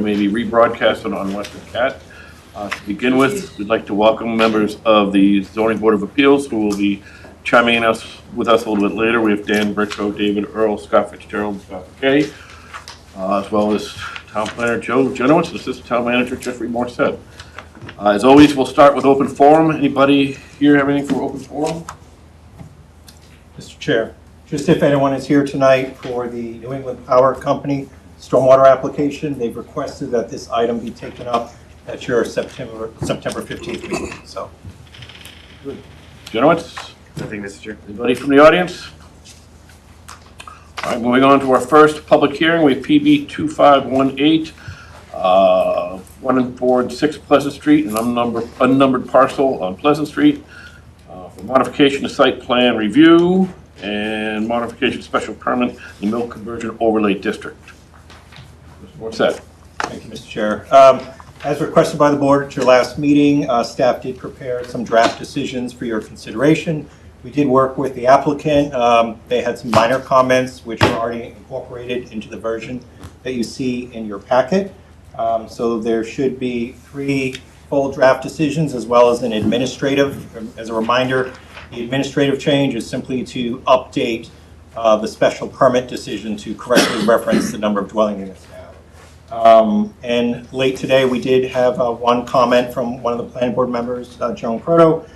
may be rebroadcasted on WestfordCAT. To begin with, we'd like to welcome members of the Zoning Board of Appeals who will be chiming in with us a little bit later. We have Dan Britcho, David Earl, Scott Fitzgerald, and Scott McKay, as well as Town Planner Joe Genowitz and Assistant Town Manager Jeffrey Morset. As always, we'll start with open forum. Anybody here have anything for open forum? Mr. Chair, just if anyone is here tonight for the New England Power Company stormwater application, they've requested that this item be taken up at your September 15th meeting. So, Good. Genowitz? Nothing, Mr. Chair. Anybody from the audience? All right, moving on to our first public hearing. We have PB 2518, 1 and 4 and 6 Pleasant Street, an unnumbered parcel on Pleasant Street, for modification to site plan review and modification special permit in the Milk Conversion Overlay District. Mr. Morset. thank you, Mr. Chair. As requested by the board at your last meeting, staff did prepare some draft decisions for your consideration. We did work with the applicant. They had some minor comments which are already incorporated into the version that you see in your packet. So there should be 3 full draft decisions as well as an administrative. As a reminder, the administrative change is simply to update the special permit decision to correctly reference the number of dwelling units now. And late today, we did have one comment from one of the planning board members, Joan Croto.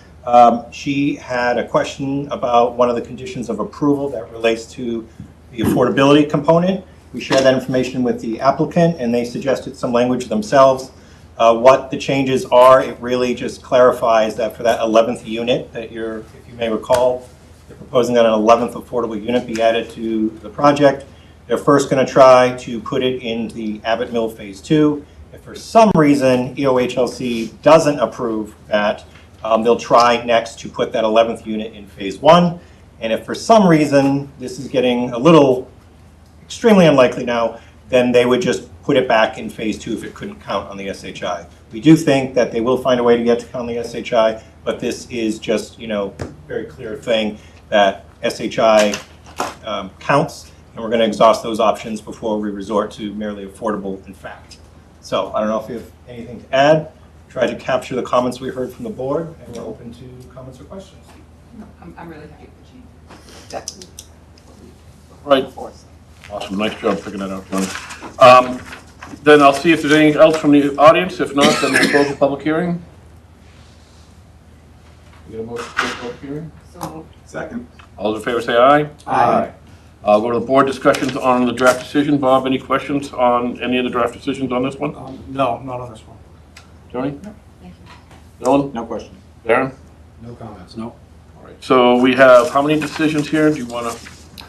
She had a question about one of the conditions of approval that relates to the affordability component. We shared that information with the applicant, and they suggested some language themselves. What the changes are, it really just clarifies that for that 11th unit that if you may recall, they're proposing that an 11th affordable unit be added to the project. They're first going to try to put it in the Abbott Mill Phase 2. If for some reason EOHLC doesn't approve that, they'll try next to put that 11th unit in Phase 1. And if for some reason this is getting a little extremely unlikely now, then they would just put it back in Phase 2 if it couldn't count on the SHI. We do think that they will find a way to get to count on the SHI, but this is just, very clear thing that SHI counts, and we're going to exhaust those options before we resort to merely affordable in fact. So I don't know if you have anything to add. Try to capture the comments we heard from the board, and we're open to comments or questions. No, I'm really happy with the change. Right. Awesome. Nice job picking that out, Johnny. Then I'll see if there's anything else from the audience. If not, then we'll close the public hearing. You get a motion to close the public hearing? So moved. Second. All those in favor say aye. Aye. I'll go to the board discussions on the draft decision. Bob, any questions on any of the draft decisions on this one? No, not on this one. Johnny? No, thank you. Dylan? No question. Darren? No comments, no. All right. So we have how many decisions here? Do you want to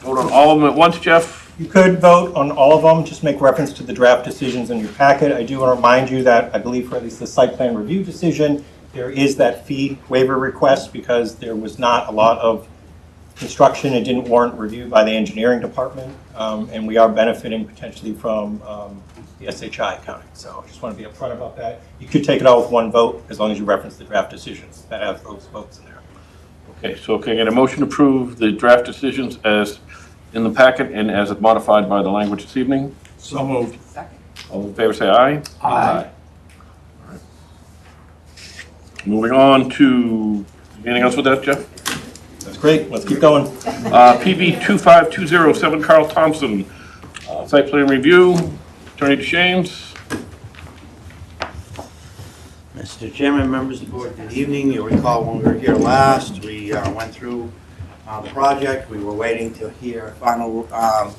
vote on all of them at once, Jeff? You could vote on all of them, just make reference to the draft decisions in your packet. I do want to remind you that I believe for at least the site plan review decision, there is that fee waiver request because there was not a lot of construction. It didn't warrant review by the engineering department, and we are benefiting potentially from the SHI accounting. So I just want to be upfront about that. You could take it all with one vote as long as you reference the draft decisions that have those votes in there. Okay, so can I get a motion to approve the draft decisions as in the packet and as modified by the language this evening? So moved. Second. All in favor say aye. Aye. All right. Moving on to, anything else with that, Jeff? That's great. Let's keep going. PB 25207 Carl Thompson, site plan review. Attorney DeShames. Mr. Chairman, members of the board, good evening. You'll recall when we were here last, we went through the project. We were waiting to hear final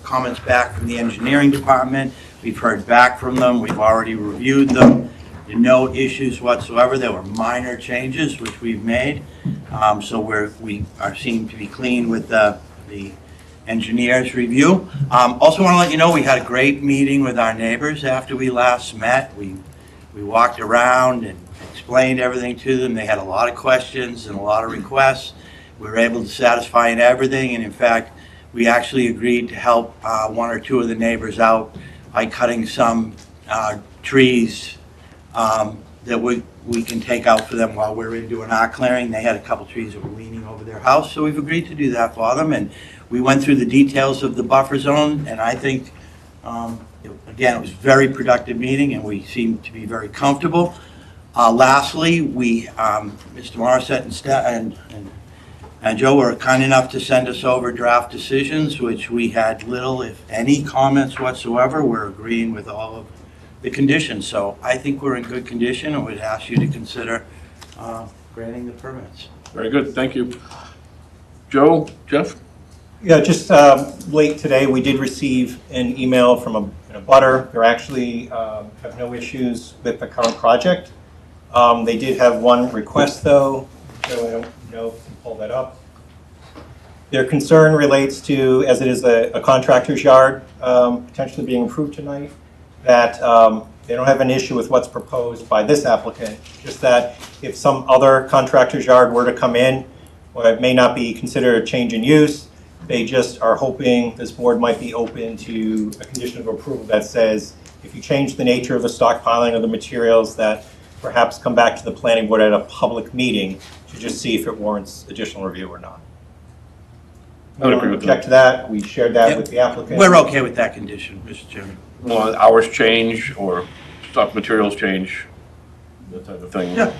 comments back from the engineering department. We've heard back from them. We've already reviewed them. There are no issues whatsoever. There were minor changes which we've made. So we seem to be clean with the engineer's review. Also want to let you know we had a great meeting with our neighbors after we last met. We walked around and explained everything to them. They had a lot of questions and a lot of requests. We were able to satisfy in everything, and in fact, we actually agreed to help 1 or 2 of the neighbors out by cutting some trees that we can take out for them while we're doing our clearing. They had a couple trees that were leaning over their house, so we've agreed to do that for them. And we went through the details of the buffer zone, and I think Again, it was a very productive meeting, and we seemed to be very comfortable. Lastly, Mr. Morissette and Joe were kind enough to send us over draft decisions, which we had little, if any, comments whatsoever. We're agreeing with all of the conditions, so I think we're in good condition, and would ask you to consider granting the permits. Very good, thank you. Joe, Jeff? Yeah, just late today, we did receive an email from a butter. They're actually have no issues with the current project. They did have one request, though. Joe, I don't know if you can pull that up. Their concern relates to, as it is a contractor's yard potentially being approved tonight, that they don't have an issue with what's proposed by this applicant, just that if some other contractor's yard were to come in, well, it may not be considered a change in use. They just are hoping this board might be open to a condition of approval that says, if you change the nature of the stockpiling of the materials, that perhaps come back to the planning board at a public meeting to just see if it warrants additional review or not. I would agree with Object to that. We shared that with the applicant. We're okay with that condition, Mr. Chairman. Well, hours change or stock materials change, that type of thing. Yeah.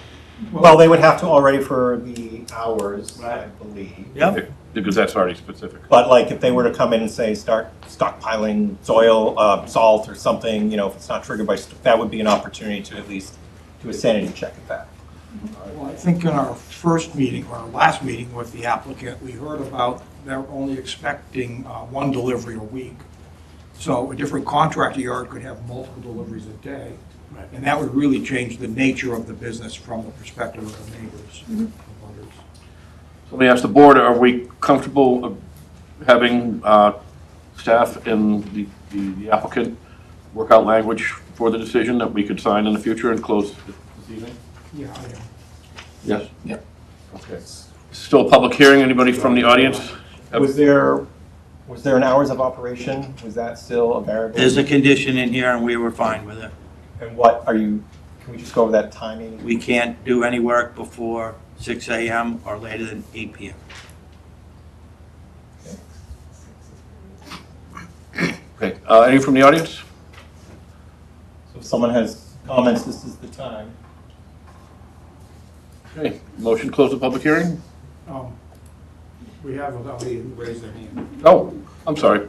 Well, they would have to already for the hours, I believe. Yep. Because that's already specific. But like if they were to come in and say, start stockpiling soil, salt or something, you know, if it's not triggered by, that would be an opportunity to at least do a sanity check at that. Well, I think in our first meeting, or our last meeting with the applicant, we heard about they're only expecting one delivery a week. So a different contractor yard could have multiple deliveries a day. And that would really change the nature of the business from the perspective of the neighbors. The butters. So let me ask the board, are we comfortable having staff and the applicant work out language for the decision that we could sign in the future and close this evening? Yeah, I am. Yes? Yeah. Okay. Still a public hearing, anybody from the audience? Was there an hours of operation? Was that still a variable? There's a condition in here, and we were fine with it. And what are you, can we just go over that timing? We can't do any work before 6 a.m. or later than 8 p.m. Okay, any from the audience? So if someone has comments, this is the time. Okay, motion to close the public hearing? We have somebody who raised their hand. Oh, I'm sorry.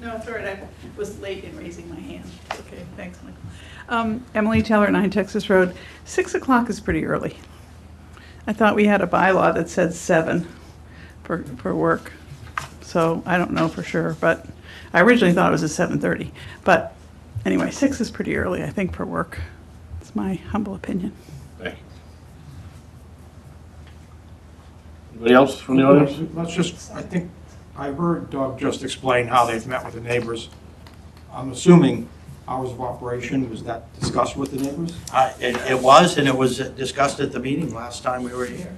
No, it's all right. I was late in raising my hand. Okay, thanks, Michael. Emily Taylor, 9 Texas Road. 6 o'clock is pretty early. I thought we had a bylaw that said 7 for work. So I don't know for sure, but I originally thought it was at 7:30. But anyway, 6 is pretty early, I think, for work. It's my humble opinion. Thank you. Anybody else from the audience? Let's just, I think, I heard Doug just explain how they've met with the neighbors. I'm assuming hours of operation, was that discussed with the neighbors? It was, and it was discussed at the meeting last time we were here.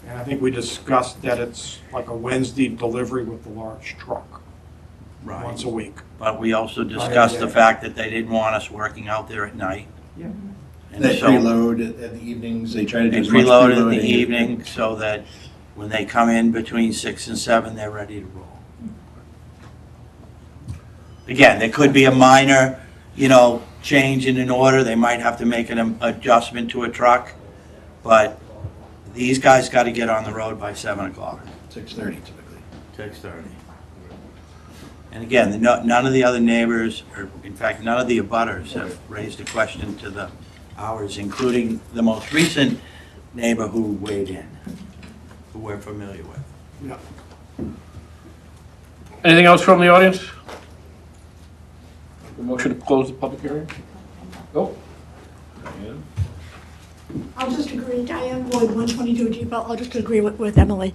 And I think we discussed that it's like a Wednesday delivery with the large truck, once a week. But we also discussed the fact that they didn't want us working out there at night. Yeah. And They so preload at the evenings, they try to do they as much preload in the preloading. evening so that when they come in between 6 and 7, they're ready to roll. Again, there could be a minor, change in an order. They might have to make an adjustment to a truck, but these guys got to get on the road by 7 o'clock. 6:30 typically. 6:30. And again, none of the other neighbors, or in fact, none of the abutters have raised a question to the hours, including the most recent neighbor who weighed in, who we're familiar with. Yeah. Anything else from the audience? A motion to close the public hearing? Go. Diane? I'll just agree, Diane Wood, 122 Depot, I'll just agree with Emily.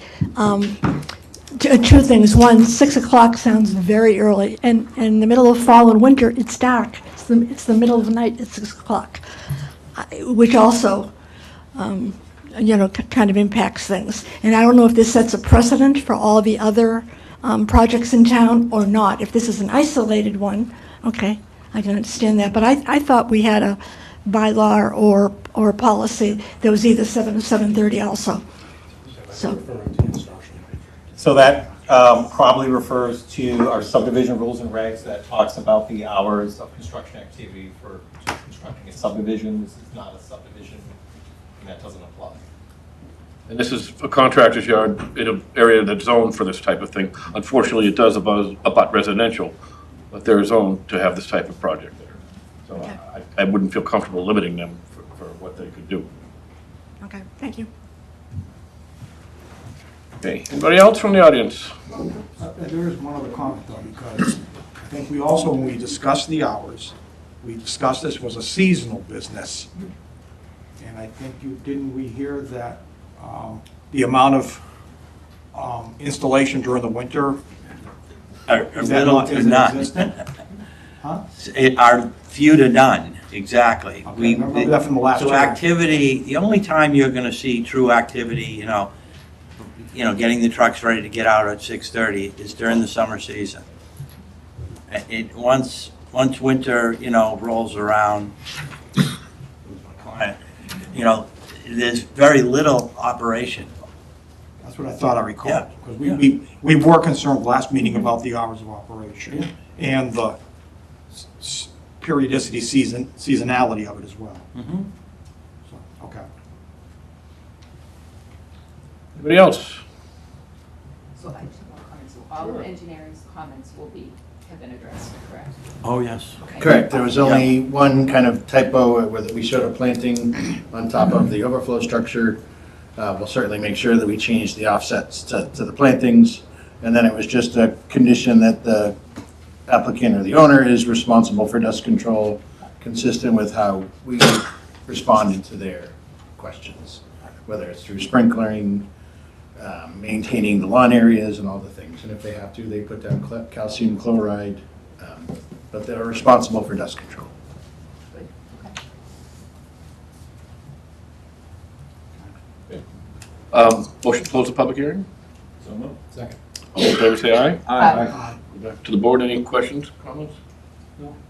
Two things. One, 6 o'clock sounds very early, and in the middle of fall and winter, it's dark. It's the middle of the night at 6 o'clock, which also, kind of impacts things. And I don't know if this sets a precedent for all the other projects in town or not. If this is an isolated one, okay, I can understand that. But I thought we had a bylaw or a policy that was either 7 or 7:30 also. So So that probably refers to our subdivision rules and regs that talks about the hours of construction activity for constructing a subdivision. This is not a subdivision, and that doesn't apply. And this is a contractor's yard in an area that's zoned for this type of thing. Unfortunately, it does abut residential, but they're zoned to have this type of project there. So I wouldn't feel comfortable limiting them for what they could do. Okay, thank you. Okay, anybody else from the audience? There is one other comment though, because I think we also, when we discussed the hours, we discussed this was a seasonal business. And I think didn't we hear that the amount of installation during the winter? Are Is that little not- to is it none. existent? Huh? Are few to none, exactly. Okay, I remember that from the last So year. activity, the only time you're gonna see true activity, getting the trucks ready to get out at 6:30 is during the summer season. Once winter, rolls around, there's very little operation. That's what I thought I recalled. Yeah. Because we were concerned last meeting about the hours of operation and the periodicity, seasonality of it as well. So, okay. Anybody else? So I just have one comment. So all of engineering's comments have been addressed, correct? Oh, yes. Okay. Correct, there was only one kind of typo where we showed a planting on top of the overflow structure. We'll certainly make sure that we change the offsets to the plantings. And then it was just a condition that the applicant or the owner is responsible for dust control, consistent with how we responded to their questions, whether it's through sprinkling, maintaining the lawn areas and all the things. And if they have to, they put down calcium chloride, but they're responsible for dust control. Good. Okay. Motion to close the public hearing? So moved. Second. All in favor, say aye. Aye. Back to the board, any questions, comments?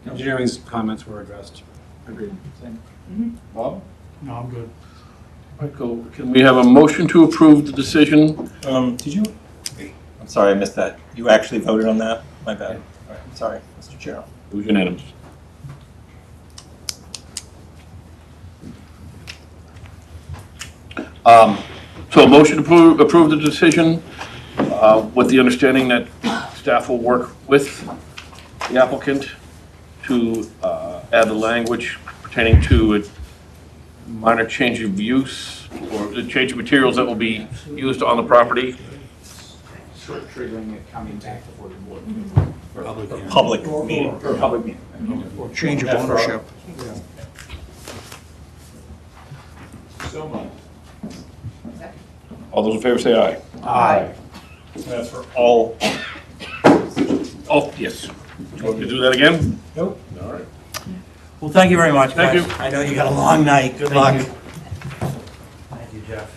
Engineering's comments were addressed. Agreed. Same. Bob? No, I'm good. Michael, can we have a motion to approve the decision? Did you? I'm sorry, I missed that. You actually voted on that? My bad. All right, I'm sorry, Mr. Chair. It was unanimous. So a motion to approve the decision with the understanding that staff will work with the applicant to add the language pertaining to a minor change of use or the change of materials that will be used on the property. Triggering it coming back before the board. Public meeting. For a public meeting. Or change of ownership. Yeah. So moved. All those in favor say aye. Aye. That's for all. Oh, yes. Do you want me to do that again? Nope. All right. Well, thank you very much, Thank guys. you. I know you got a long night. Good luck. Thank you, Jeff.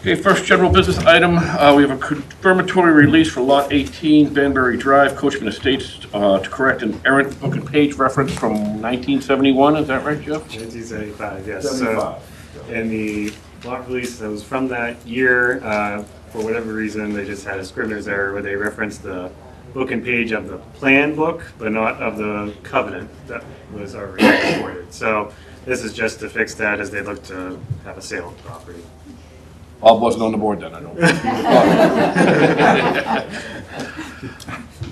Okay, first general business item, we have a confirmatory release for Lot 18, Banbury Drive, Coachman Estates, to correct an errant book and page reference from 1971, is that right, Jeff? 1975, yes. 75. So, in the block release that was from that year, for whatever reason, they just had a scrivener's error where they referenced the book and page of the plan book, but not of the covenant that was already recorded. So this is just to fix that as they look to have a sale of the property. Bob wasn't on the board then, I don't. It's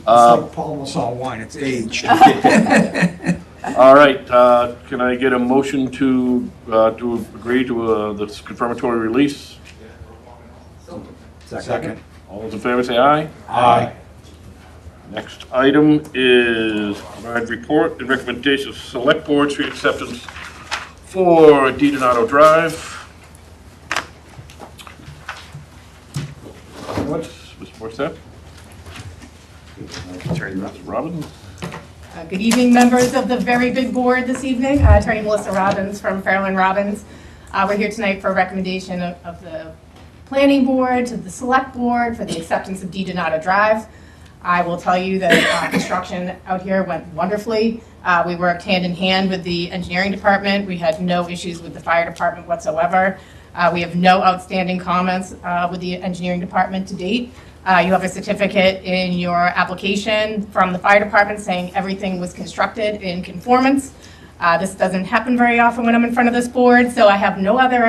like Paul Masson wine, it's aged. All right, can I get a motion to agree to this confirmatory release? Second. All those in favor say aye. Aye. Next item is provide report and recommendations of select board street acceptance for D. Donato Drive. Mr. Morissette? Attorney Robbins? Good evening, members of the very big board this evening. Attorney Melissa Robbins from Fairland Robbins. We're here tonight for a recommendation of the planning board to the select board for the acceptance of D. Donato Drive. I will tell you that construction out here went wonderfully. We worked hand in hand with the engineering department. We had no issues with the fire department whatsoever. We have no outstanding comments with the engineering department to date. You have a certificate in your application from the fire department saying everything was constructed in conformance. This doesn't happen very often when I'm in front of this board, so I have no other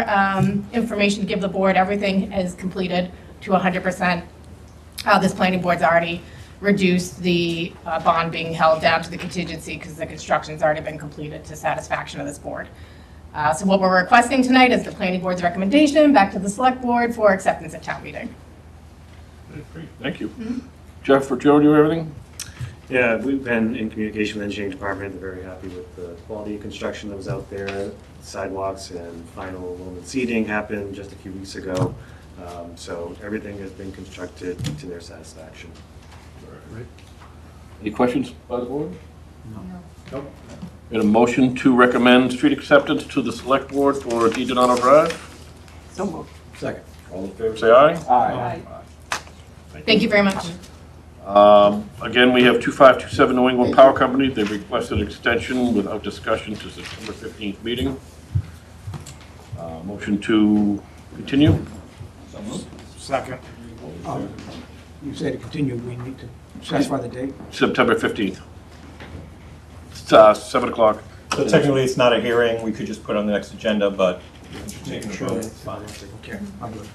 information to give the board. Everything is completed to 100%. This planning board's already reduced the bond being held down to the contingency because the construction's already been completed to satisfaction of this board. So what we're requesting tonight is the planning board's recommendation back to the select board for acceptance at town meeting. Great, thank you. Jeff or Joe, do you have everything? Yeah, we've been in communication with the engineering department. They're very happy with the quality of construction that was out there. Sidewalks and final aluminum seating happened just a few weeks ago. So everything has been constructed to their satisfaction. Any questions by the board? No. Got a motion to recommend street acceptance to the select board for D. Donato Drive? So moved. Second. All in favor, say aye. Aye. Thank you very much. Again, we have 2527 New England Power Company. They've requested extension without discussion to September 15th meeting. Motion to continue? Second. You say to continue, we need to specify the date? September 15th. It's 7 o'clock. So technically, it's not a hearing, we could just put it on the next agenda, but Making sure it's fine. Okay, I'm good.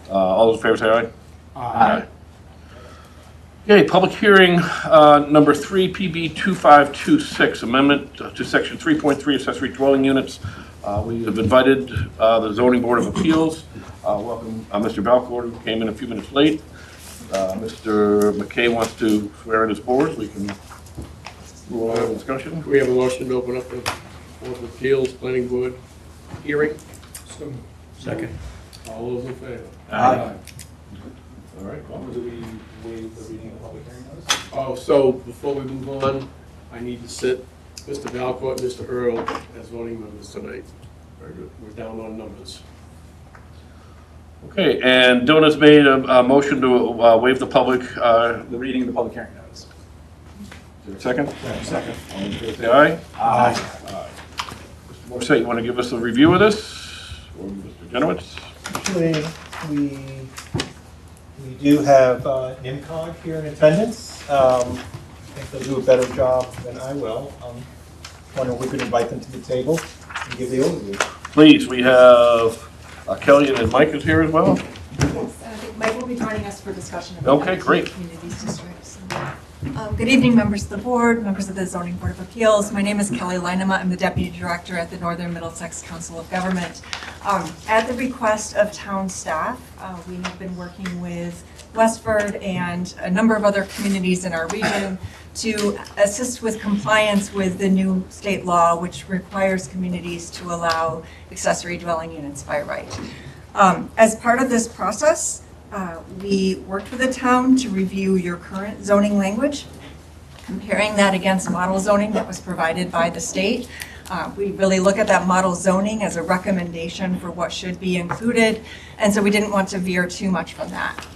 All those in favor say aye. Aye. Okay, public hearing number 3, PB 2526, amendment to section 3.3 accessory dwelling units. We have invited the zoning board of appeals. Welcome Mr. Balcourt, who came in a few minutes late. Mr. McKay wants to swear in his board. We can move on to discussion. We have a motion to open up the Board of Appeals Planning Board hearing. Second. All those in favor? Aye. All right, well, Do we waive the reading of the public hearing notice? Oh, so before we move on, I need to sit Mr. Valcourt and Mr. Earl as voting members tonight. Very good. We're down on numbers. okay, and Dylan has made a motion to waive the public, The reading of the public hearing notice. is there a second? Second. All in favor, say aye. Aye. Mr. Morissette, you want to give us a review of this? Or Mr. Genowitz? actually, we do have NIMCOG here in attendance. I think they'll do a better job than I will. Wonder if we could invite them to the table and give the overview. Please, we have Kelly and then Mike is here as well. Yes, Mike will be joining us for discussion of Okay, the great. communities districts. Good evening, members of the board, members of the Zoning Board of Appeals. My name is Kelly Leinema. I'm the Deputy Director at the Northern Middlesex Council of Government. At the request of town staff, we have been working with Westford and a number of other communities in our region to assist with compliance with the new state law, which requires communities to allow accessory dwelling units by right. As part of this process, we worked with the town to review your current zoning language, comparing that against model zoning that was provided by the state. We really look at that model zoning as a recommendation for what should be included, and so we didn't want to veer too much from that.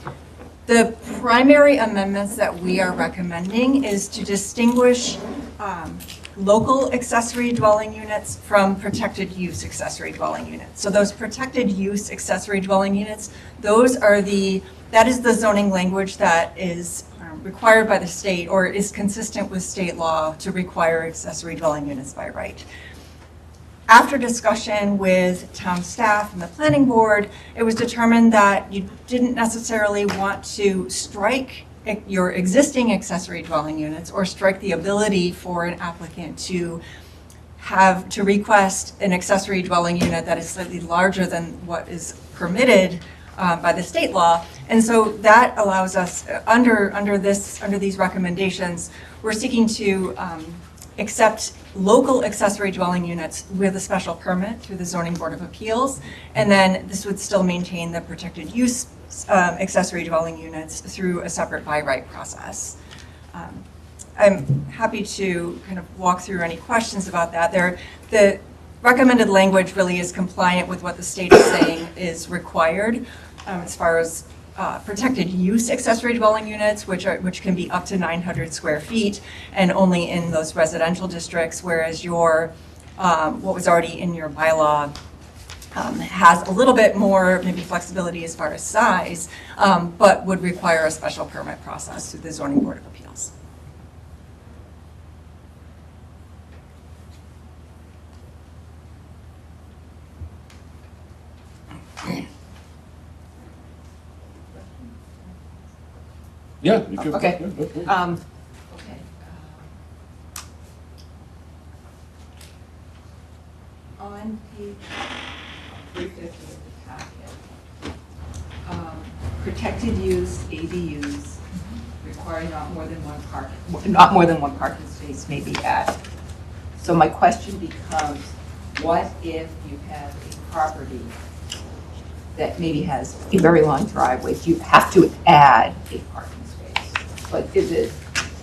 The primary amendments that we are recommending is to distinguish local accessory dwelling units from protected use accessory dwelling units. So those protected use accessory dwelling units, that is the zoning language that is required by the state or is consistent with state law to require accessory dwelling units by right. After discussion with town staff and the planning board, it was determined that you didn't necessarily want to strike your existing accessory dwelling units or strike the ability for an applicant to request an accessory dwelling unit that is slightly larger than what is permitted by the state law. And so that allows us, under these recommendations, we're seeking to accept local accessory dwelling units with a special permit through the Zoning Board of Appeals. And then this would still maintain the protected use accessory dwelling units through a separate by right process. I'm happy to kind of walk through any questions about that. The recommended language really is compliant with what the state is saying is required as far as protected use accessory dwelling units, which can be up to 900 square feet and only in those residential districts, whereas what was already in your bylaw has a little bit more maybe flexibility as far as size, but would require a special permit process through the Zoning Board of Appeals. Yeah. You can- Okay. yeah, go for it. Okay. On page 350 of the packet, protected use ADUs require not more than one parking space may be added. So my question becomes, what if you have a property that maybe has a very long driveway? Do you have to add a parking space? But is it,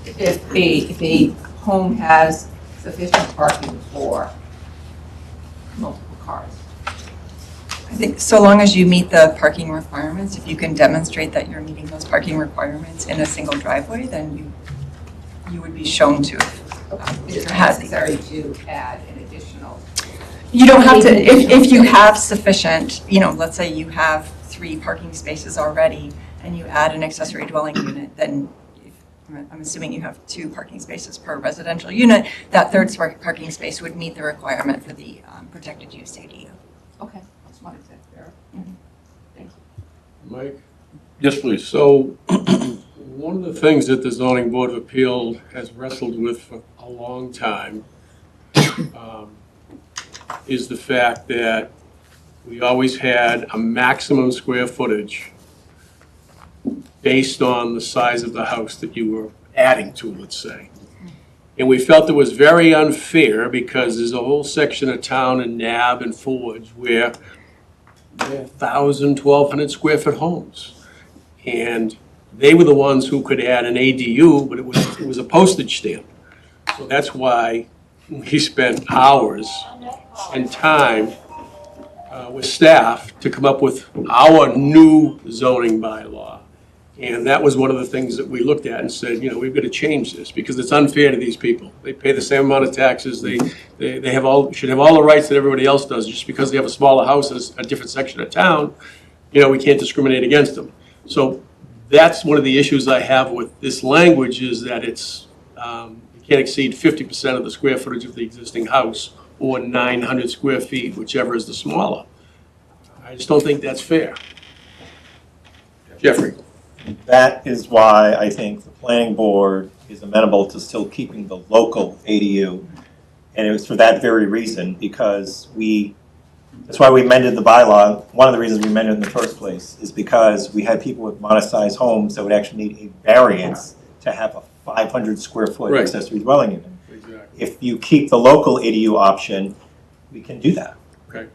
if a home has sufficient parking for multiple cars? I think so long as you meet the parking requirements, if you can demonstrate that you're meeting those parking requirements in a single driveway, then you would be shown to. Is it necessary to add an additional? You don't have to, if you have sufficient, let's say you have 3 parking spaces already and you add an accessory dwelling unit, then I'm assuming you have 2 parking spaces per residential unit, that third parking space would meet the requirement for the protected use ADU. Okay, just wanted to verify. Thank you. Mike? Yes, please. So, one of the things that the Zoning Board of Appeal has wrestled with for a long time is the fact that we always had a maximum square footage based on the size of the house that you were adding to, let's say. And we felt it was very unfair because there's a whole section of town in Nab and Forge where they're 1,000, 1,200 square foot homes. And they were the ones who could add an ADU, but it was a postage stamp. So that's why we spent hours and time with staff to come up with our new zoning bylaw. And that was one of the things that we looked at and said, we've got to change this because it's unfair to these people. They pay the same amount of taxes. They should have all the rights that everybody else does. Just because they have a smaller house in a different section of town, we can't discriminate against them. So that's one of the issues I have with this language is that it's you can't exceed 50% of the square footage of the existing house or 900 square feet, whichever is the smaller. I just don't think that's fair. Jeffrey? That is why I think the planning board is amenable to still keeping the local ADU. And it was for that very reason, because that's why we amended the bylaw. One of the reasons we amended it in the first place is because we had people with modest-sized homes that would actually need a variance to have a 500 square foot Right. accessory dwelling unit. Exactly. If you keep the local ADU option, we can do that. Okay.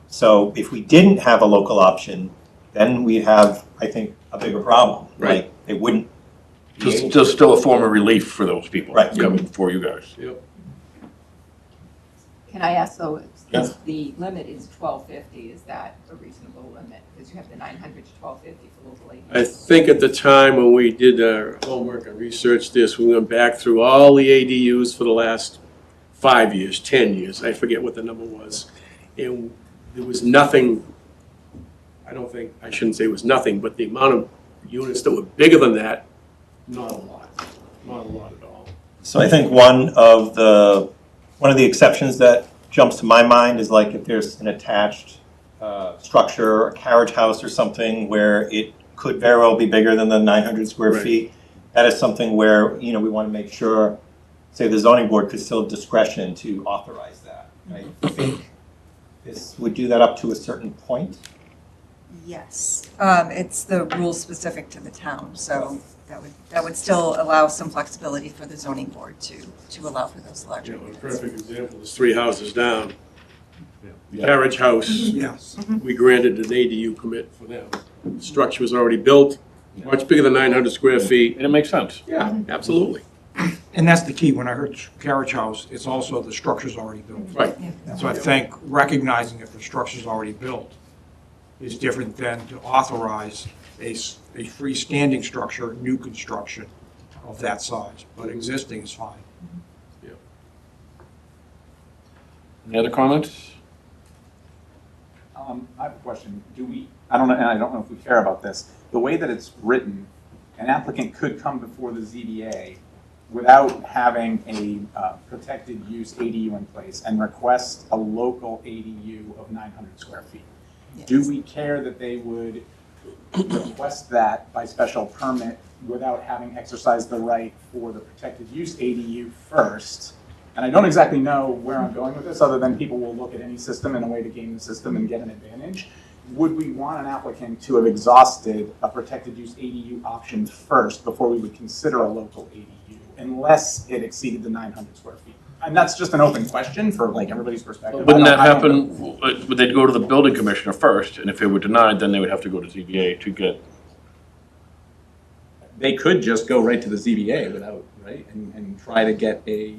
So if we didn't have a local option, then we'd have, I think, a bigger problem. Right. Like, it wouldn't be able to. There's still a form of relief for those people. Right. Coming before you guys. Yep. Can I ask though, Yeah. since the limit is 1,250, is that a reasonable limit? Because you have the 900 to 1,250 for local ADUs. I think at the time when we did our homework and researched this, we went back through all the ADUs for the last 5 years, 10 years, I forget what the number was. And there was nothing, I shouldn't say it was nothing, but the amount of units that were bigger than that, not a lot at all. So I think one of the exceptions that jumps to my mind is like if there's an attached structure, a carriage house or something where it could very well be bigger than the 900 square Right. feet. That is something where, we want to make sure, say the zoning board could still have discretion to authorize that. I think this would do that up to a certain point. Yes, it's the rules specific to the town, so that would still allow some flexibility for the zoning board to allow for those larger A units. perfect example is 3 houses down. Yeah. Carriage house, Yes. we granted an ADU permit for them. The structure was already built, much bigger than 900 square feet. And it makes sense. Yeah, absolutely. And that's the key. When I heard carriage house, it's also the structure's already built. Right. So I think recognizing if the structure's already built is different than to authorize a freestanding structure, new construction of that size. But existing is fine. Any other comments? I have a question. I don't know, and I don't know if we care about this. The way that it's written, an applicant could come before the ZBA without having a protected use ADU in place and request a local ADU of 900 square feet. Yes. Do we care that they would request that by special permit without having exercised the right for the protected use ADU first? And I don't exactly know where I'm going with this, other than people will look at any system in a way to game the system and get an advantage. Would we want an applicant to have exhausted a protected use ADU option first before we would consider a local ADU, unless it exceeded the 900 square feet? And that's just an open question for like everybody's perspective. Wouldn't that happen, would they go to the building commissioner first, and if they were denied, then they would have to go to ZBA to get? They could just go right to the ZBA without, right, and try to get a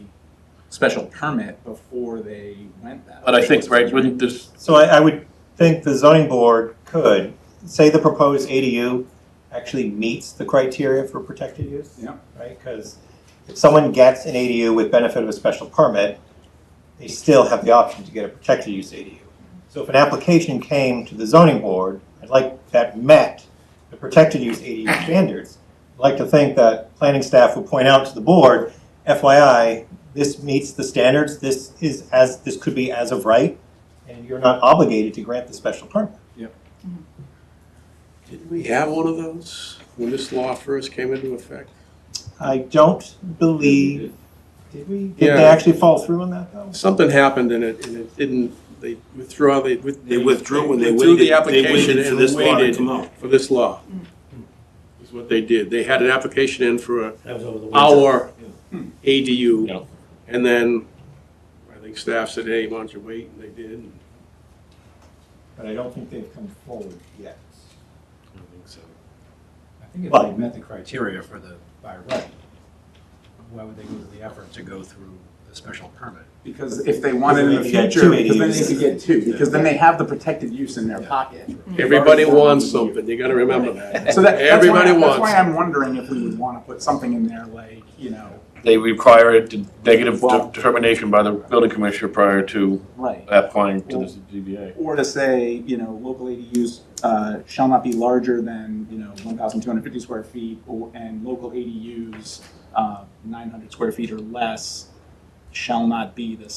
special permit before they went that way. But I think, right, wouldn't this, So I would think the zoning board could, say the proposed ADU actually meets the criteria for protected use. Yeah. Right, because if someone gets an ADU with benefit of a special permit, they still have the option to get a protected use ADU. So if an application came to the zoning board, I'd like that met the protected use ADU standards. I'd like to think that planning staff would point out to the board, FYI, this meets the standards, this could be as of right, and you're not obligated to grant the special permit. Did we have one of those when this law first came into effect? I don't believe, did we? Did they Yeah. actually fall through on that though? Something happened and it didn't, they withdrew, They withdrew when they withdrew the waited, they application waited for and this law to waited come out. for this law. Is what they did. They had an application in for That was over the winter. our ADU. Yeah. And then I think staff said, hey, why don't you wait? And they did. But I don't think they've come forward yet. I don't think so. I think if Well- they met the criteria for the by right, why would they go to the effort to go through the special permit? Because if they wanted in the Because they could get future, two because then they ADUs. could get two, because then they have the protected use in their pocket. Everybody wants something. You gotta remember that. So Everybody that's wants why something. I'm wondering if we would want to put something in there like, they require a negative Well- determination by the building commissioner prior to right. applying to the ZBA. Or to say, local ADUs shall not be larger than, 1,250 square feet, and local ADUs 900 square feet or less shall not be the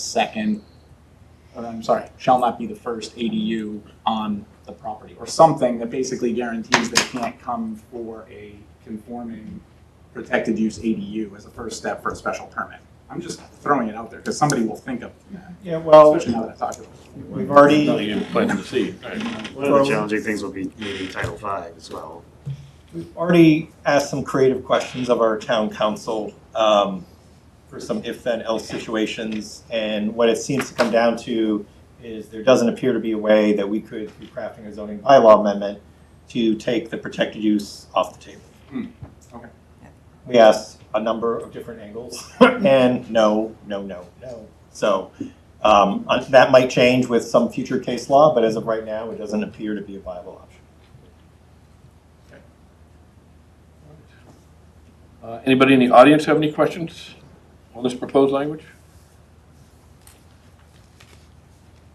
shall not be the first ADU on the property, or something that basically guarantees they can't come for a conforming protected use ADU as a first step for a special permit. I'm just throwing it out there, because somebody will think of that, Yeah, well, especially now that I talked about it. we've already, No, you planted the seed. One of the challenging things will be maybe Title V as well. we've already asked some creative questions of our town council for some if-then-else situations. And what it seems to come down to is there doesn't appear to be a way that we could, through crafting a zoning bylaw amendment, to take the protected use off the table. Okay. We asked a number of different angles, and no. So that might change with some future case law, but as of right now, it doesn't appear to be a viable option. Anybody in the audience have any questions on this proposed language?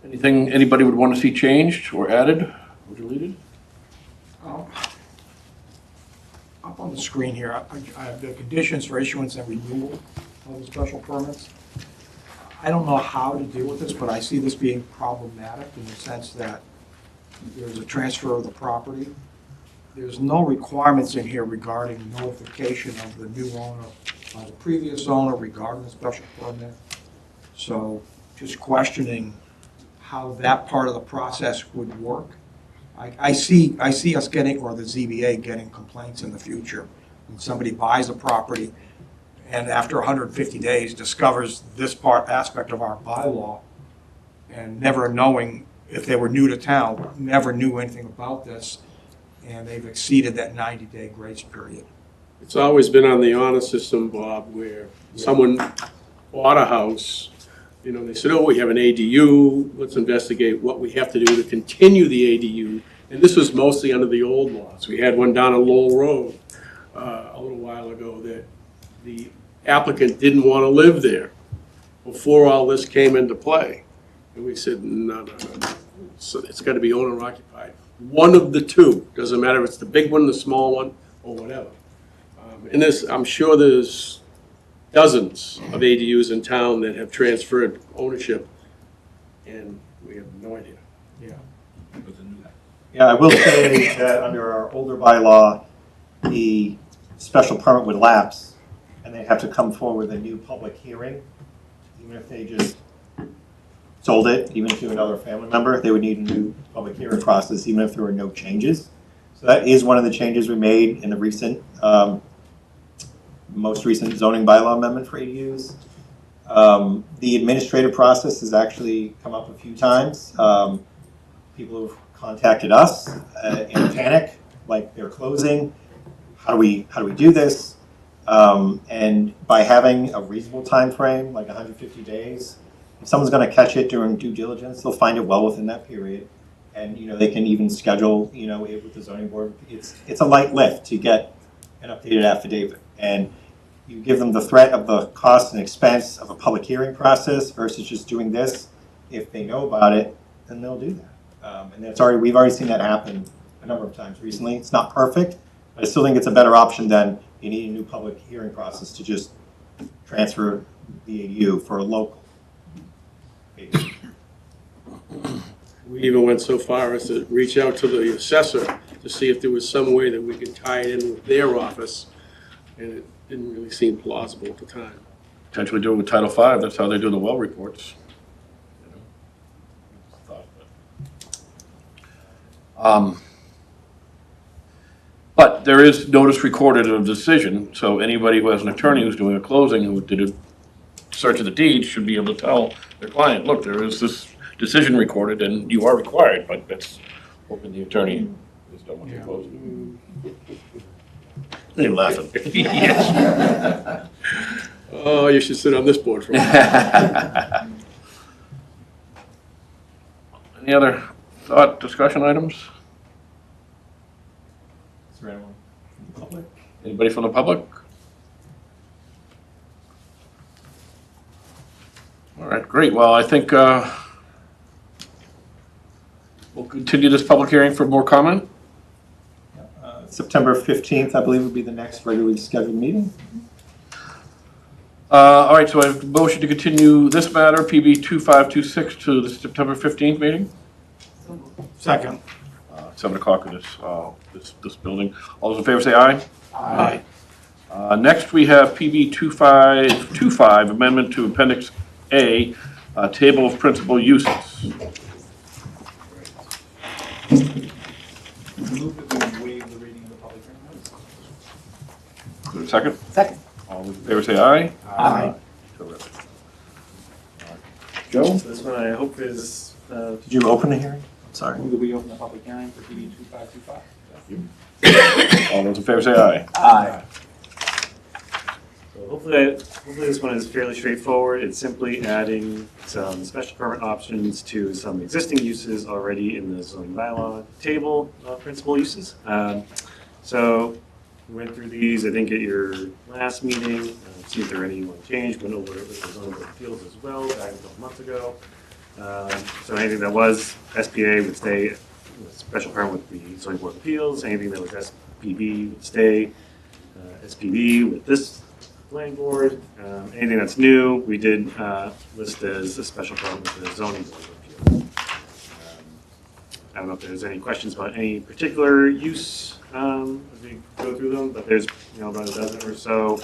Anything anybody would want to see changed or added or deleted? Up on the screen here, I have the conditions for issuance and renewal of the special permits. I don't know how to deal with this, but I see this being problematic in the sense that there's a transfer of the property. There's no requirements in here regarding notification of the new owner by the previous owner regarding the special permit. So just questioning how that part of the process would work. I see us getting, or the ZBA getting complaints in the future. When somebody buys a property and after 150 days discovers this aspect of our bylaw and never knowing, if they were new to town, never knew anything about this, and they've exceeded that 90-day grace period. It's always been on the honor system, Bob, where someone bought a house, they said, oh, we have an ADU, let's investigate what we have to do to continue the ADU. And this was mostly under the old laws. We had one down on Lowell Road a little while ago that the applicant didn't want to live there before all this came into play. And we said, no. so it's got to be owner occupied. One of the two, doesn't matter if it's the big one, the small one, or whatever. And I'm sure there's dozens of ADUs in town that have transferred ownership, and we have no idea. Yeah, I will say that under our older bylaw, the special permit would lapse, and they'd have to come forward with a new public hearing. Even if they just sold it, even to another family member, they would need a new public hearing process, even if there were no changes. So that is one of the changes we made in the recent, most recent zoning bylaw amendment for ADUs. The administrative process has actually come up a few times. People have contacted us in a panic, like they're closing. How do we do this? And by having a reasonable time frame, like 150 days, if someone's going to catch it during due diligence, they'll find it well within that period. And they can even schedule it with the zoning board. It's a light lift to get an updated affidavit, and you give them the threat of the cost and expense of a public hearing process versus just doing this. If they know about it, then they'll do that. And we've already seen that happen a number of times recently. It's not perfect, but I still think it's a better option than you need a new public hearing process to just transfer the ADU for a local. We even went so far as to reach out to the assessor to see if there was some way that we could tie it in with their office, and it didn't really seem plausible at the time. Potentially do it with Title V, that's how they do the well reports. But there is notice recorded of decision, so anybody who has an attorney who's doing a closing who did a search of the deed should be able to tell their client, look, there is this decision recorded and you are required, but that's hoping the attorney is done with the closing. They're laughing. Yes. Oh, you should sit on this board for a while. Any other thought, discussion items? Is there anyone from the public? Anybody from the public? All right, great. Well, I think we'll continue this public hearing for more comment. September 15th, I believe, would be the next regularly scheduled meeting. All right, so I have a motion to continue this matter, PB 2526, to the September 15th meeting. Second. 7 o'clock in this building. All those in favor say aye. Aye. Next, we have PB 2525, amendment to Appendix A, Table of Principal Uses. Move that we waive the reading of the public hearing notice. Is there a second? Second. All those in favor say aye. Aye. Terrific. Joe? So this one I hope is, Did you open the hearing? Sorry. Move that we open the public hearing for PB 2525. All those in favor say aye. Aye. so hopefully this one is fairly straightforward. It's simply adding some special permit options to some existing uses already in the zoning bylaw table of principal uses. So we went through these, I think, at your last meeting. See if there any one change. Went over it with the zoning board of appeals as well back a couple months ago. So anything that was SPA would stay, special permit with the zoning board of appeals. Anything that was SPB would stay SPB with this planning board. Anything that's new, we did list as a special permit with the zoning board of appeals. I don't know if there's any questions about any particular use as we go through them, but there's about a dozen or so.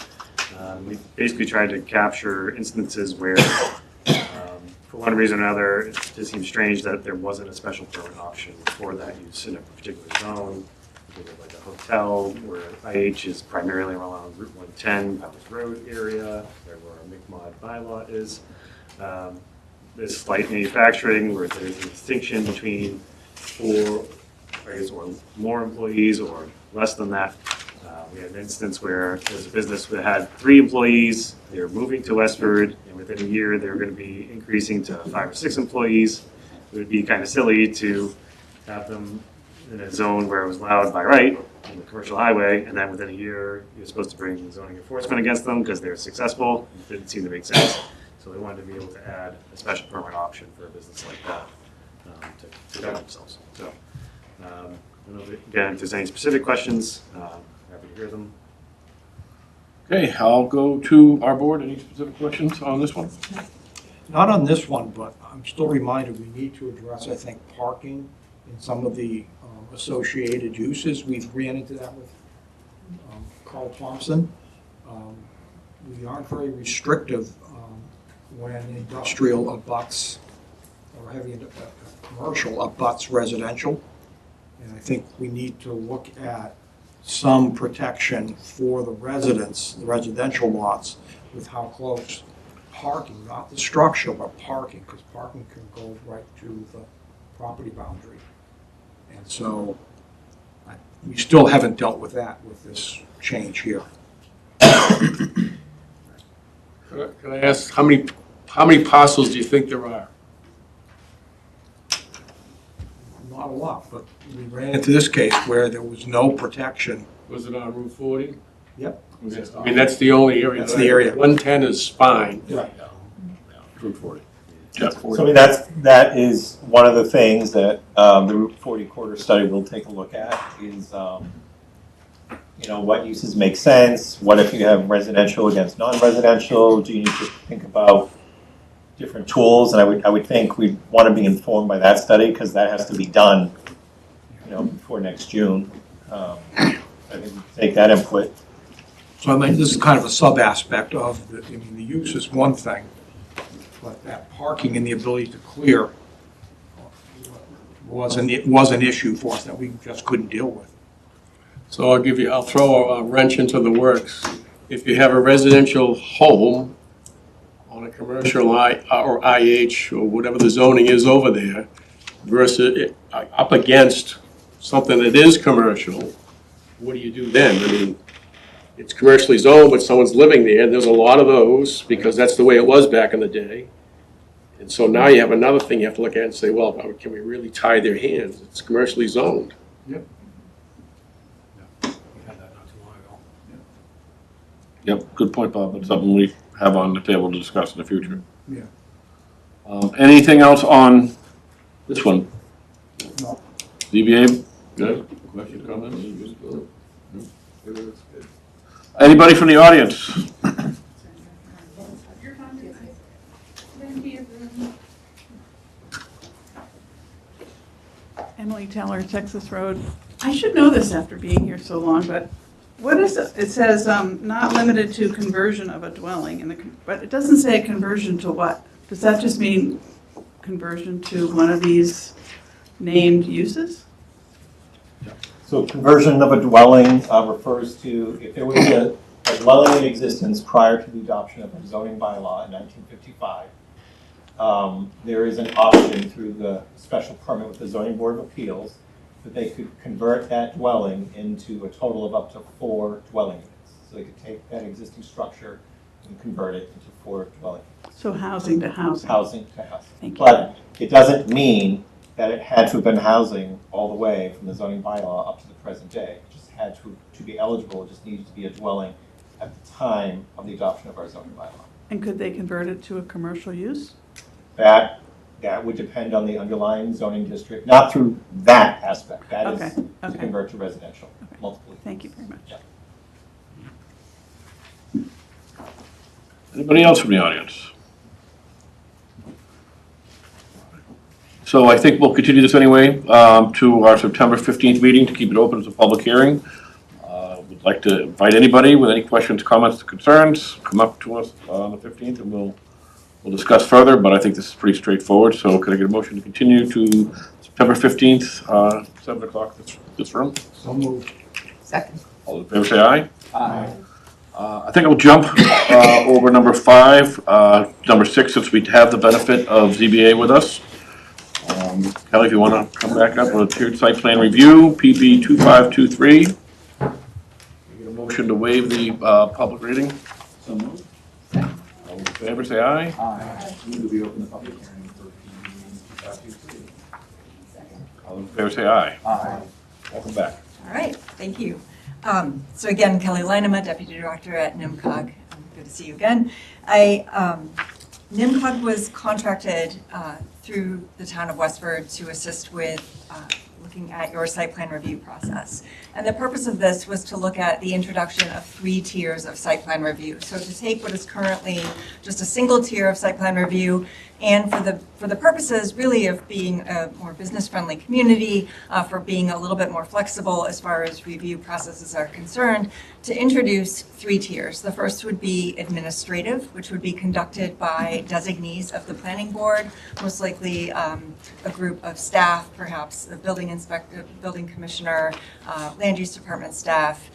We basically tried to capture instances where for one reason or another, it just seems strange that there wasn't a special permit option for that use in a particular zone. Like a hotel where IH is primarily around Route 110, Powers Road area, where our McMod bylaw is. There's light manufacturing where there's a distinction between 4, or more employees or less than that. We had an instance where there's a business that had 3 employees, they were moving to Westford, and within a year they were going to be increasing to 5 or 6 employees. It would be kind of silly to have them in a zone where it was allowed by right on the commercial highway, and then within a year you're supposed to bring zoning enforcement against them because they're successful. It didn't seem to make sense. So they wanted to be able to add a special permit option for a business like that. to protect themselves. So, I don't know again, if there's any specific questions, happy to hear them. Okay, I'll go to our board. Any specific questions on this one? Not on this one, but I'm still reminded we need to address, I think, parking in some of the associated uses. We've ran into that with Carl Thompson. We aren't very restrictive when industrial abuts or heavy commercial abuts residential. And I think we need to look at some protection for the residents, the residential lots, with how close parking, not the structure, but parking, because parking can go right to the property boundary. And so we still haven't dealt with that with this change here. Can I ask, how many parcels do you think there are? Not a lot, but we ran into this case where there was no protection. Was it on Route 40? Yep. I mean, that's the only area. That's the area. 110 is fine. Right. Route 40. So I mean, that is one of the things that the Route 40 corridor study will take a look at is, you know, what uses make sense? What if you have residential against non-residential? Do you need to think about different tools? And I would think we'd want to be informed by that study because that has to be done, you know, before next June. I think we take that input. So I mean, this is kind of a sub-aspect of the, I mean, the use is one thing, but that parking and the ability to clear was an issue for us that we just couldn't deal with. So I'll throw a wrench into the works. If you have a residential home on a commercial or IH or whatever the zoning is over there versus up against something that is commercial, what do you do then? I mean, it's commercially zoned, but someone's living there. There's a lot of those because that's the way it was back in the day. And so now you have another thing you have to look at and say, well, can we really tie their hands? It's commercially zoned. Yep. We had that not too long ago. Yep, good point, Bob. It's something we have on the table to discuss in the future. Yeah. Anything else on this one? No. ZBA? Good. Questions, comments? No? Anybody from the audience? Emily Teller, Texas Road. I should know this after being here so long, but what is it? It says not limited to conversion of a dwelling, but it doesn't say conversion to what? Does that just mean conversion to one of these named uses? So conversion of a dwelling refers to if there was a dwelling in existence prior to the adoption of the zoning bylaw in 1955. There is an option through the special permit with the Zoning Board of Appeals that they could convert that dwelling into a total of up to 4 dwelling units. So they could take that existing structure and convert it into 4 dwelling units. So housing to housing. Housing to housing. Thank you. But it doesn't mean that it had to have been housing all the way from the zoning bylaw up to the present day. It just had to be eligible, it just needed to be a dwelling at the time of the adoption of our zoning bylaw. And could they convert it to a commercial use? That would depend on the underlying zoning district, not through that aspect. That is Okay, to okay. convert to residential, Okay. multiple. Thank you very much. Yeah. Anybody else from the audience? So I think we'll continue this anyway to our September 15th meeting to keep it open as a public hearing. We'd like to invite anybody with any questions, comments, concerns, come up to us on the 15th and we'll discuss further, but I think this is pretty straightforward. So could I get a motion to continue to September 15th, 7 o'clock, this room? So moved. Second. All in favor, say aye. Aye. I think I'll jump over number 5. Number 6, since we have the benefit of ZBA with us. Kelly, if you want to come back up with a tiered site plan review, PB 2523. Can I get a motion to waive the public reading? So moved. All in favor, say aye. Aye. Move that we open the public hearing for PB 2523. All in favor, say aye. Aye. Welcome back. All right, thank you. So again, Kelly Leinema, Deputy Director at NIMCOG. Good to see you again. I NIMCOG was contracted through the town of Westford to assist with looking at your site plan review process. And the purpose of this was to look at the introduction of 3 tiers of site plan review. So to take what is currently just a single tier of site plan review, and for the purposes really of being a more business-friendly community, for being a little bit more flexible as far as review processes are concerned, to introduce 3 tiers. The first would be administrative, which would be conducted by designees of the planning board, most likely a group of staff, perhaps the building inspector, building commissioner, land use department staff,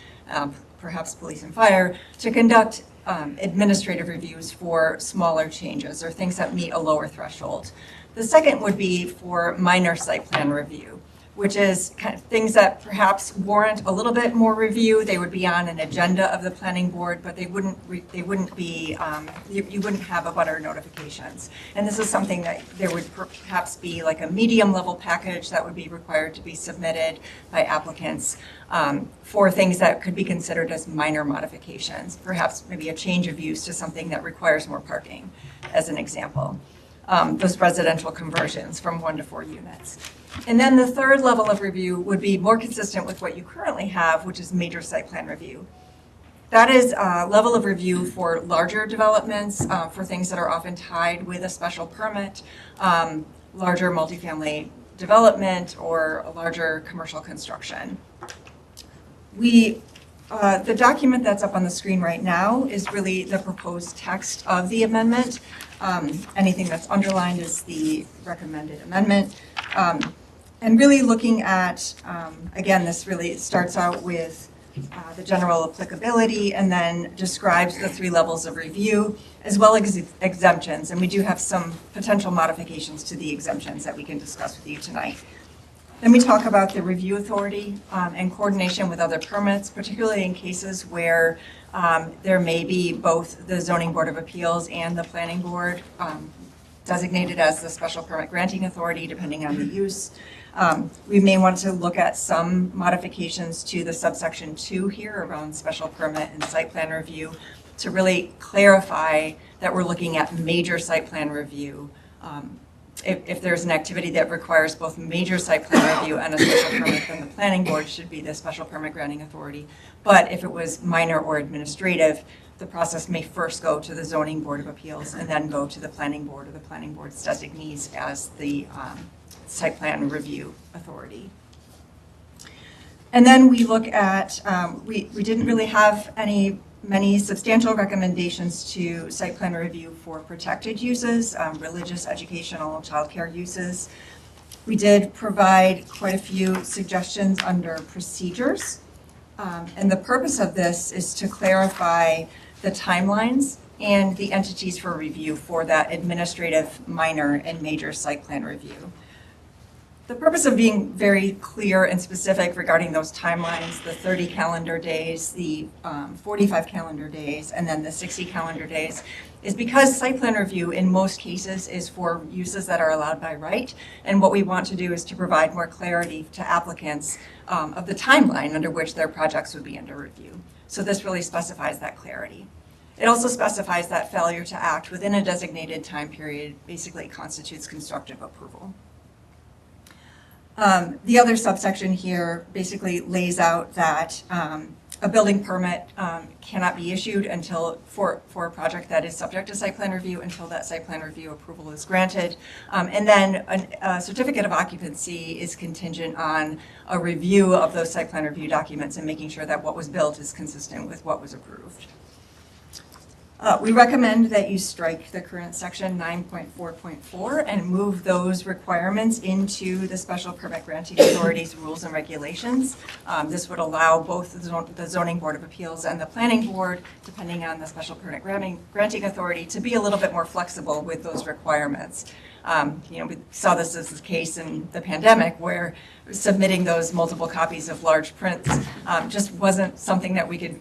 perhaps police and fire, to conduct administrative reviews for smaller changes or things that meet a lower threshold. The second would be for minor site plan review, which is kind of things that perhaps warrant a little bit more review. They would be on an agenda of the planning board, but they wouldn't be, you wouldn't have abutter notifications. And this is something that there would perhaps be like a medium level package that would be required to be submitted by applicants for things that could be considered as minor modifications, perhaps maybe a change of use to something that requires more parking, as an example. Those residential conversions from 1 to 4 units. And then the third level of review would be more consistent with what you currently have, which is major site plan review. That is a level of review for larger developments, for things that are often tied with a special permit, larger multifamily development, or a larger commercial construction. The document that's up on the screen right now is really the proposed text of the amendment. Anything that's underlined is the recommended amendment. And really looking at, again, this really starts out with the general applicability and then describes the 3 levels of review as well as exemptions. And we do have some potential modifications to the exemptions that we can discuss with you tonight. Then we talk about the review authority and coordination with other permits, particularly in cases where there may be both the Zoning Board of Appeals and the Planning Board designated as the special permit granting authority, depending on the use. We may want to look at some modifications to the subsection 2 here around special permit and site plan review to really clarify that we're looking at major site plan review. If there's an activity that requires both major site plan review and a special permit, then the planning board should be the special permit granting authority. But if it was minor or administrative, the process may first go to the Zoning Board of Appeals and then go to the planning board or the planning board's designees as the site plan review authority. And then we look at, we didn't really have many substantial recommendations to site plan review for protected uses, religious, educational, childcare uses. We did provide quite a few suggestions under procedures. And the purpose of this is to clarify the timelines and the entities for review for that administrative, minor, and major site plan review. The purpose of being very clear and specific regarding those timelines, the 30 calendar days, the 45 calendar days, and then the 60 calendar days, is because site plan review in most cases is for uses that are allowed by right. And what we want to do is to provide more clarity to applicants of the timeline under which their projects would be under review. So this really specifies that clarity. It also specifies that failure to act within a designated time period basically constitutes constructive approval. The other subsection here basically lays out that a building permit cannot be issued until for a project that is subject to site plan review until that site plan review approval is granted. And then a certificate of occupancy is contingent on a review of those site plan review documents and making sure that what was built is consistent with what was approved. We recommend that you strike the current section 9.4.4 and move those requirements into the special permit granting authority's rules and regulations. This would allow both the Zoning Board of Appeals and the Planning Board, depending on the special permit granting authority, to be a little bit more flexible with those requirements. We saw this as the case in the pandemic where submitting those multiple copies of large prints just wasn't something that we could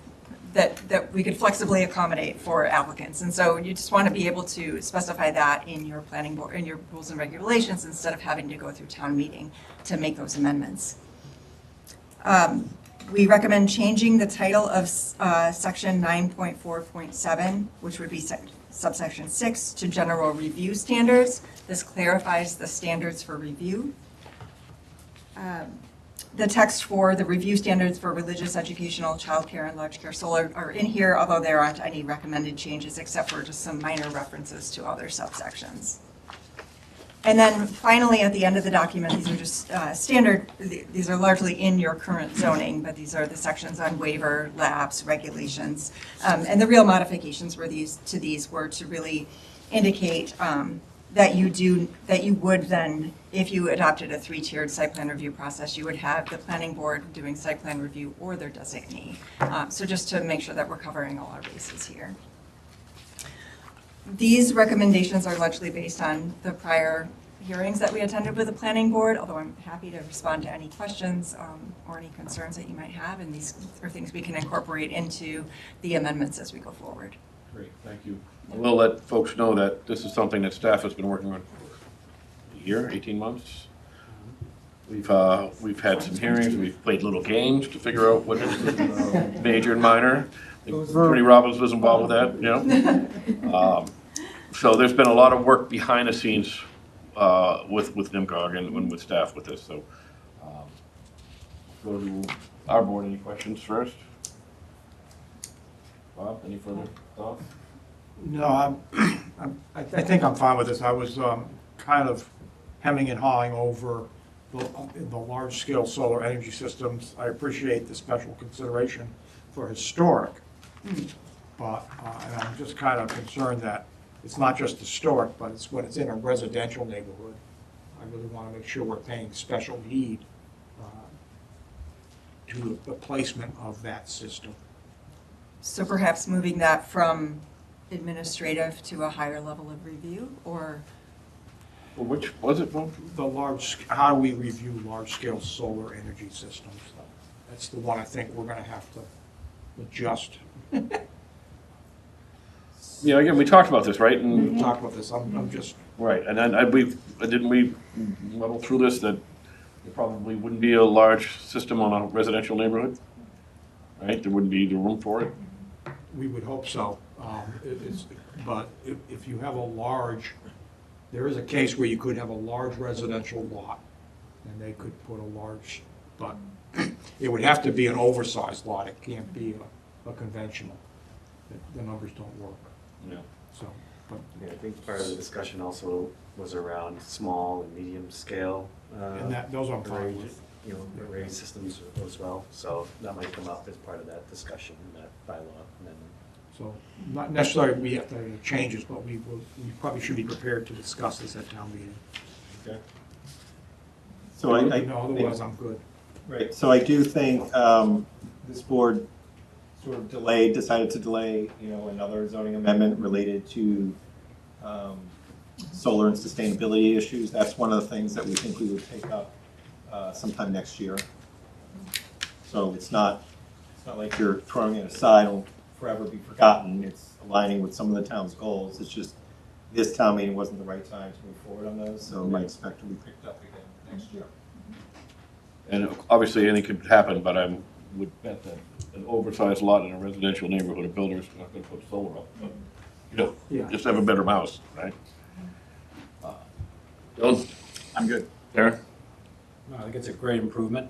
flexibly accommodate for applicants. And so you just want to be able to specify that in your planning board, in your rules and regulations, instead of having to go through town meeting to make those amendments. We recommend changing the title of section 9.4.7, which would be subsection 6 to general review standards. This clarifies the standards for review. The text for the review standards for religious, educational, childcare, and large-care solar are in here, although there aren't any recommended changes except for just some minor references to other subsections. And then finally, at the end of the document, these are just standard, these are largely in your current zoning, but these are the sections on waiver, labs, regulations. And the real modifications were these were to really indicate that you would then, if you adopted a 3-tiered site plan review process, you would have the planning board doing site plan review or their designee. So just to make sure that we're covering all our bases here. These recommendations are largely based on the prior hearings that we attended with the planning board, although I'm happy to respond to any questions or any concerns that you might have, and these are things we can incorporate into the amendments as we go forward. Great, thank you. We'll let folks know that this is something that staff has been working on for a year, 18 months. We've had some hearings, we've played little games to figure out what is major and minor. Tony Robbins was involved with that, you know? So there's been a lot of work behind the scenes with NIMCOG and with staff with this, so. Go to our board, any questions first? Bob, any further thoughts? No, I think I'm fine with this. I was kind of hemming and hawing over the large-scale solar energy systems. I appreciate the special consideration for historic, but and I'm just kind of concerned that it's not just historic, but it's when it's in a residential neighborhood. I really want to make sure we're paying special heed to the placement of that system. So perhaps moving that from administrative to a higher level of review, or? Well, which was it, Bob? How do we review large-scale solar energy systems? That's the one I think we're going to have to adjust. Yeah, again, we talked about this, right? And We talked about this, I'm just, right, and then didn't we muddle through this that there probably wouldn't be a large system on a residential neighborhood? Right, there wouldn't be the room for it? we would hope so. But if you have a large, there is a case where you could have a large residential lot, and they could put a large, but it would have to be an oversized lot, it can't be a conventional. The numbers don't work, Yeah. so, but. Yeah, I think part of the discussion also was around small and medium scale. And those I'm fine with. You know, array systems as well, so that might come up as part of that discussion, that bylaw amendment. So, not necessarily we have to make any changes, but we probably should be prepared to discuss this at town meeting. Okay. So I No, otherwise I'm good. Right, so I do think this board sort of decided to delay, another zoning amendment related to solar and sustainability issues. That's one of the things that we think we would take up sometime next year. So it's not like you're throwing it aside and will forever be forgotten. It's aligning with some of the town's goals. It's just this town meeting wasn't the right time to move forward on those, so I expect to be picked up again next year. And obviously anything could happen, but I would bet that an oversized lot in a residential neighborhood, a builder's not gonna put solar up, but, Yeah. just have a better mouse, right? Dylan? I'm good. Darren? No, I think it's a great improvement.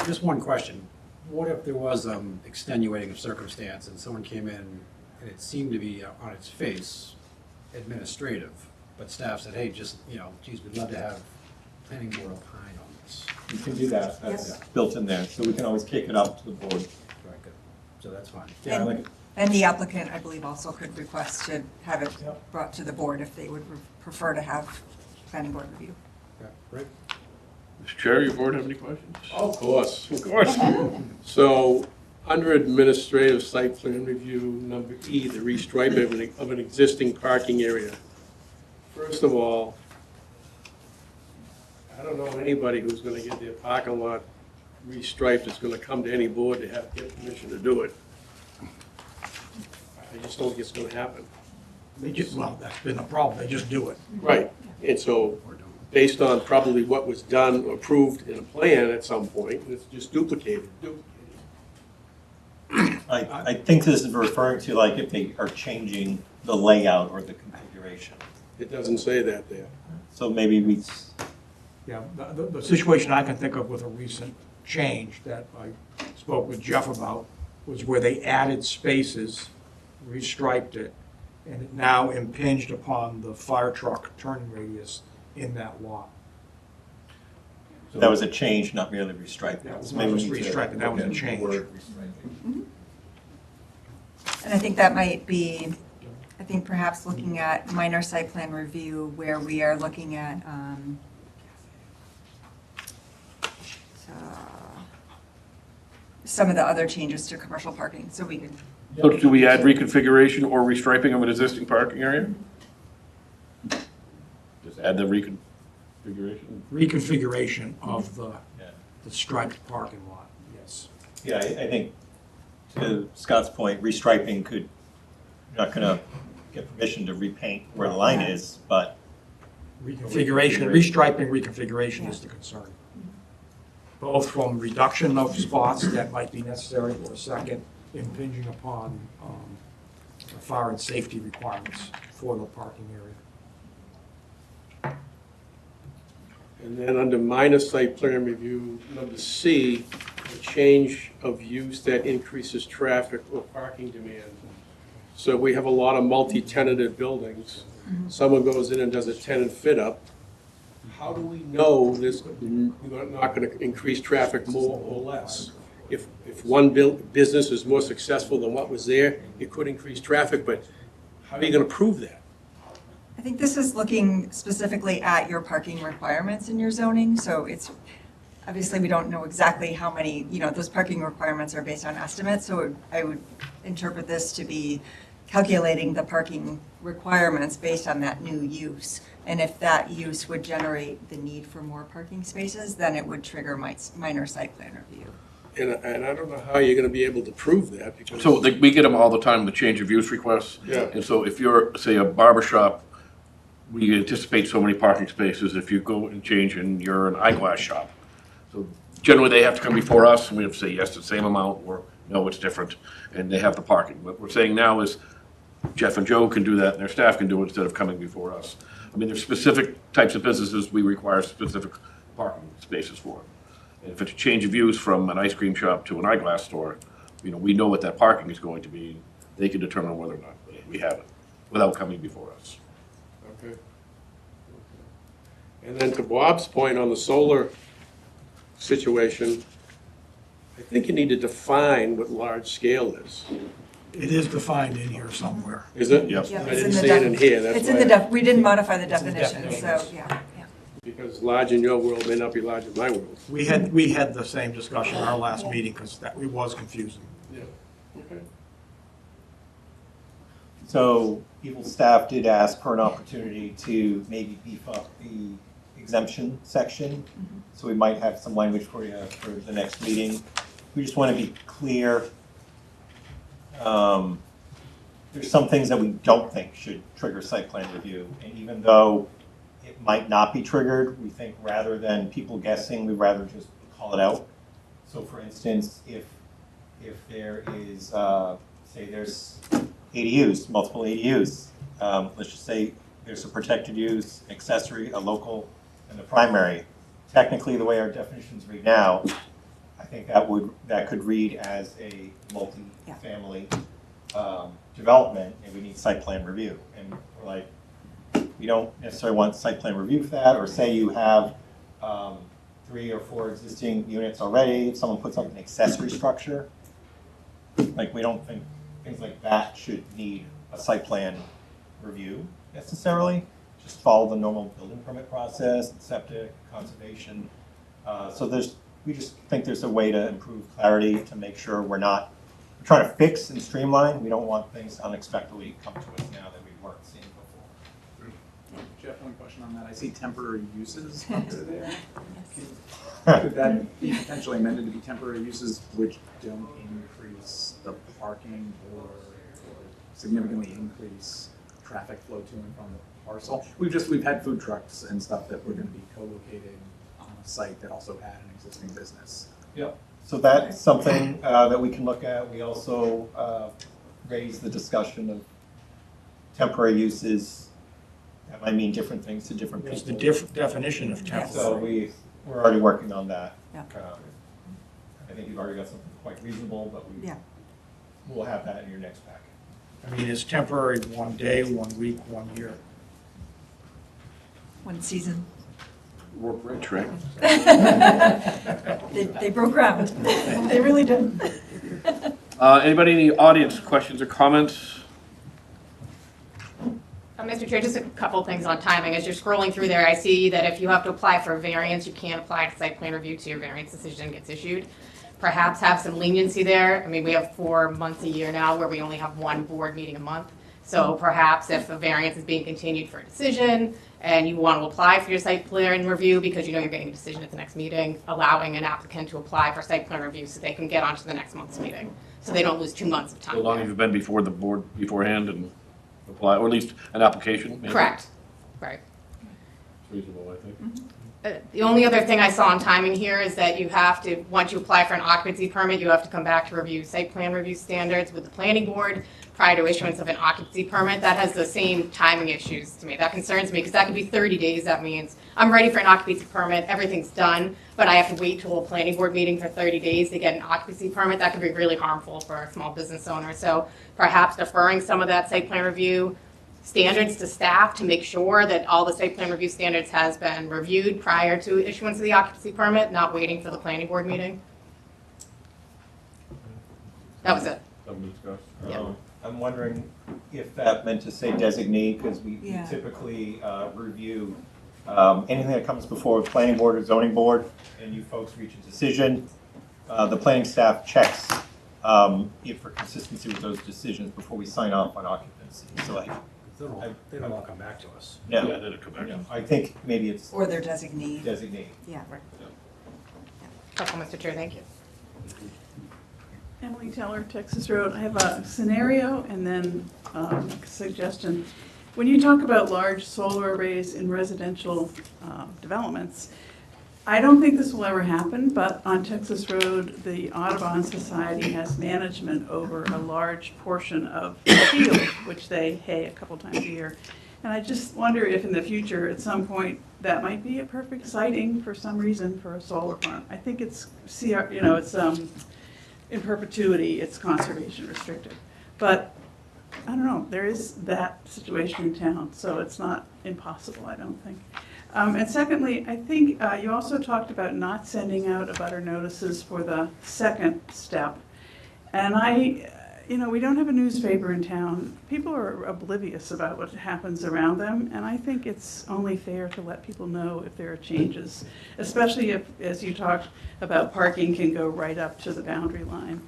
Just one question. What if there was extenuating circumstance and someone came in and it seemed to be on its face administrative, but staff said, hey, just, geez, we'd love to have planning board opine on this. You can do that, that's Yes. built in there, so we can always kick it up to the board. Right, good. So that's fine. Yeah, I like it. And the applicant, I believe, also could request to have it brought to the board if they would prefer to have planning board review. Yeah, great. Mr. Chair, your board have any questions? Of course. Of course. So, under administrative site plan review, number E, the restriping of an existing parking area. First of all, I don't know anybody who's gonna get their parking lot restriped that's gonna come to any board to get permission to do it. I just don't think it's gonna happen. Well, that's been a problem, they just do it. Right, and so, based on probably what was done, or approved in a plan at some point, it's just duplicated. I think this is referring to like if they are changing the layout or the configuration. It doesn't say that there. So maybe we, Yeah, the situation I can think of with a recent change that I spoke with Jeff about was where they added spaces, restriped it, and it now impinged upon the fire truck turning radius in that lot. that was a change, not merely restriping. That was So not maybe just we need to restriping, that was a look at the change. word restriping. And I think that might be, I think perhaps looking at minor site plan review where we are looking at, some of the other changes to commercial parking, so we can, So do we add reconfiguration or restriping of an existing parking area? Just add the reconfiguration? Reconfiguration of the Yeah. striped parking lot, yes. Yeah, I think to Scott's point, restriping could, you're not gonna get permission to repaint where the line is, but Reconfiguration, restriping reconfiguration is the concern. Both from reduction of spots that might be necessary for a second, impinging upon the fire and safety requirements for the parking area. And then under minor site plan review, number C, a change of use that increases traffic or parking demand. So we have a lot of multi-tenanted buildings. Someone goes in and does a tenant fit up. How do we know this is not going to increase traffic more or less? If one business is more successful than what was there, it could increase traffic, but how are you going to prove that? I think this is looking specifically at your parking requirements in your zoning, so it's, obviously, we don't know exactly how many, those parking requirements are based on estimates, so I would interpret this to be calculating the parking requirements based on that new use. And if that use would generate the need for more parking spaces, then it would trigger minor site plan review. And I don't know how you're going to be able to prove that because. So we get them all the time, the change of use requests. Yeah. And so if you're, say, a barber shop, we anticipate so many parking spaces. If you go and change and you're an eyeglass shop. So generally, they have to come before us, and we have to say, yes, the same amount, or no, it's different, and they have the parking. What we're saying now is Jeff and Joe can do that, and their staff can do it instead of coming before us. I mean, there's specific types of businesses we require specific parking spaces for. And if it's a change of use from an ice cream shop to an eyeglass store, we know what that parking is going to be. They can determine whether or not we have it without coming before us. Okay. And then to Bob's point on the solar situation, I think you need to define what large scale is. It is defined in here somewhere. Is it? Yep. Yeah, I it's didn't in the see it in here, that's It's in the, why. we didn't modify the It's in the definition, so, definitions. yeah. Because large in your world may not be large in my world. We had the same discussion in our last meeting because it was confusing. Yeah. Okay. So people, staff did ask for an opportunity to maybe beef up the exemption section. So we might have some language for you for the next meeting. We just want to be clear. There's some things that we don't think should trigger site plan review. And even though it might not be triggered, we think rather than people guessing, we'd rather just call it out. So for instance, if there is, say there's ADUs, multiple ADUs, let's just say there's a protected use, accessory, a local, and the primary. Technically, the way our definitions read now, I think that could read as a multi-family development, and we need site plan review. And we're like, we don't necessarily want site plan review for that, or say you have 3 or 4 existing units already, if someone puts up an accessory structure, like we don't think things like that should need a site plan review necessarily. Just follow the normal building permit process, septic, conservation. So we just think there's a way to improve clarity to make sure we're trying to fix and streamline. We don't want things unexpectedly come to us now that we weren't seeing before. Jeff, one question on that. I see temporary uses under there. Yes. Could that be potentially amended to be temporary uses which don't increase the parking or significantly increase traffic flow to and from the parcel? We've had food trucks and stuff that were going to be co-located on a site that also had an existing business. Yep. So that's something that we can look at. We also raised the discussion of temporary uses, that might mean different things to different people. It's the definition of temporary. So we're already working on that. Yeah. I think you've already got something quite reasonable, but Yeah. we'll have that in your next packet. I mean, it's temporary 1 day, 1 week, 1 year. One season. Work rich, right? They broke ground. They really do. Anybody in the audience, questions or comments? Mr. Chair, just a couple things on timing. As you're scrolling through there, I see that if you have to apply for a variance, you can't apply to site plan review till your variance decision gets issued. Perhaps have some leniency there. I mean, we have 4 months a year now where we only have 1 board meeting a month. So perhaps if a variance is being continued for a decision and you want to apply for your site plan review because you know you're getting a decision at the next meeting, allowing an applicant to apply for site plan review so they can get onto the next month's meeting. So they don't lose 2 months of time. So long as you've been before the board beforehand and apply, or at least an application? Maybe? Correct. Right. Reasonable, I think. The only other thing I saw on timing here is that you have to, once you apply for an occupancy permit, you have to come back to review site plan review standards with the planning board prior to issuance of an occupancy permit. That has the same timing issues to me. That concerns me because that could be 30 days. That means I'm ready for an occupancy permit, everything's done, but I have to wait till a planning board meeting for 30 days to get an occupancy permit. That could be really harmful for a small business owner. So perhaps deferring some of that site plan review standards to staff to make sure that all the site plan review standards has been reviewed prior to issuance of the occupancy permit, not waiting for the planning board meeting. That was it. Something to discuss. Yeah. I'm wondering if that meant to say designate, because we Yeah. typically review anything that comes before the planning board or zoning board, and you folks reach a decision. The planning staff checks if for consistency with those decisions before we sign off on occupancy. So like, They don't all come back to us. no, Yeah, that'd come back. I think maybe it's Or their designee. designate. Yeah. Helpful, Mr. Chair, thank you. Emily Teller, Texas Road. I have a scenario and then a suggestion. When you talk about large solar arrays in residential developments, I don't think this will ever happen, but on Texas Road, the Audubon Society has management over a large portion of the field, which they hay a couple times a year. And I just wonder if in the future, at some point, that might be a perfect siting for some reason for a solar farm. I think it's, it's in perpetuity, it's conservation restricted. But I don't know, there is that situation in town, so it's not impossible, I don't think. And secondly, I think you also talked about not sending out abutter notices for the second step. And we don't have a newspaper in town. People are oblivious about what happens around them, and I think it's only fair to let people know if there are changes, especially if, as you talked about, parking can go right up to the boundary line.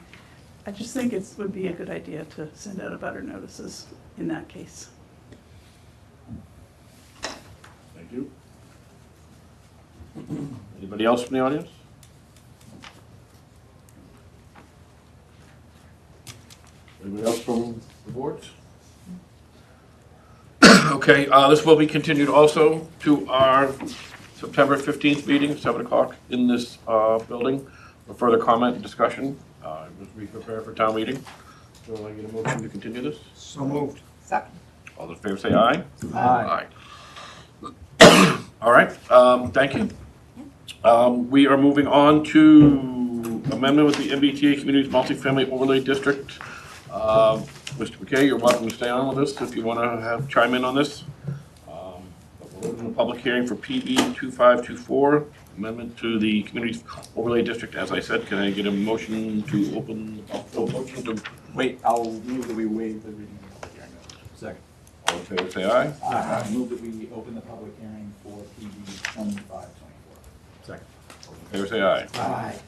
I just think it would be a good idea to send out abutter notices in that case. Thank you. Anybody else from the audience? Anybody else from the boards? Okay, this will be continued also to our September 15th meeting, 7 o'clock in this building for further comment and discussion. As we prepare for town meeting. So I get a motion to continue this? So moved. Second. All those in favor say aye. Aye. Aye. All right, thank you. We are moving on to amendment with the MBTA Communities Multifamily Overlay District. Mr. McKay, you're welcome to stay on with us if you want to chime in on this. We'll open the public hearing for PB 2524, amendment to the Communities Overlay District. As I said, can I get a motion to open, motion to Wait, I'll move that we waive the reading of the public hearing. Second. all in favor say aye. I move that we open the public hearing for PB 2524. Second. All in favor say aye. Aye.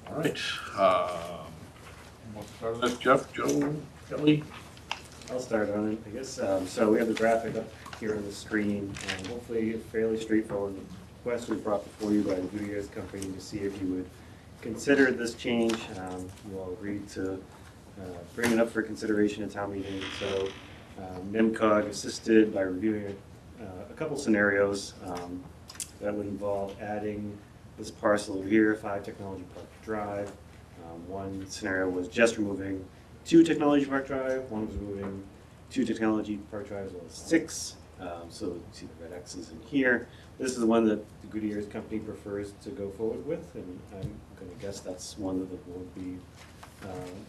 All right. What's the start of this? Jeff, Joe, Kelly? I'll start on it, I guess. So we have the graphic up here on the screen, and hopefully a fairly straightforward request was brought before you by the Gutierrez Company to see if you would consider this change. You all agreed to bring it up for consideration at town meeting. So NIMCOG assisted by reviewing a couple scenarios that would involve adding this parcel over here, 5 Technology Park Drive. One scenario was just removing 2 Technology Park Drive. One was removing 2 technology park drives, as well as 6. So you see the red X's in here. This is the one that the Goodyear's company prefers to go forward with, and I'm going to guess that's one that the board would be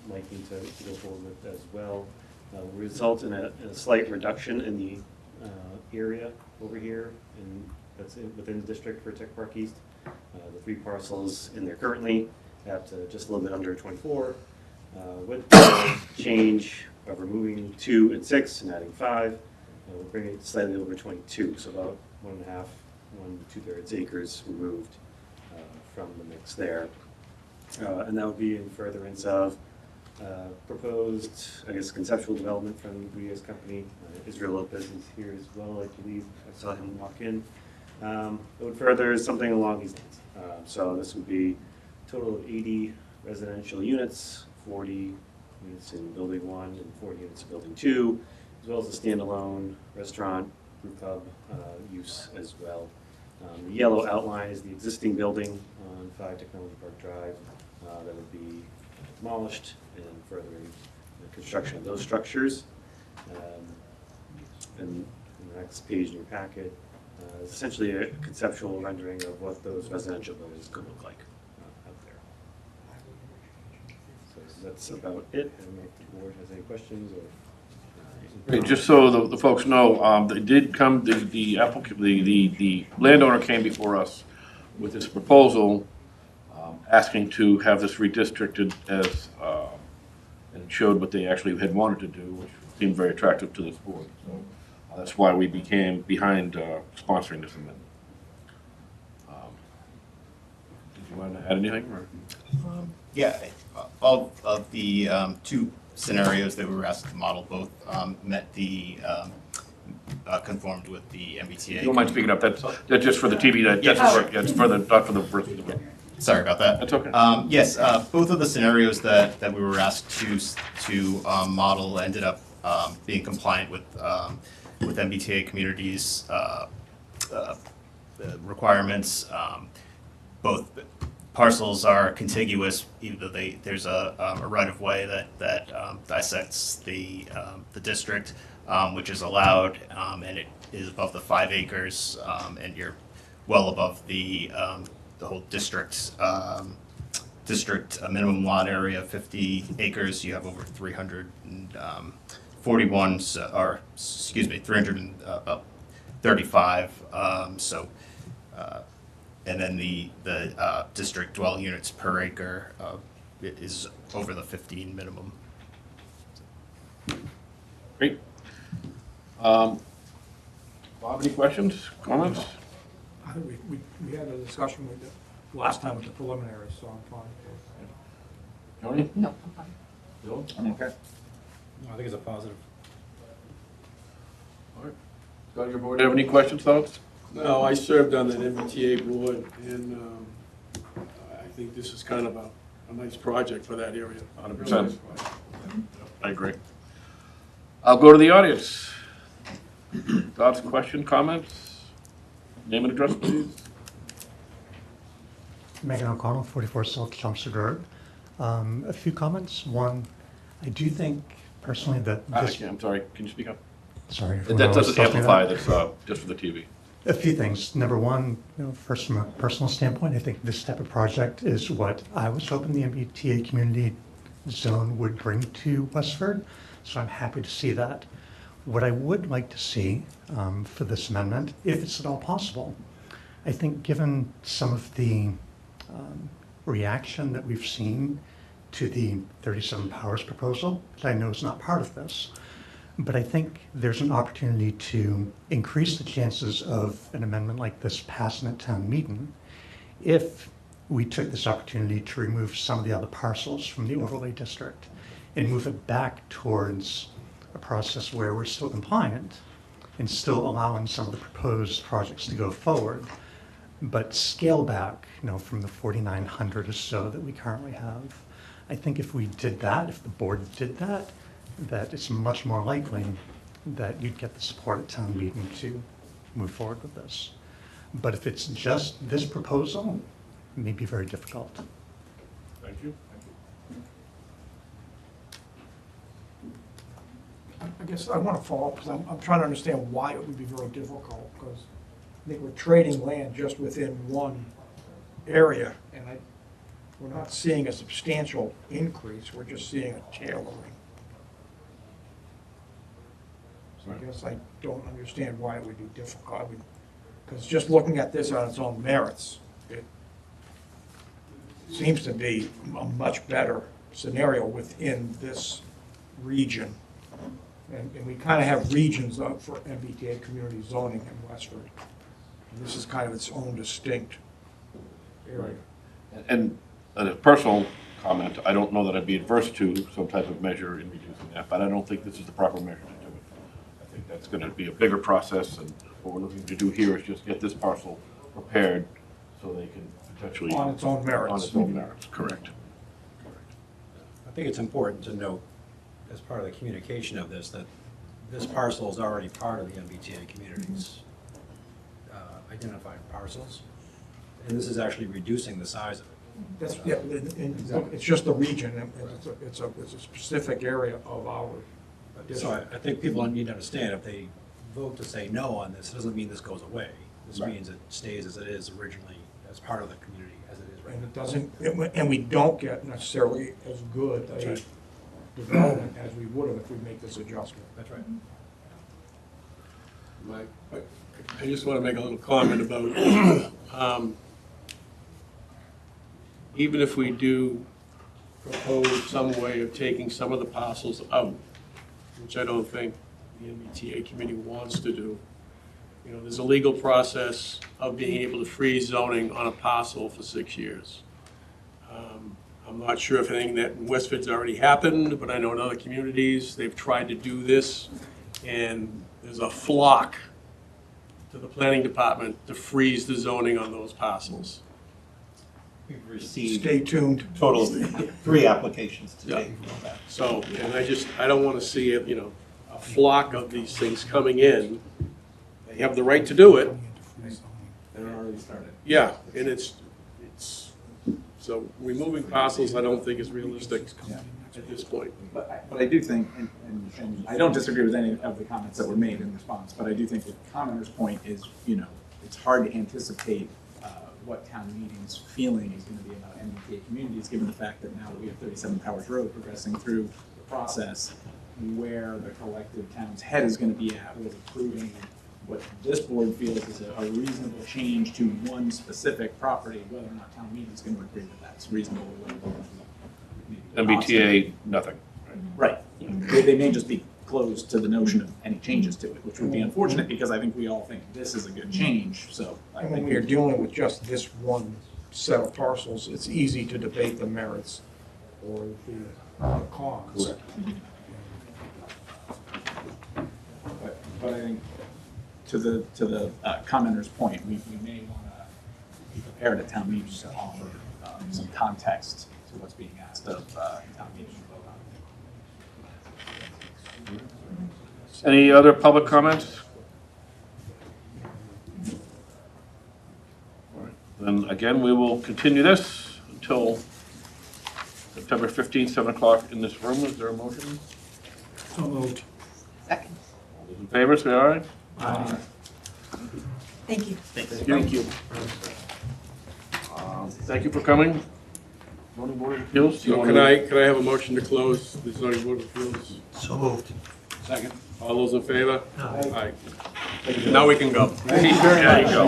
liking to go forward with as well. Will result in a slight reduction in the area over here, and that's within the district for Tech Park East. The 3 parcels in there currently have to just a little bit under 24. With the change of removing 2 and 6 and adding 5, we'll bring it slightly over 22, so about 1.5, 1 2/3 acres removed from the mix there. And that would be in furtherance of proposed, I guess, conceptual development from the Goodyear's company. Israel Lopez is here as well, I believe. I saw him walk in. It would further something along these lines. So this would be a total of 80 residential units, 40 units in building 1 and 40 units in building 2, as well as a standalone restaurant, brew pub use as well. The yellow outline is the existing building on 5 Technology Park Drive that would be demolished and furthering the construction of those structures. And the next page in your packet is essentially a conceptual rendering of what those residential buildings could look like out there. So that's about it. I don't know if the board has any questions or. Just so the folks know, they did come, the applicant, the landowner came before us with this proposal, asking to have this redistricted as, and it showed what they actually had wanted to do, which seemed very attractive to this board. So that's why we became behind sponsoring this amendment. Did you want to add anything? Or? Yeah, all of the 2 scenarios that we were asked to model both met the conformed with the MBTA. You don't mind speaking up? That's just for the TV. That's for the not for the person. Sorry about that. That's okay. Yes, both of the scenarios that we were asked to model ended up being compliant with MBTA communities requirements. Both parcels are contiguous, even though there's a right-of-way that dissects the district, which is allowed, and it is above the 5 acres, and you're well above the whole district minimum lot area of 50 acres. You have over 341, or excuse me, 335. And then the district dwelling units per acre is over the 15 minimum. Great. Bob, any questions, comments? I think we had a discussion with the last time with the preliminaries, so I'm fine. Tony? No, I'm fine. Bill? I'm okay. No, I think it's a positive. All right. Scott, your board have any questions, thoughts? No, I served on that MBTA board, and I think this is kind of a nice project for that area. 100%. I agree. I'll go to the audience. Thoughts, question, comments? Name and address, please. Megan O'Connell, 44 South Chelmsford Road. A few comments. One, I do think personally that this... I'm sorry, can you speak up? Sorry. That doesn't amplify, that's just for the TV. A few things. Number one, first from a personal standpoint, I think this type of project is what I was hoping the MBTA community zone would bring to Westford, so I'm happy to see that. What I would like to see for this amendment, if it's at all possible, I think given some of the reaction that we've seen to the 37 Powers proposal, that I know is not part of this, but I think there's an opportunity to increase the chances of an amendment like this passing at town meeting if we took this opportunity to remove some of the other parcels from the overlay district and move it back towards a process where we're still compliant and still allowing some of the proposed projects to go forward, but scale back, from the 4,900 or so that we currently have. I think if we did that, if the board did that, that it's much more likely that you'd get the support at town meeting to move forward with this. But if it's just this proposal, it may be very difficult. Thank you. I guess I want to follow up, because I'm trying to understand why it would be very difficult, because I think we're trading land just within one area, and we're not seeing a substantial increase, we're just seeing a tailoring. So I guess I don't understand why it would be difficult, because just looking at this on its own merits, it seems to be a much better scenario within this region. And we kind of have regions up for MBTA community zoning in Westford. And this is kind of its own distinct area. And a personal comment, I don't know that I'd be adverse to some type of measure in reducing that, but I don't think this is the proper measure to do it. I think that's going to be a bigger process, and what we're looking to do here is just get this parcel prepared so they can potentially. On its own merits. On its own merits, correct. I think it's important to note, as part of the communication of this, that this parcel is already part of the MBTA community's identified parcels, and this is actually reducing the size of it. That's, yeah, it's just the region, and it's a specific area of our So district. I think people need to understand, if they vote to say no on this, it doesn't mean this goes away. This Right. means it stays as it is originally, as part of the community as it is right And now. it doesn't, and we don't get necessarily as good a development as we would have if we make this adjustment. That's right. I just want to make a little comment about, even if we do propose some way of taking some of the parcels out, which I don't think the MBTA committee wants to do, you know, there's a legal process of being able to freeze zoning on a parcel for 6 years. I'm not sure if anything that in Westford's already happened, but I know in other communities, they've tried to do this, and there's a flock to the planning department to freeze the zoning on those parcels. We've received. Stay tuned. Total of 3 applications today. So, and I don't want to see, you know, a flock of these things coming in. They have the right to do it. They're already started. Yeah, and it's, so removing parcels, I don't think is realistic at this point. But I do think, and I don't disagree with any of the comments that were made in response, but I do think the commenter's point is, you know, it's hard to anticipate what town meeting's feeling is going to be about MBTA communities, given the fact that now we have 37 Powers Road progressing through the process, where the collective town's head is going to be at with approving what this board feels is a reasonable change to one specific property, whether or not town meeting is going to agree with that's reasonable. MBTA, nothing. Right. They may just be closed to the notion of any changes to it, which would be unfortunate, because I think we all think this is a good change, so. I And when think we're dealing with just this one set of parcels, it's easy to debate the merits or the cons. Correct. But I think to the commenter's point, we may want to be prepared at town meeting to offer some context to what's being asked of town meeting to vote on. Any other public comments? All right. Then again, we will continue this until September 15th, 7 o'clock in this room. Is there a motion? So moved. Second. All those in favor, say aye. Aye. Thank you. Thank you. Thank you for coming. Zoning Board of Appeals. do you So wanna- can I have a motion to close the zoning board of appeals? So moved. Second. All those in favor? Aye. Now we can go. There you go.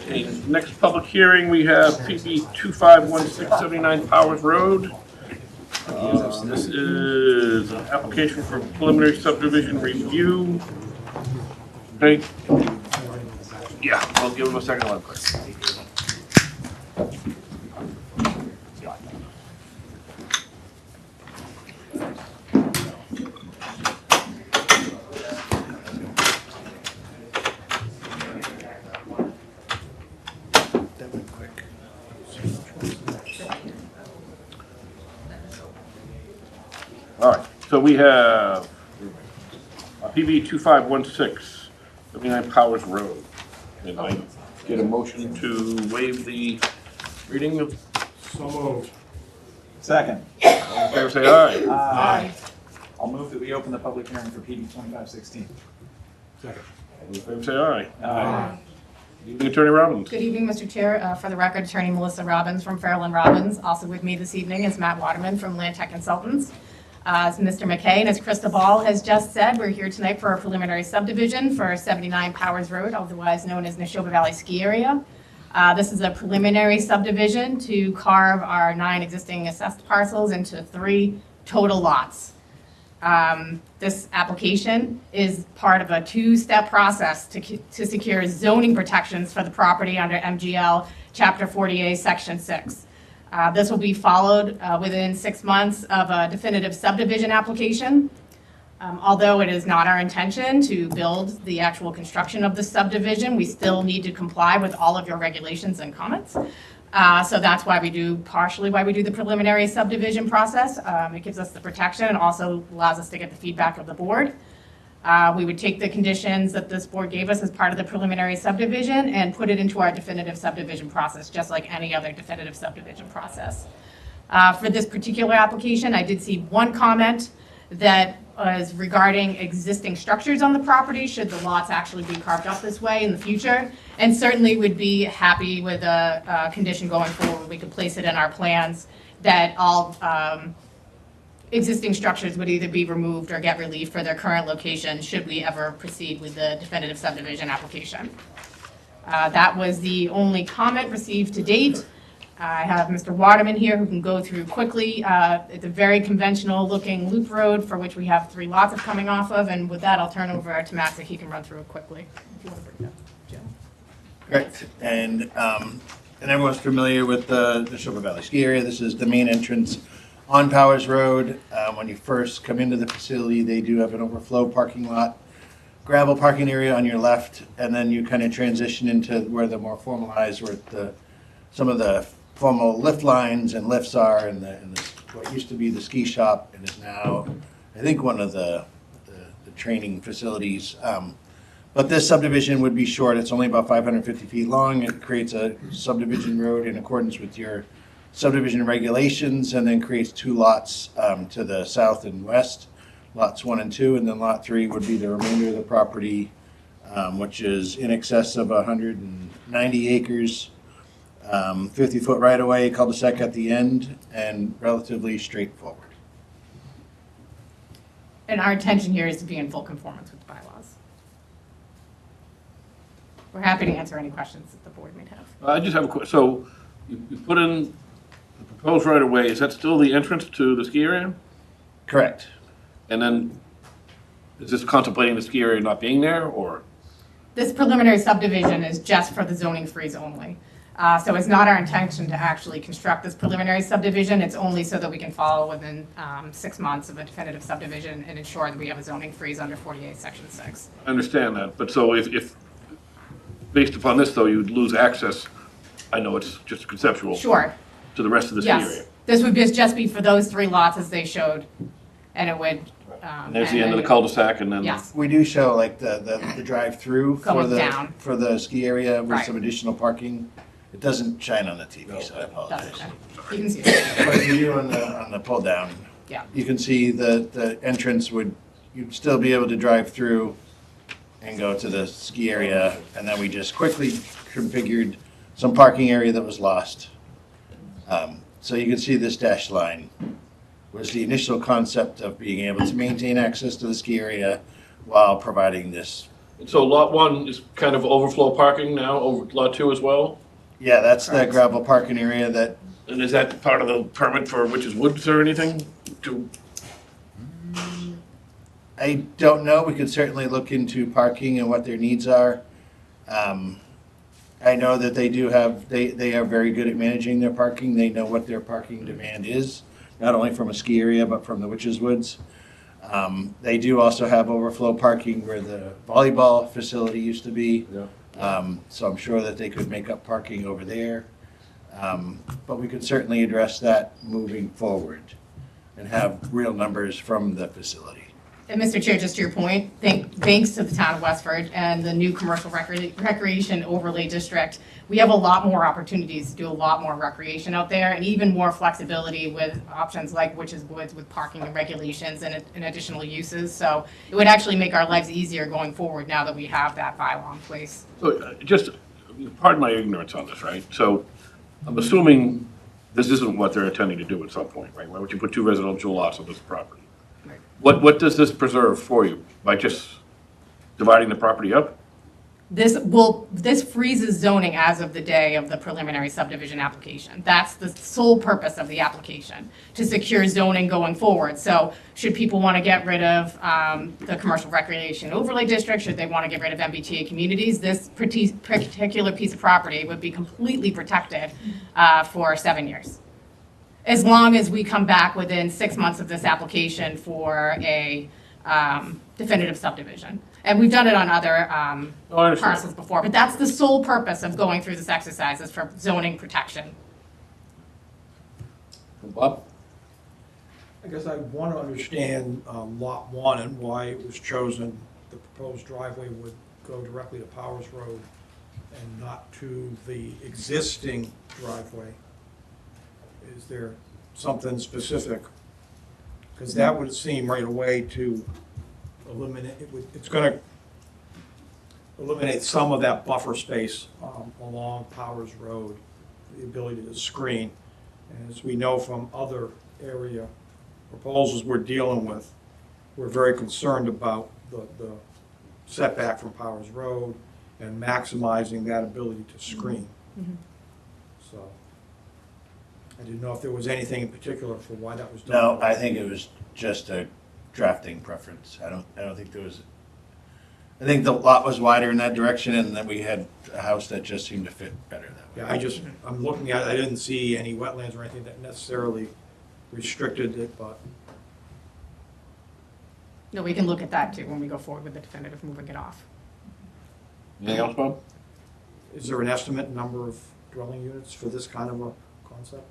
Okay, next public hearing, we have PB 251679 Powers Road. This is an application for preliminary subdivision review. Okay. Yeah, I'll give him a second one quick. All right, so we have PB 2516, 79 Powers Road. Can I get a motion to waive the reading of? So moved. Second. All in favor say aye. Aye. I'll move that we open the public hearing for PB 2516. Second. All in favor say aye. Aye. Good evening, Attorney Robbins. Good evening, Mr. Chair. For the record, Attorney Melissa Robbins from Farrell and Robbins. Also with me this evening is Matt Waterman from Land Tech Consultants. As Mr. McKay and as Krista Ball has just said, we're here tonight for a preliminary subdivision for 79 Powers Road, otherwise known as Neshoba Valley Ski Area. This is a preliminary subdivision to carve our 9 existing assessed parcels into 3 total lots. This application is part of a 2-step process to secure zoning protections for the property under MGL Chapter 40A, Section 6. This will be followed within 6 months of a definitive subdivision application. Although it is not our intention to build the actual construction of the subdivision, we still need to comply with all of your regulations and comments. So that's why we do, partially why we do the preliminary subdivision process. It gives us the protection and also allows us to get the feedback of the board. We would take the conditions that this board gave us as part of the preliminary subdivision and put it into our definitive subdivision process, just like any other definitive subdivision process. For this particular application, I did see one comment that was regarding existing structures on the property, should the lots actually be carved up this way in the future. And certainly would be happy with a condition going forward. We could place it in our plans that all existing structures would either be removed or get relief for their current location should we ever proceed with the definitive subdivision application. That was the only comment received to date. I have Mr. Waterman here who can go through quickly. It's a very conventional looking loop road for which we have 3 lots of coming off of, and with that I'll turn over to Matt so he can run through it quickly. If you want to bring it up, Jim. Correct. And everyone's familiar with the Neshoba Valley Ski Area. This is the main entrance on Powers Road. When you first come into the facility, they do have an overflow parking lot, gravel parking area on your left, and then you kind of transition into where the more formalized, where some of the formal lift lines and lifts are, and what used to be the ski shop and is now, I think, one of the training facilities. But this subdivision would be short. It's only about 550 feet long. It creates a subdivision road in accordance with your subdivision regulations, and then creates 2 lots to the south and west, lots 1 and 2, and then lot 3 would be the remainder of the property, which is in excess of 190 acres. 50-foot right-of-way, cul-de-sac at the end, and relatively straightforward. And our intention here is to be in full conformance with the bylaws. We're happy to answer any questions that the board may have. I just have a question. So you put in the proposed right-of-way, is that still the entrance to the ski area? Correct. And then, is this contemplating the ski area not being there, or? This preliminary subdivision is just for the zoning freeze only. So it's not our intention to actually construct this preliminary subdivision. It's only so that we can follow within 6 months of a definitive subdivision and ensure that we have a zoning freeze under 48 Section 6. I understand that, but so if based upon this, though, you'd lose access, I know it's just conceptual. Sure. To the rest of the ski area. Yes. This would just be for those 3 lots as they showed, and it would. And there's the end of the cul-de-sac, and then. Yes. We do show like the drive-through for the ski area with some additional parking. It doesn't shine on the TV, so I apologize. You can see it. But you on the pull down, Yeah. you can see the entrance you'd still be able to drive through and go to the ski area, and then we just quickly configured some parking area that was lost. So you can see this dashed line was the initial concept of being able to maintain access to the ski area while providing this. So lot 1 is kind of overflow parking now, over lot 2 as well? Yeah, that's the gravel parking area that. And is that part of the permit for Witches Woods or anything? I don't know. We could certainly look into parking and what their needs are. I know that they do have, they are very good at managing their parking. They know what their parking demand is, not only from a ski area, but from the Witches Woods. They do also have overflow parking where the volleyball facility used to be. Yeah. So I'm sure that they could make up parking over there. But we could certainly address that moving forward and have real numbers from the facility. And Mr. Chair, just to your point, thanks to the town of Westford and the new commercial recreation overlay district, we have a lot more opportunities to do a lot more recreation out there and even more flexibility with options like Witches Woods with parking and regulations and additional uses. So it would actually make our lives easier going forward now that we have that bylaw in place. So just, pardon my ignorance on this, right? So I'm assuming this isn't what they're intending to do at some point, right? Why would you put 2 residential lots on this property? Right. What does this preserve for you? By just dividing the property up? This freezes zoning as of the day of the preliminary subdivision application. That's the sole purpose of the application, to secure zoning going forward. So should people want to get rid of the commercial recreation overlay district, should they want to get rid of MBTA communities, this particular piece of property would be completely protected for 7 years. As long as we come back within 6 months of this application for a definitive subdivision. And we've done it on other parcels before, but that's the sole purpose of going through this exercise, is for zoning protection. Bob? I guess I want to understand Lot 1 and why it was chosen. The proposed driveway would go directly to Powers Road and not to the existing driveway. Is there something specific? Because that would seem right away to eliminate, it's going to eliminate some of that buffer space along Powers Road, the ability to screen. And as we know from other area proposals we're dealing with, we're very concerned about the setback from Powers Road and maximizing that ability to screen. Mm-hmm. So I didn't know if there was anything in particular for why that was done. No, I think it was just a drafting preference. I don't think there was, I think the lot was wider in that direction, and then we had a house that just seemed to fit better that way. Yeah, I'm looking at it, I didn't see any wetlands or anything that necessarily restricted it, but No, we can look at that too when we go forward with the definitive moving it off. Anything else, Bob? is there an estimate number of dwelling units for this kind of a concept?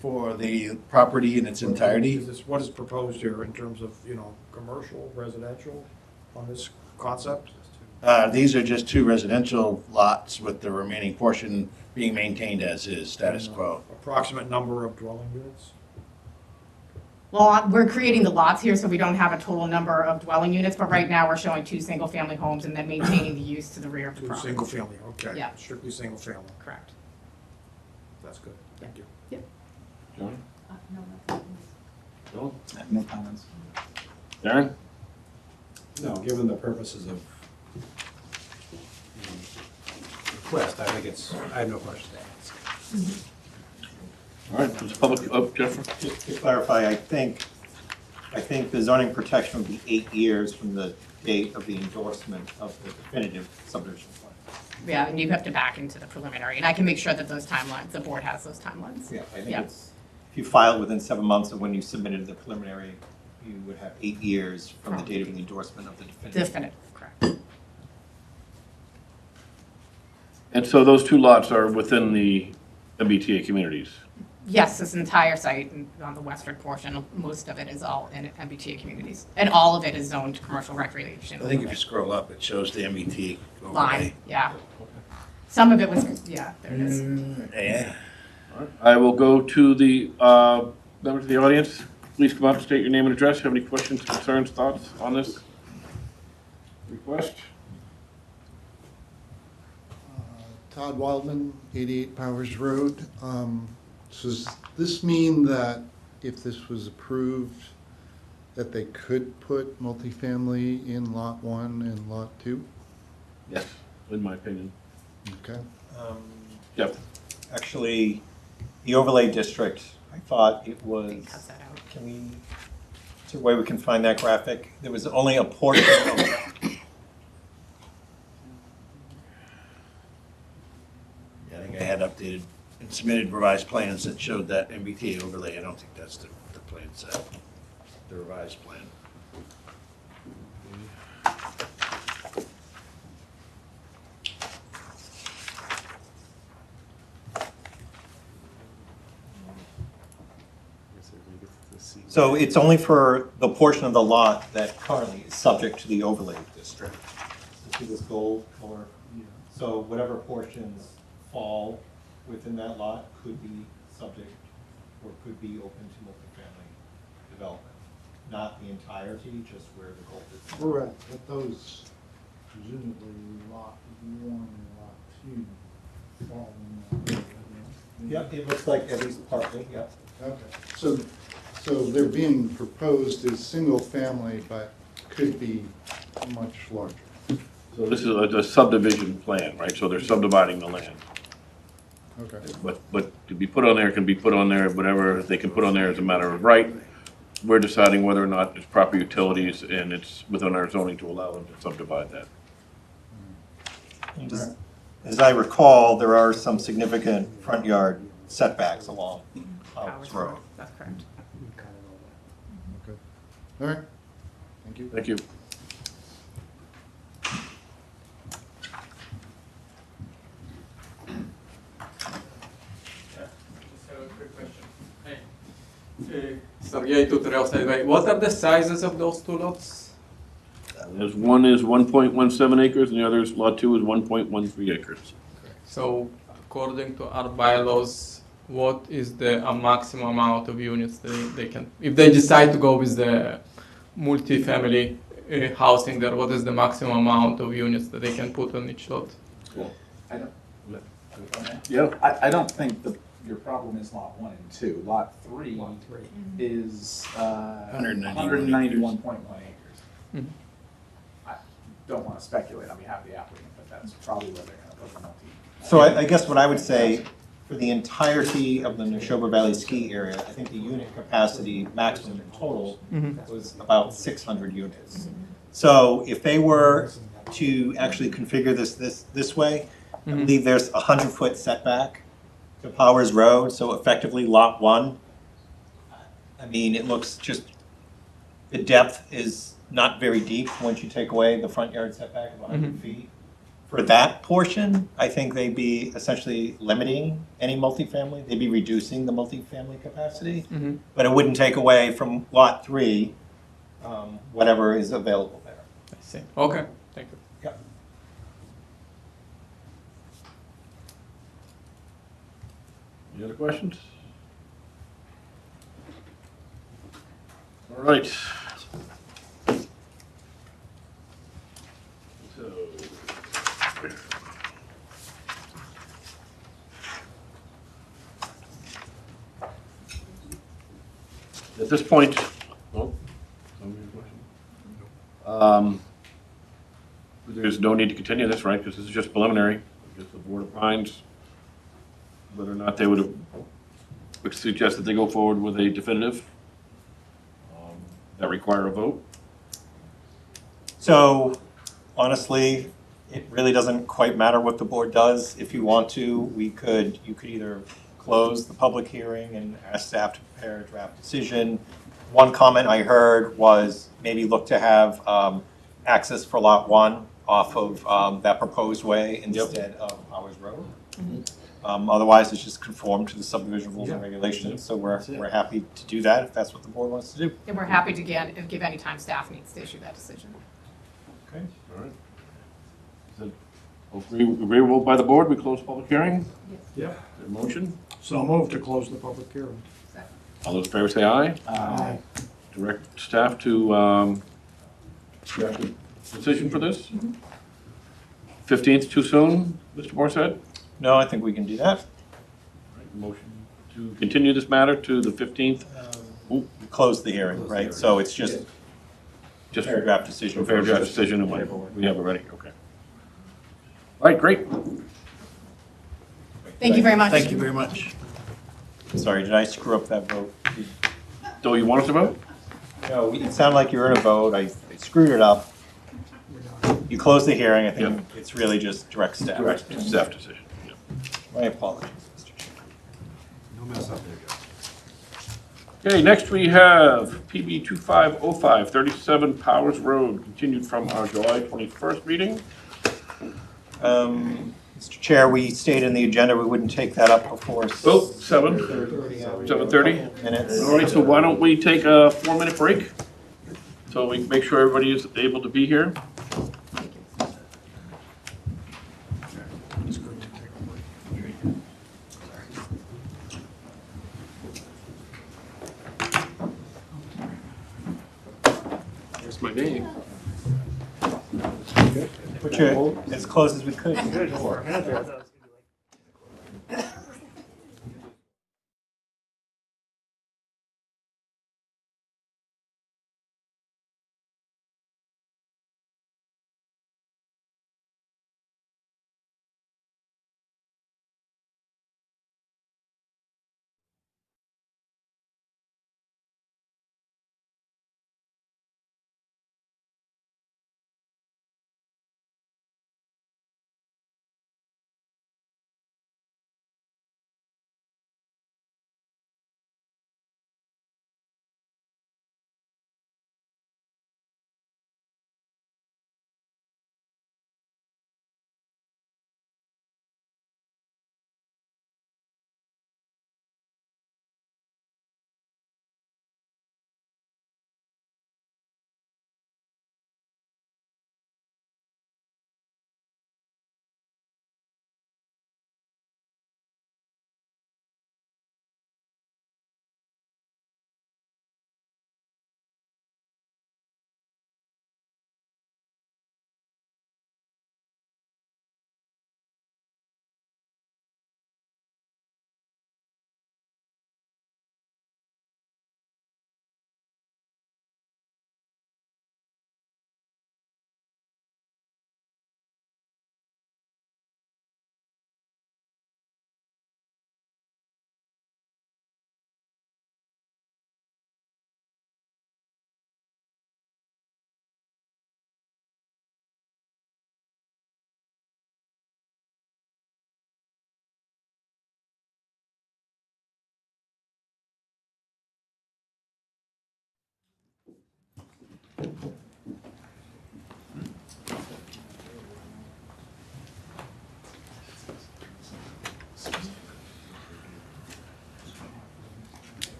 For the property in its entirety? What is proposed here in terms of, commercial, residential on this concept? These are just 2 residential lots with the remaining portion being maintained as is, status quo. Approximate number of dwelling units? Well, we're creating the lots here, so we don't have a total number of dwelling units, but right now we're showing 2 single-family homes and then maintaining the use to the rear of the 2 property. single family, okay. Yeah. Strictly single family, Correct. that's good, thank you. John? No, Bill? No comments. Darren? No, given the purposes of request, I have no questions to ask. All right, does public, Jennifer? Just to clarify, I think the zoning protection would be 8 years from the date of the endorsement of the definitive subdivision plan. Yeah, and you have to back into the preliminary, and I can make sure that those timelines, the board has those timelines. Yeah, I think Yeah. it's, if you filed within 7 months of when you submitted the preliminary, you would have 8 years from the date of the endorsement of the definitive. Definitive, correct. And so those 2 lots are within the MBTA communities? Yes, this entire site and on the Westford portion, most of it is all in MBTA communities, and all of it is zoned commercial recreation. I think if you scroll up, it shows the MBT Line, overlay. yeah. Some of it was, yeah, there it is. Yeah. All right, I will go to the members of the audience. Please come up, state your name and address. Have any questions, concerns, thoughts on this request? Todd Wildman, 88 Powers Road. So does this mean that if this was approved, that they could put multifamily in Lot 1 and Lot 2? Yes, in my opinion. Okay. Yep. Actually, the overlay district, I thought it was, Cut that out. can we, is there a way we can find that graphic? There was only a portion of Yeah, I think I had updated and submitted revised plans that showed that MBTA overlay. I don't think that's the plan set, the revised plan. I guess if we get to see So it's only for the portion of the lot that currently is subject to the overlay district. See this gold color? So whatever portions fall within that lot could be subject or could be open to multifamily development. Not the entirety, just where the gold is. Correct, but those presumably lot 1 and lot 2 fall in that. Yep, it looks like at least partly, yep. Okay, so they're being proposed as single family, but could be much larger. So this is a subdivision plan, right? So they're subdividing the land. Okay. But to be put on there can be put on there, whatever they can put on there is a matter of right. We're deciding whether or not it's proper utilities and it's within our zoning to allow them to subdivide that. As I recall, there are some significant front yard setbacks along Powers Road. That's correct. Okay. All right, thank you. Thank you. Sergey Tutorial Sideway. What are the sizes of those two lots? There's one is 1.17 acres and the other is lot 2 is 1.13 acres. So, according to our bylaws, what is the maximum amount of units they can, if they decide to go with the multi-family housing there, what is the maximum amount of units that they can put on each lot? I don't, Yeah. I don't think your problem is lot 1 and 2. Lot 3 is 191.1 acres. Mhm. I don't want to speculate on behalf of the applicant, but that's probably where they're going to put the multi. So I guess what I would say, for the entirety of the Neshoba Valley ski area, I think the unit capacity maximum in total was about 600 units. So if they were to actually configure this way, I believe there's a 100-foot setback to Powers Road, so effectively lot 1. I mean, it looks just, the depth is not very deep once you take away the front yard setback of 100 feet. For that portion, I think they'd be essentially limiting any multifamily. They'd be reducing the multifamily capacity, but it wouldn't take away from lot 3 whatever is available there. I see. Okay, thank you. Yep. Any other questions? All right. So, at this point, there's no need to continue this, right? Because this is just preliminary. Because the board opines whether or not they would suggest that they go forward with a definitive that require a vote. So honestly, it really doesn't quite matter what the board does. If you want to, you could either close the public hearing and ask staff to prepare a draft decision. One comment I heard was maybe look to have access for lot 1 off of that proposed way instead of Powers Road. Otherwise, it's just conform to the subdivision rules and regulations, so we're happy to do that if that's what the board wants to do. And we're happy to give any time staff needs to issue that decision. Okay, all right. Is it agreeable by the board? We close public hearing? Yep. Is there a motion? So move to close the public hearing. All those in favor say aye. Aye. Direct staff to draft a decision for this? 15th too soon, Mr. Morset? No, I think we can do that. Motion to continue this matter to the 15th? We closed the hearing, right? So it's just paragraph decision. Paragraph decision, and we have it ready, okay. All right, great. Thank you very much. Thank you very much. Sorry, did I screw up that vote? So you want us to vote? No, it sounded like you were in a vote. I screwed it up. You closed the hearing. I think it's really just direct staff. Direct staff decision. Yeah. My apologies, Mr. Chairman. No mess up there, guys. Okay, next we have PB 2505, 37 Powers Road, continued from our July 21st meeting. Mr. Chair, we stated in the agenda we wouldn't take that up before. Oh, 7:30. Minutes. All right, so why don't we take a 4-minute break? So we can make sure everybody is able to be here. That's my name. Put you as close as we could.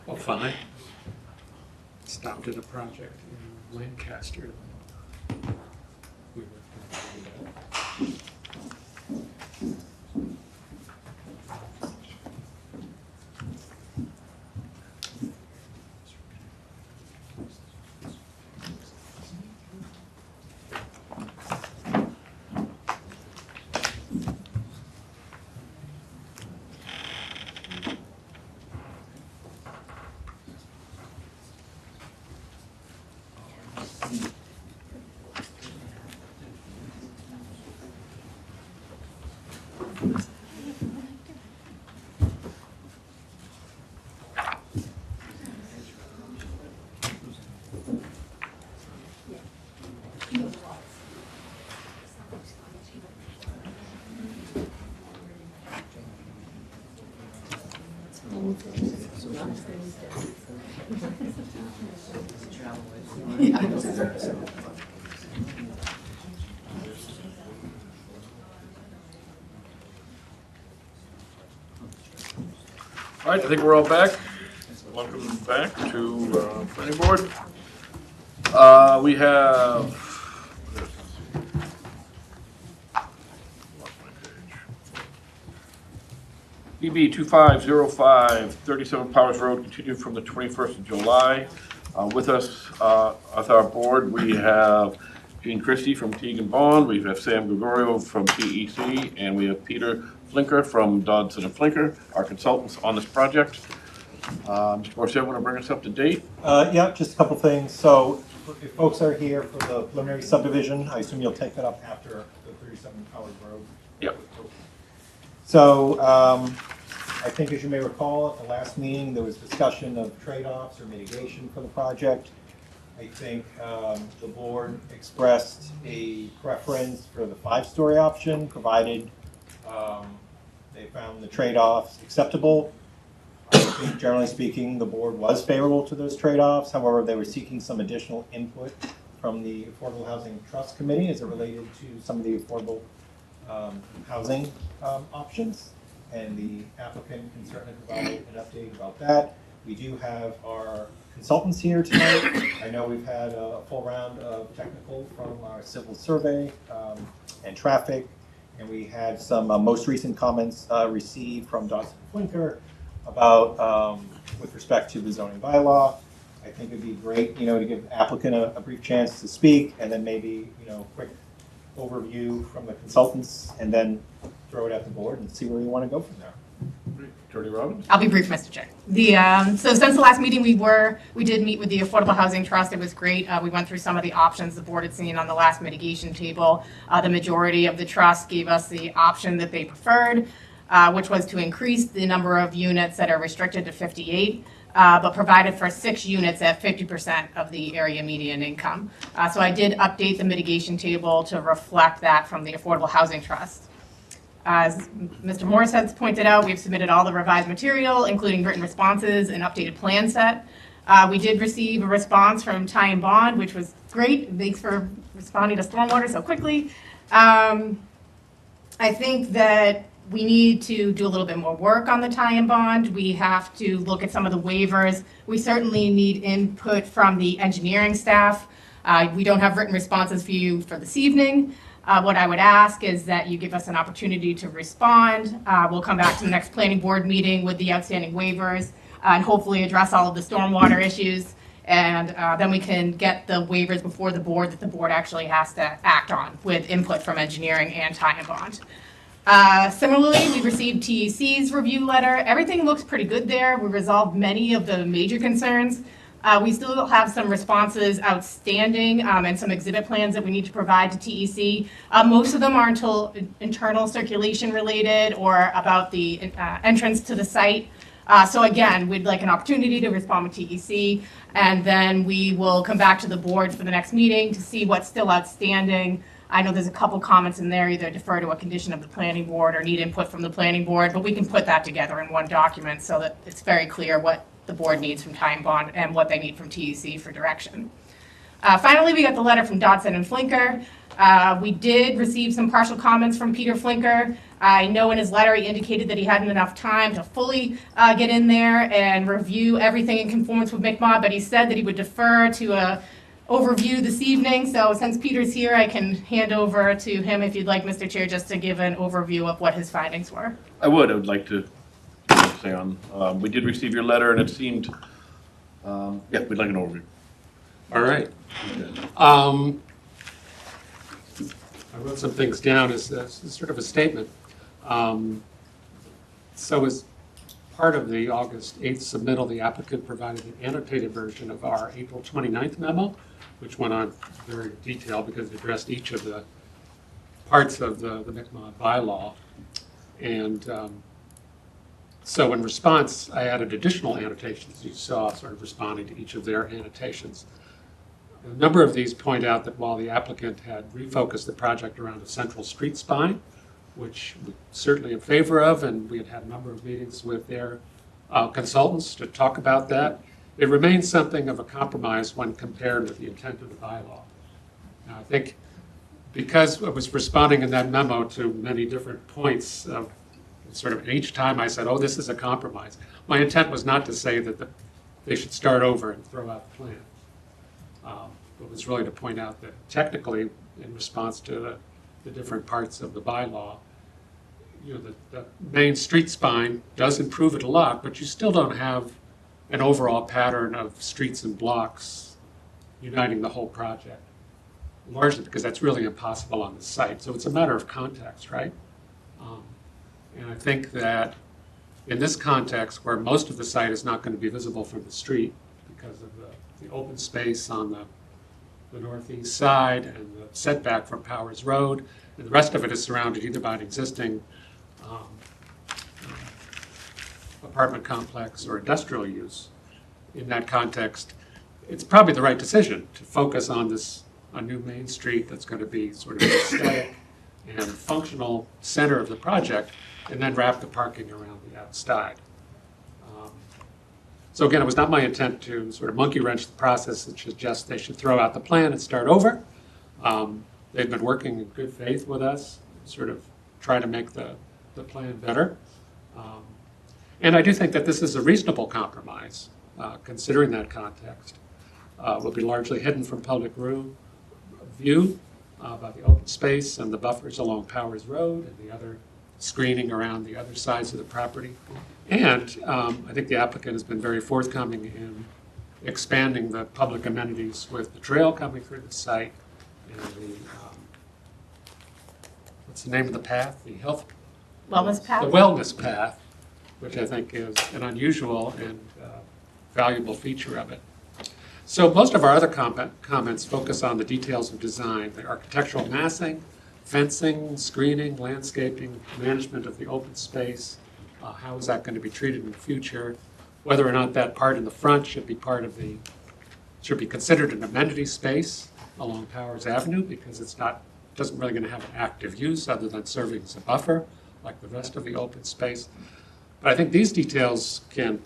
Oh, fine. Stopped at a project in Lancaster. We were gonna do that. All right, I think we're all back. Welcome back to planning board. We have PB 2505, 37 Powers Road, continued from the 21st of July. With us with our board, we have Gene Christie from Teague and Bond, we have Sam Gregorio from TEC, and we have Peter Flinker from Dodson and Flinker, our consultants on this project. Mr. Morissette, want to bring us up to date? Yeah, just a couple things. So if folks are here for the preliminary subdivision, I assume you'll take that up after the 37 Powers Road. Yep. So I think as you may recall, at the last meeting, there was discussion of trade-offs or mitigation for the project. I think the board expressed a preference for the 5-story option, provided they found the trade-offs acceptable. I think generally speaking, the board was favorable to those trade-offs. However, they were seeking some additional input from the Affordable Housing Trust Committee as it related to some of the affordable housing options. And the applicant can certainly provide an update about that. We do have our consultants here tonight. I know we've had a full round of technical from our civil survey and traffic, and we had some most recent comments received from Dodson Flinker about with respect to the zoning bylaw. I think it'd be great, to give the applicant a brief chance to speak, and then maybe, quick overview from the consultants, and then throw it at the board and see where you want to go from there. Attorney Robbins? I'll be brief, Mr. Chair. So since the last meeting, we did meet with the Affordable Housing Trust. It was great. We went through some of the options the board had seen on the last mitigation table. The majority of the trust gave us the option that they preferred, which was to increase the number of units that are restricted to 58, but provided for 6 units at 50% of the area median income. So I did update the mitigation table to reflect that from the Affordable Housing Trust. As Mr. Morris has pointed out, we've submitted all the revised material, including written responses and updated plan set. We did receive a response from Ty and Bond, which was great. Thanks for responding to stormwater so quickly. I think that we need to do a little bit more work on the Ty and Bond. We have to look at some of the waivers. We certainly need input from the engineering staff. We don't have written responses for you for this evening. What I would ask is that you give us an opportunity to respond. We'll come back to the next planning board meeting with the outstanding waivers and hopefully address all of the stormwater issues. And then we can get the waivers before the board that the board actually has to act on with input from engineering and Ty and Bond. Similarly, we received TEC's review letter. Everything looks pretty good there. We resolved many of the major concerns. We still have some responses outstanding and some exhibit plans that we need to provide to TEC. Most of them are internal circulation related or about the entrance to the site. So again, we'd like an opportunity to respond with TEC, and then we will come back to the board for the next meeting to see what's still outstanding. I know there's a couple comments in there, either defer to a condition of the planning board or need input from the planning board, but we can put that together in one document so that it's very clear what the board needs from Ty and Bond and what they need from TEC for direction. Finally, we got the letter from Dodson and Flinker. We did receive some partial comments from Peter Flinker. I know in his letter he indicated that he hadn't enough time to fully get in there and review everything in conformance with MICMA, but he said that he would defer to a overview this evening. So since Peter's here, I can hand over to him if you'd like, Mr. Chair, just to give an overview of what his findings were. I would like to say we did receive your letter, and it seemed, we'd like an overview. All right. I wrote some things down as sort of a statement. So as part of the August 8th submittal, the applicant provided an annotated version of our April 29th memo, which went on very detailed because it addressed each of the parts of the MICMA bylaw. And so in response, I added additional annotations you saw, sort of responding to each of their annotations. A number of these point out that while the applicant had refocused the project around a central street spine, which we're certainly in favor of, and we had had a number of meetings with their consultants to talk about that, it remains something of a compromise when compared with the intent of the bylaw. Now, I think because I was responding in that memo to many different points of sort of each time I said, oh, this is a compromise. My intent was not to say that they should start over and throw out the plan. It was really to point out that technically, in response to the different parts of the bylaw, the main street spine does improve it a lot, but you still don't have an overall pattern of streets and blocks uniting the whole project, largely because that's really impossible on the site. So it's a matter of context, right? And I think that in this context, where most of the site is not going to be visible from the street because of the open space on the northeast side and the setback from Powers Road, and the rest of it is surrounded either by an existing apartment complex or industrial use. In that context, it's probably the right decision to focus on a new main street that's going to be sort of an aesthetic and functional center of the project, and then wrap the parking around the outside. So again, it was not my intent to sort of monkey wrench the process and suggest they should throw out the plan and start over. They've been working in good faith with us, sort of try to make the plan better. And I do think that this is a reasonable compromise, considering that context. Will be largely hidden from public view by the open space and the buffers along Powers Road and the other screening around the other sides of the property. And I think the applicant has been very forthcoming in expanding the public amenities with the trail coming through the site and the, what's the name of the path? The health? Wellness path? The wellness path, which I think is an unusual and valuable feature of it. So most of our other comments focus on the details of design, the architectural massing, fencing, screening, landscaping, management of the open space, how is that going to be treated in the future, whether or not that part in the front should be considered an amenity space along Powers Avenue, because it's doesn't really going to have an active use other than serving as a buffer like the rest of the open space. But I think these details can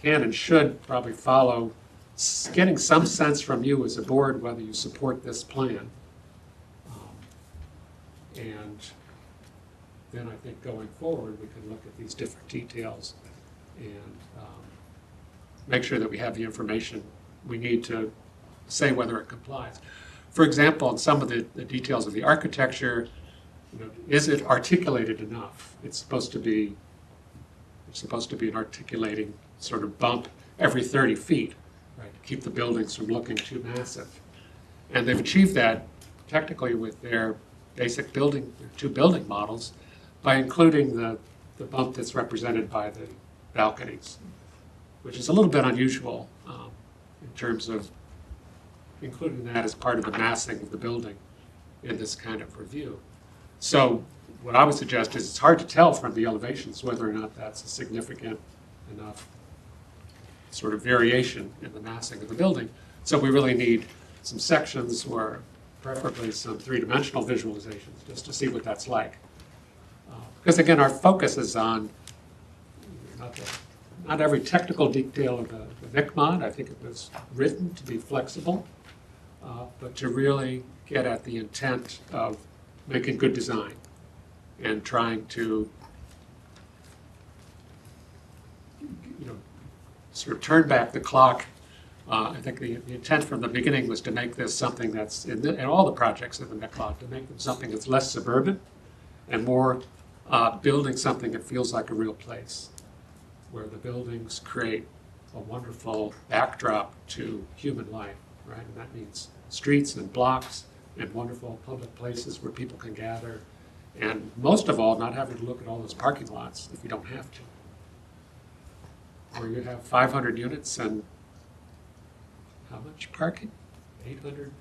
and should probably follow getting some sense from you as a board whether you support this plan. And then I think going forward, we can look at these different details and make sure that we have the information we need to say whether it complies. For example, in some of the details of the architecture, is it articulated enough? It's supposed to be an articulating sort of bump every 30 feet, right, to keep the buildings from looking too massive. And they've achieved that technically with their basic two building models by including the bump that's represented by the balconies, which is a little bit unusual in terms of including that as part of the massing of the building in this kind of review. So what I would suggest is it's hard to tell from the elevations whether or not that's a significant enough sort of variation in the massing of the building. So we really need some sections or preferably some three-dimensional visualizations just to see what that's like. Because again, our focus is on not every technical detail of the NICMOD. I think it was written to be flexible, but to really get at the intent of making good design and trying to sort of turn back the clock. I think the intent from the beginning was to make this something that's, in all the projects in the NICMOD, to make them something that's less suburban and more building something that feels like a real place, where the buildings create a wonderful backdrop to human life, right? And that means streets and blocks and wonderful public places where people can gather. And most of all, not having to look at all those parking lots if you don't have to. Where you have 500 units and how much parking? 800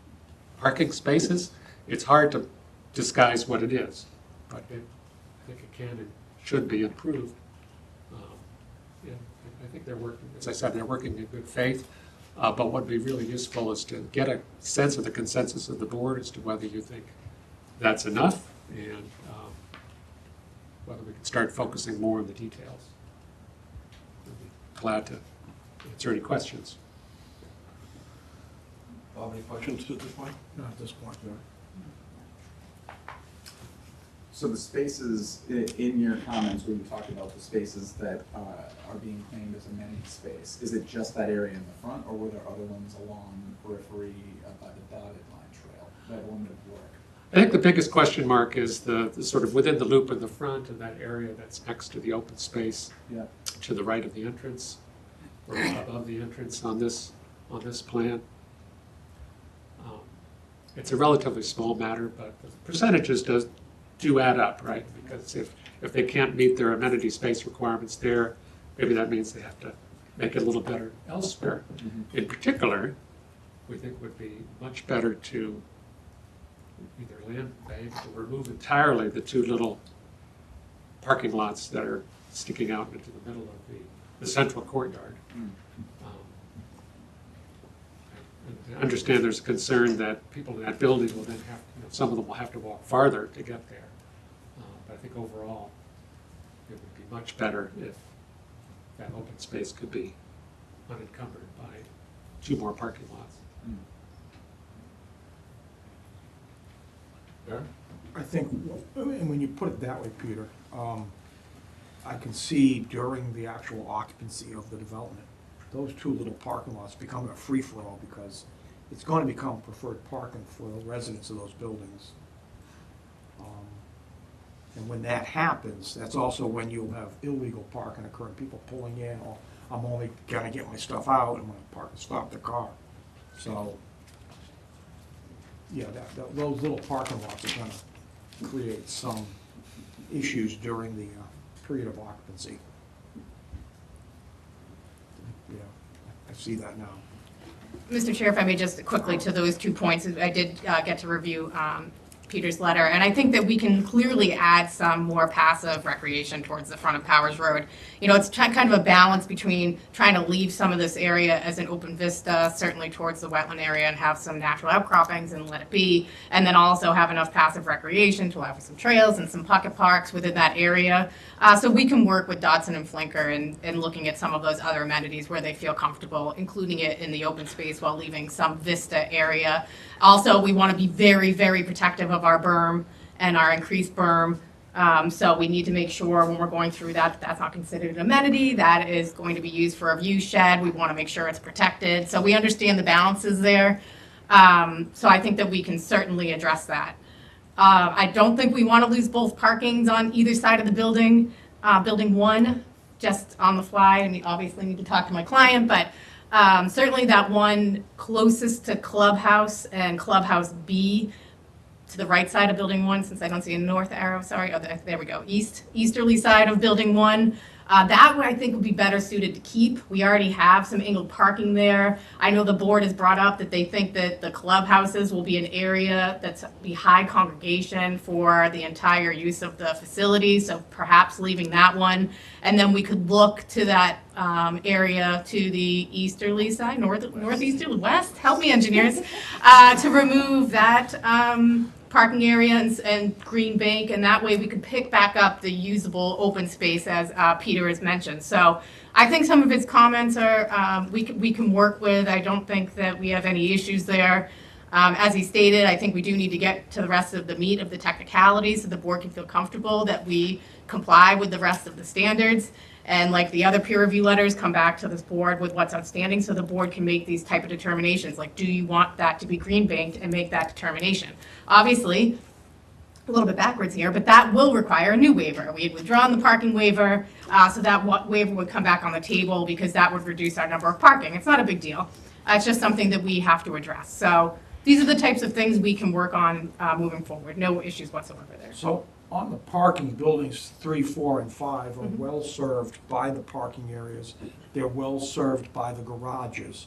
parking spaces? It's hard to disguise what it is, but I think it can and should be improved. And I think they're working, as I said, they're working in good faith. But what would be really useful is to get a sense of the consensus of the board as to whether you think that's enough and whether we can start focusing more on the details. I'd be glad to answer any questions. Bob, any questions at this point? Not at this point. So the spaces in your comments where you talked about the spaces that are being claimed as amenity space, is it just that area in the front, or were there other ones along the periphery by the dotted line trail that limited work? I think the biggest question mark is the sort of within the loop in the front and that area that's next to the open space to the right of the entrance or above the entrance on this plan. It's a relatively small matter, but the percentages do add up, right? Because if they can't meet their amenity space requirements there, maybe that means they have to make it a little better elsewhere. Mm-hmm. In particular, we think would be much better to either land bank or remove entirely the two little parking lots that are sticking out into the middle of the central courtyard. I understand there's a concern that people in that building will then have, some of them will have to walk farther to get there. But I think overall, it would be much better if that open space could be unencumbered by 2 more parking lots. Yeah? I think, and when you put it that way, Peter, I can see during the actual occupancy of the development, those 2 little parking lots become a free-for-all because it's going to become preferred parking for the residents of those buildings. And when that happens, that's also when you'll have illegal parking occurring, people pulling in, or I'm only gonna get my stuff out, I'm gonna park and stop the car. So, yeah, those little parking lots are gonna create some issues during the period of occupancy. Yeah, I see that now. Mr. Chair, if I may just quickly to those 2 points, I did get to review Peter's letter, and I think that we can clearly add some more passive recreation towards the front of Powers Road. You know, it's kind of a balance between trying to leave some of this area as an open vista, certainly towards the wetland area, and have some natural outcroppings and let it be, and then also have enough passive recreation to allow for some trails and some pocket parks within that area. So we can work with Dodson and Flinker in looking at some of those other amenities where they feel comfortable, including it in the open space while leaving some vista area. Also, we want to be very, very protective of our berm and our increased berm. So we need to make sure when we're going through that, that's not considered an amenity. That is going to be used for a view shed. We want to make sure it's protected. So we understand the balances there. So I think that we can certainly address that. I don't think we want to lose both parkings on either side of the building. Building 1, just on the fly, and obviously need to talk to my client, but certainly that one closest to Clubhouse and Clubhouse B, to the right side of Building 1, since I don't see a north arrow, sorry, oh, there we go, easterly side of Building 1. That one I think would be better suited to keep. We already have some angled parking there. I know the board has brought up that they think that the clubhouses will be an area that's be high congregation for the entire use of the facility, so perhaps leaving that one. And then we could look to that area to the easterly side, northeasterly, west, help me engineers, to remove that parking area and green bank, and that way we could pick back up the usable open space as Peter has mentioned. So I think some of his comments are we can work with. I don't think that we have any issues there. As he stated, I think we do need to get to the rest of the meat of the technicalities so the board can feel comfortable that we comply with the rest of the standards. And like the other peer review letters, come back to this board with what's outstanding so the board can make these type of determinations. Like, do you want that to be green banked, and make that determination? Obviously, a little bit backwards here, but that will require a new waiver. We had withdrawn the parking waiver, so that waiver would come back on the table because that would reduce our number of parking. It's not a big deal. It's just something that we have to address. So these are the types of things we can work on moving forward. No issues whatsoever there. So on the parking, buildings 3, 4, and 5 are well served by the parking areas. They're well served by the garages.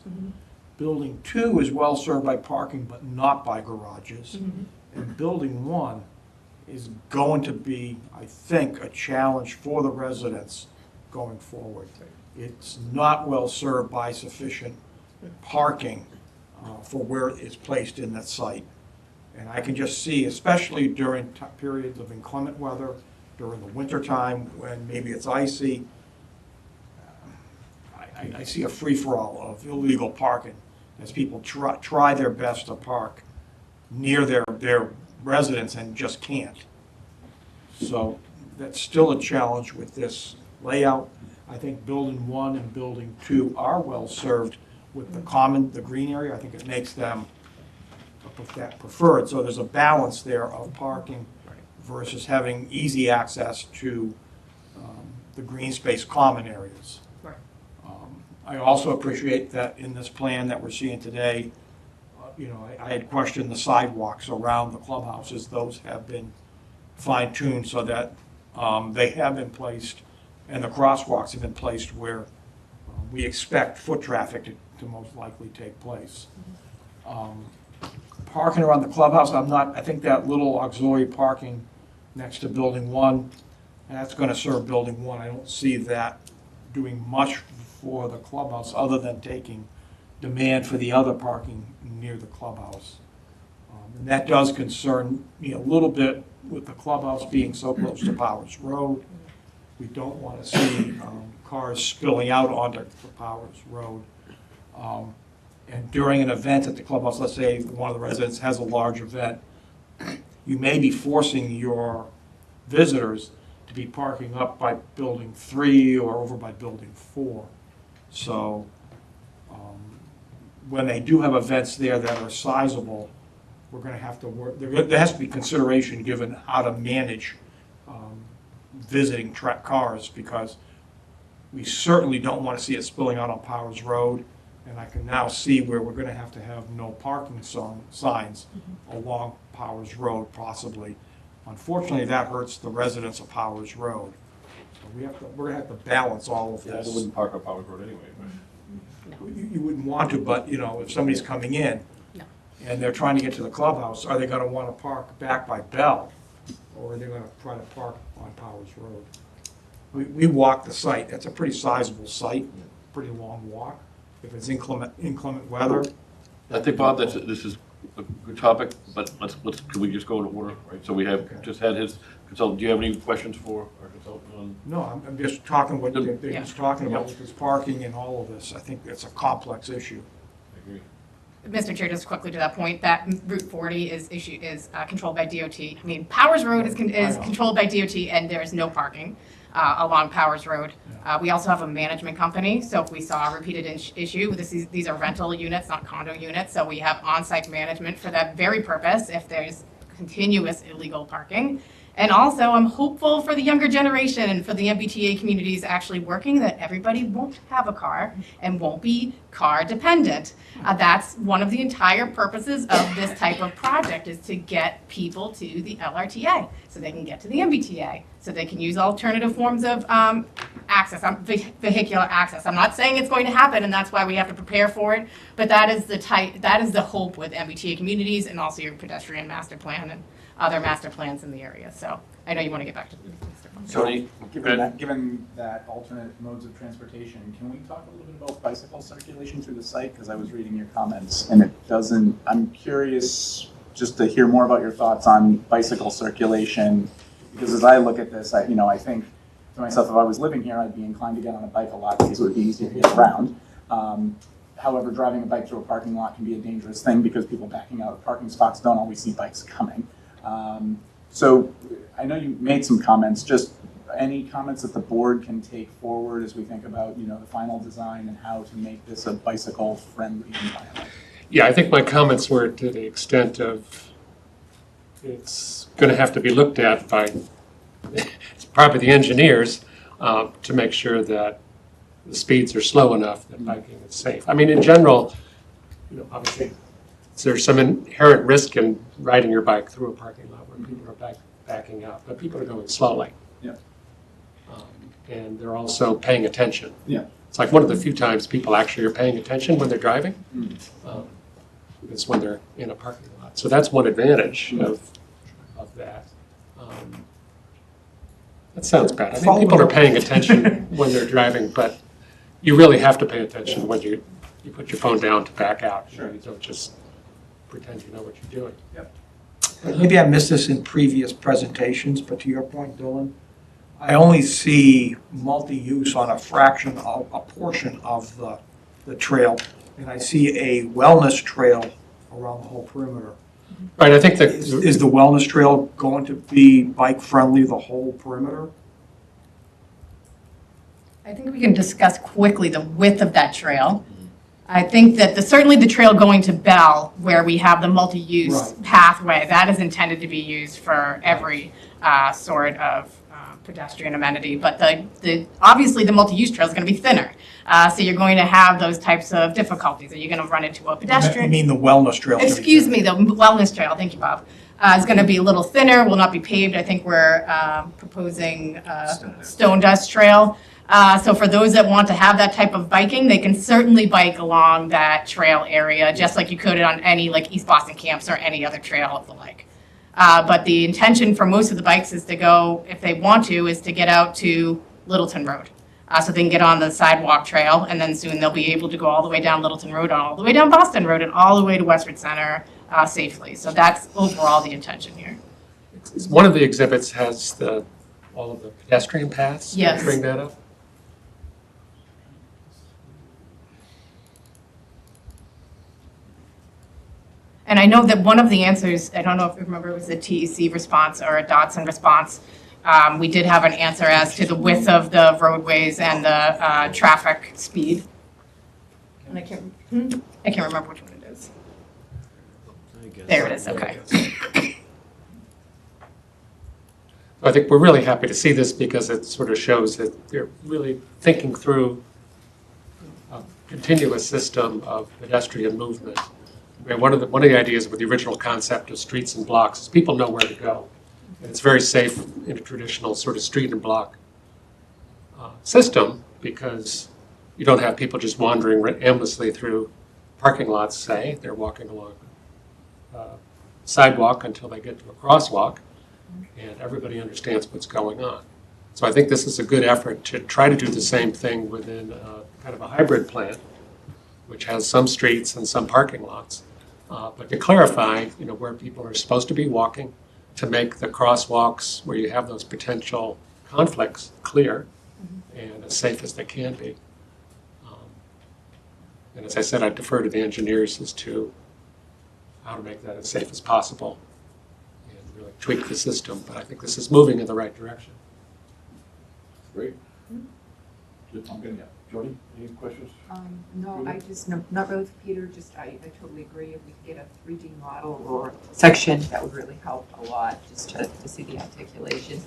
Building 2 is well served by parking, but not by garages. And building 1 is going to be, I think, a challenge for the residents going forward. It's not well served by sufficient parking for where it's placed in that site. And I can just see, especially during periods of inclement weather, during the winter time when maybe it's icy, I see a free-for-all of illegal parking as people try their best to park near their residence and just can't. So that's still a challenge with this layout. I think building 1 and building 2 are well served with the green area. I think it makes them preferred. So there's a balance there of parking versus having easy access to the green space common areas. I also appreciate that in this plan that we're seeing today, I had questioned the sidewalks around the clubhouses. Those have been fine-tuned so that they have been placed, and the crosswalks have been placed where we expect foot traffic to most likely take place. Parking around the clubhouse, I think that little auxiliary parking next to building 1, and that's going to serve Building 1. I don't see that doing much for the clubhouse other than taking demand for the other parking near the clubhouse. And that does concern me a little bit with the clubhouse being so close to Powers Road. We don't want to see cars spilling out onto Powers Road. And during an event at the clubhouse, let's say one of the residents has a large event, you may be forcing your visitors to be parking up by Building 3 or over by Building 4. So when they do have events there that are sizable, we're going to have to work, there has to be consideration given how to manage visiting cars, because we certainly don't want to see it spilling out on Powers Road. And I can now see where we're going to have no parking signs along Powers Road possibly. Unfortunately, that hurts the residents of Powers Road. So we're going to have to balance all of Yeah, this. they wouldn't park on Powers Road anyway, right? You wouldn't want to, but, if somebody's coming in and they're trying to get to the clubhouse, are they going to want to park back by Bell? Or are they going to try to park on Powers Road? We walked the site. That's a pretty sizable site, pretty long walk. If it's inclement weather. I think, Bob, this is a good topic, but can we just go in order, right? So we have just had his consultant. Do you have any questions for our consultant on? No, I'm just talking what they're just talking about with this parking and all of this. I think it's a complex issue. I agree. Mr. Chair, just quickly to that point, that Route 40 is controlled by DOT. I mean, Powers Road is controlled by DOT, and there is no parking along Powers Road. We also have a management company, so if we saw a repeated issue, these are rental units, not condo units, so we have on-site management for that very purpose if there's continuous illegal parking. And also, I'm hopeful for the younger generation and for the MBTA communities actually working that everybody won't have a car and won't be car dependent. That's one of the entire purposes of this type of project, is to get people to the LRTA so they can get to the MBTA, so they can use alternative forms of access, vehicular access. I'm not saying it's going to happen, and that's why we have to prepare for it, but that is the hope with MBTA communities and also your pedestrian master plan and other master plans in the area. So I know you want to get back to Mr. Tony? Given that alternate modes of transportation, can we talk a little bit about bicycle circulation through the site? Because I was reading your comments and it doesn't, I'm curious just to hear more about your thoughts on bicycle circulation. Because as I look at this, I think to myself, if I was living here, I'd be inclined to get on a bike a lot because it would be easier to get around. However, driving a bike through a parking lot can be a dangerous thing because people backing out of parking spots don't always see bikes coming. So I know you made some comments, just any comments that the board can take forward as we think about, the final design and how to make this a bicycle-friendly environment? Yeah, I think my comments were to the extent of it's going to have to be looked at by probably the engineers to make sure that the speeds are slow enough that biking is safe. I mean, in general, obviously, there's some inherent risk in riding your bike through a parking lot where people are backing out, but people are going slowly. Yeah. And they're also paying attention. Yeah. It's like one of the few times people actually are paying attention when they're driving, is when they're in a parking lot. So that's one advantage of that. That sounds bad. I think people are paying attention when they're driving, but you really have to pay attention when you put your phone down to back out. Sure. You don't just pretend you know what you're doing. Yep. Maybe I missed this in previous presentations, but to your point, Dylan, I only see multi-use on a portion of the trail, and I see a wellness trail around the whole perimeter. Right, I think that... Is the wellness trail going to be bike-friendly the whole perimeter? I think we can discuss quickly the width of that trail. I think that certainly the trail going to Bell, where we have the multi-use pathway, that is intended to be used for every sort of pedestrian amenity. But obviously the multi-use trail is going to be thinner. So you're going to have those types of difficulties. Are you going to run into a pedestrian? You mean the wellness trail? Excuse me, the wellness trail. Thank you, Bob. Is going to be a little thinner, will not be paved. I think we're proposing stone dust trail. So for those that want to have that type of biking, they can certainly bike along that trail area, just like you could on any East Boston camps or any other trail of the like. But the intention for most of the bikes is to go, if they want to, is to get out to Littleton Road. So they can get on the sidewalk trail, and then soon they'll be able to go all the way down Littleton Road, all the way down Boston Road, and all the way to Westford Center safely. So that's overall the intention here. One of the exhibits has all of the pedestrian paths. Yes. Bring that up. And I know that one of the answers, I don't know if you remember, it was a TEC response or a Dotson response. We did have an answer as to the width of the roadways and the traffic speed. And I can't remember which one it is. There it is, okay. I think we're really happy to see this because it sort of shows that they're really thinking through a continuous system of pedestrian movement. I mean, one of the ideas with the original concept of streets and blocks is people know where to go. And it's very safe in a traditional sort of street and block system because you don't have people just wandering aimlessly through parking lots, say. They're walking along sidewalk until they get to a crosswalk, and everybody understands what's going on. So I think this is a good effort to try to do the same thing within kind of a hybrid plan, which has some streets and some parking lots, but to clarify, where people are supposed to be walking, to make the crosswalks where you have those potential conflicts clear and as safe as they can be. And as I said, I defer to the engineers as to how to make that as safe as possible and really tweak the system. But I think this is moving in the right direction. Great. Jody, any questions? No, I just, not really for Peter, just I totally agree. If we could get a 3D model or section, that would really help a lot, just to see the articulation.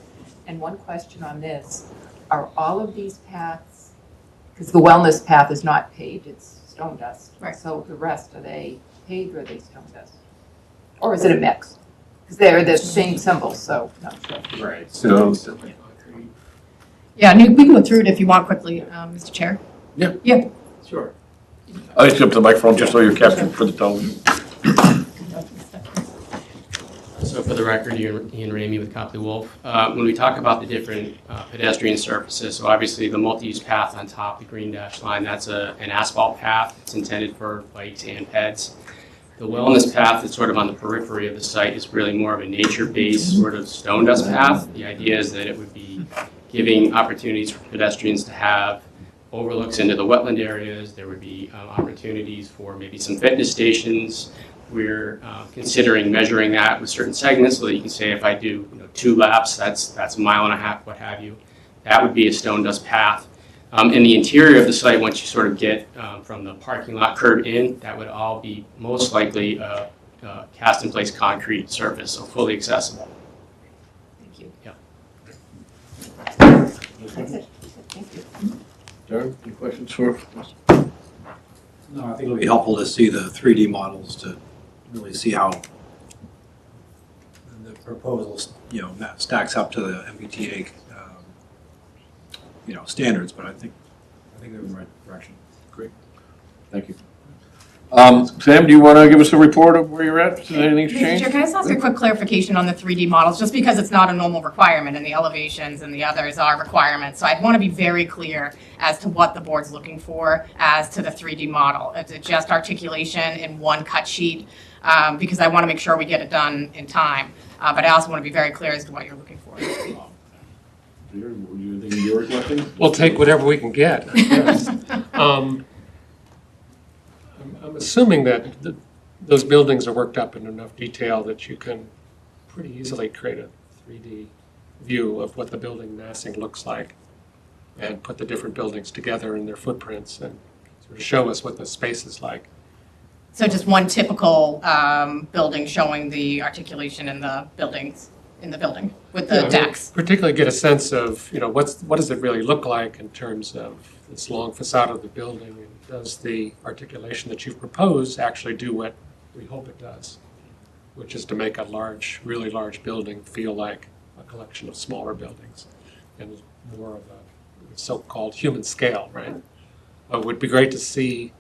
And one question on this, are all of these paths, because the wellness path is not paved, it's stone dust. Right. So the rest, are they paved or are they stone dust? Or is it a mix? Because they're the same symbols, so not sure. Right. So, Yeah, and we can go through it if you want quickly, Mr. Chair. Yeah. Yeah. sure. I'll just up to the microphone just so you're captured for the television. So for the record, Ian Ramey with Copley Wolf. When we talk about the different pedestrian surfaces, so obviously the multi-use path on top, the green dash line, that's an asphalt path. It's intended for bikes and peds. The wellness path that's sort of on the periphery of the site is really more of a nature-based sort of stone dust path. The idea is that it would be giving opportunities for pedestrians to have overlooks into the wetland areas. There would be opportunities for maybe some fitness stations. We're considering measuring that with certain segments so that you can say if I do 2 laps, that's a mile and a half, what have you. That would be a stone dust path. In the interior of the site, once you sort of get from the parking lot curb in, that would all be most likely a cast-in-place concrete surface, so fully accessible. Thank you. Yeah. That's it. Thank you. Darren, any questions for? No, I think it'll be helpful to see the 3D models to really see how the proposals, that stacks up to the MBTA, standards. But I think they're in the right direction. Great. Thank you. Sam, do you want to give us a report of where you're at? Has anything's Mr. changed? Chair, can I just ask a quick clarification on the 3D models, just because it's not a normal requirement and the elevations and the others are requirements. So I'd want to be very clear as to what the board's looking for as to the 3D model. Is it just articulation in one cut sheet? Because I want to make sure we get it done in time. But I also want to be very clear as to what you're looking for. You're requesting? We'll take whatever we can get. Yes. I'm assuming that those buildings are worked up in enough detail that you can pretty easily create a 3D view of what the building massing looks like and put the different buildings together in their footprints and sort of show us what the space is like. So just one typical building showing the articulation in the buildings, with the decks. Particularly get a sense of, what does it really look like in terms of this long facade of the building, and does the articulation that you've proposed actually do what we hope it does, which is to make a really large building feel like a collection of smaller buildings and more of a so-called human scale, right? It would be great to see,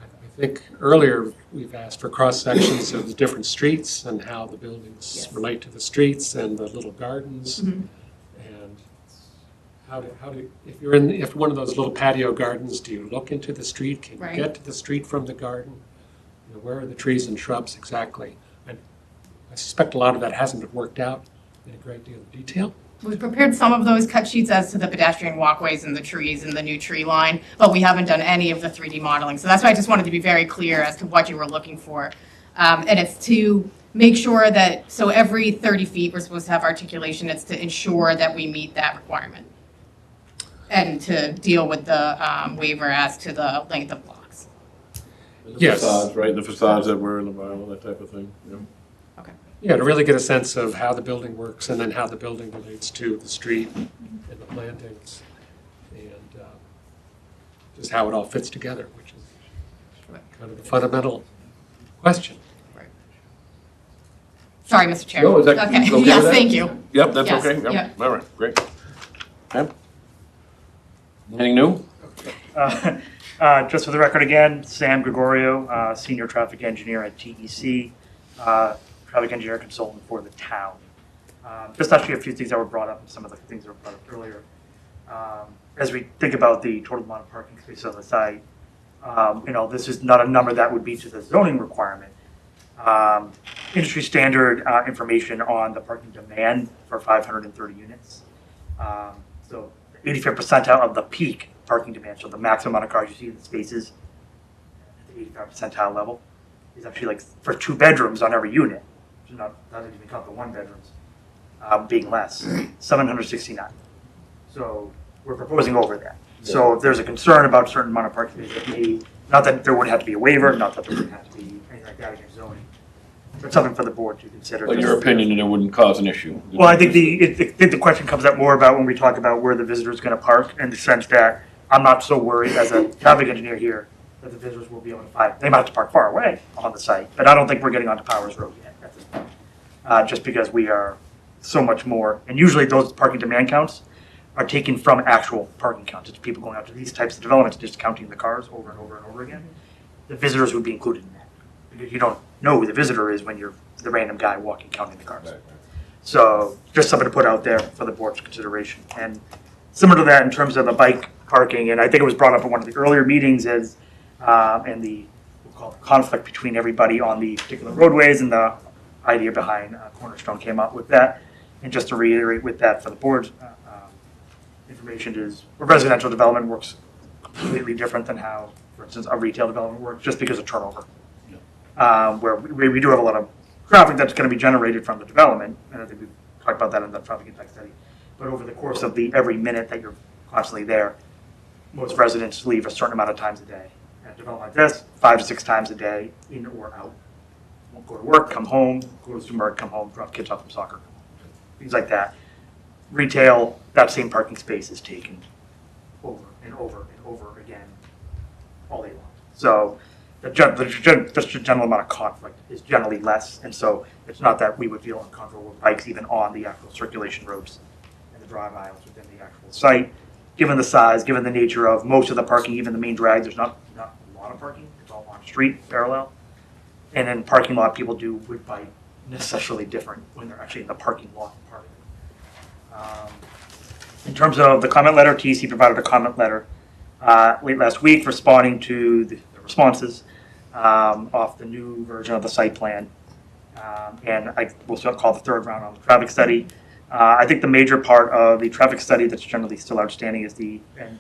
I think earlier we've asked for cross-sections of the different streets and how the buildings Yes. relate to the streets and the little gardens. Mhm. And how do, if one of those little patio gardens, do you look into the street? Can you Right. get to the street from the garden? You know, where are the trees and shrubs exactly? And I suspect a lot of that hasn't been worked out in a great deal of detail. We've prepared some of those cut sheets as to the pedestrian walkways and the trees and the new tree line, but we haven't done any of the 3D modeling. So that's why I just wanted to be very clear as to what you were looking for. And it's to make sure that, so every 30 feet, we're supposed to have articulation. It's to ensure that we meet that requirement. And to deal with the waiver as to the length of blocks. The Yes. facades, right, the facades that were in the bylaw, that type of thing, yeah. Yeah, to really get a sense of how the building works and then how the building relates to the street and the plantings and just how it all fits together, which is kind of the fundamental question. Sorry, Mr. Chair. No, is that Okay, okay with yes, that? thank you. Yep, that's Yes, okay, yep. yep, all right, great. Pam? Anything new? Just for the record again, Sam Gregorio, Senior Traffic Engineer at TEC, Traffic Engineer Consultant for the town. Just actually a few things that were brought up, some of the things that were brought up earlier. As we think about the total amount of parking space on the site, this is not a number that would be to the zoning requirement. Industry standard information on the parking demand for 530 units. So 85th percentile of the peak parking demand, so the maximum amount of cars you see in the spaces at the 85th percentile level is actually like for 2 bedrooms on every unit, which is not even count the 1 bedrooms, being less, 769. So we're proposing over that. So if there's a concern about a certain amount of parking space that may, not that there would have to be a waiver, not that there would have to be anything like that in your zoning, but something for the board to consider. But your opinion, that it wouldn't cause an issue? Well, I think the question comes up more about when we talk about where the visitor's going to park, in the sense that I'm not so worried as a traffic engineer here that the visitors will be able to find. They might have to park far away on the site, but I don't think we're getting onto Powers Road yet at this point, just because we are so much more. And usually those parking demand counts are taken from actual parking counts. It's people going out to these types of developments, just counting the cars over and over and over again. The visitors would be included in that, because you don't know who the visitor is when you're the random guy walking, counting the cars. So just something to put out there for the board's consideration. And similar to that in terms of the bike parking, and I think it was brought up in one of the earlier meetings, is and the, we'll call it conflict between everybody on the particular roadways, and the idea behind Cornerstone came up with that. And just to reiterate with that for the board's information is, a residential development works completely different than how, for instance, a retail development works, just because of turnover. Where we do have a lot of traffic that's going to be generated from the development, and I think we've talked about that in the traffic impact study. But over the course of every minute that you're constantly there, most residents leave a certain amount of times a day. At a development like this, 5 to 6 times a day, in or out. Won't go to work, come home, go to the supermarket, come home, drop kids off from soccer. Things like that. Retail, that same parking space is taken over and over and over again all day long. So just the general amount of conflict is generally less, and so it's not that we would feel uncomfortable with bikes even on the actual circulation roads and the drive aisles within the actual site. Given the size, given the nature of most of the parking, even the main drag, there's not a lot of parking. It's all on street, parallel. And in parking lot, people would bike necessarily different when they're actually in the parking lot part of it. In terms of the comment letter, TEC provided a comment letter late last week responding to the responses off the new version of the site plan. And I will call the third round on the traffic study. I think the major part of the traffic study that's generally still outstanding is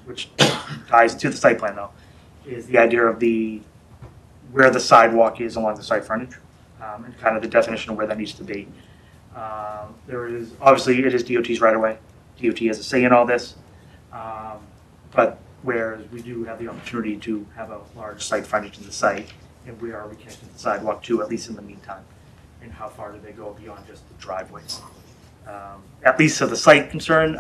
which ties to the site plan though, is the idea of where the sidewalk is along the site frontage, and kind of the definition of where that needs to be. Obviously it is DOT's right of way. DOT has a say in all this, but whereas we do have the opportunity to have a large site frontage in the site, and we are reconnecting the sidewalk too, at least in the meantime. And how far do they go beyond just the driveways? At least to the site concern,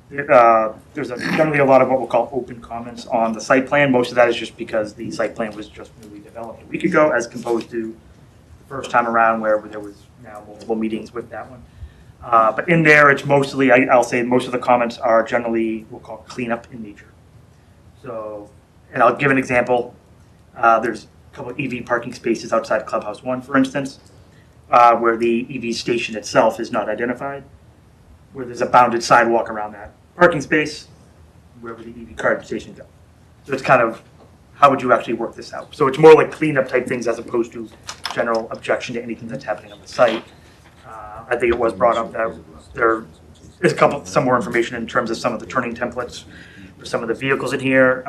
there's generally a lot of what we'll call open comments on the site plan. Most of that is just because the site plan was just newly developed a week ago, as opposed to the first time around where there was now multiple meetings with that one. But in there, it's mostly, I'll say most of the comments are generally, we'll call cleanup in nature. So, and I'll give an example. There's a couple of EV parking spaces outside Clubhouse 1, for instance, where the EV station itself is not identified, where there's a bounded sidewalk around that parking space, wherever the EV card station goes. So it's kind of, how would you actually work this out? So it's more like cleanup type things as opposed to general objection to anything that's happening on the site. I think it was brought up that there is some more information in terms of some of the turning templates for some of the vehicles in here,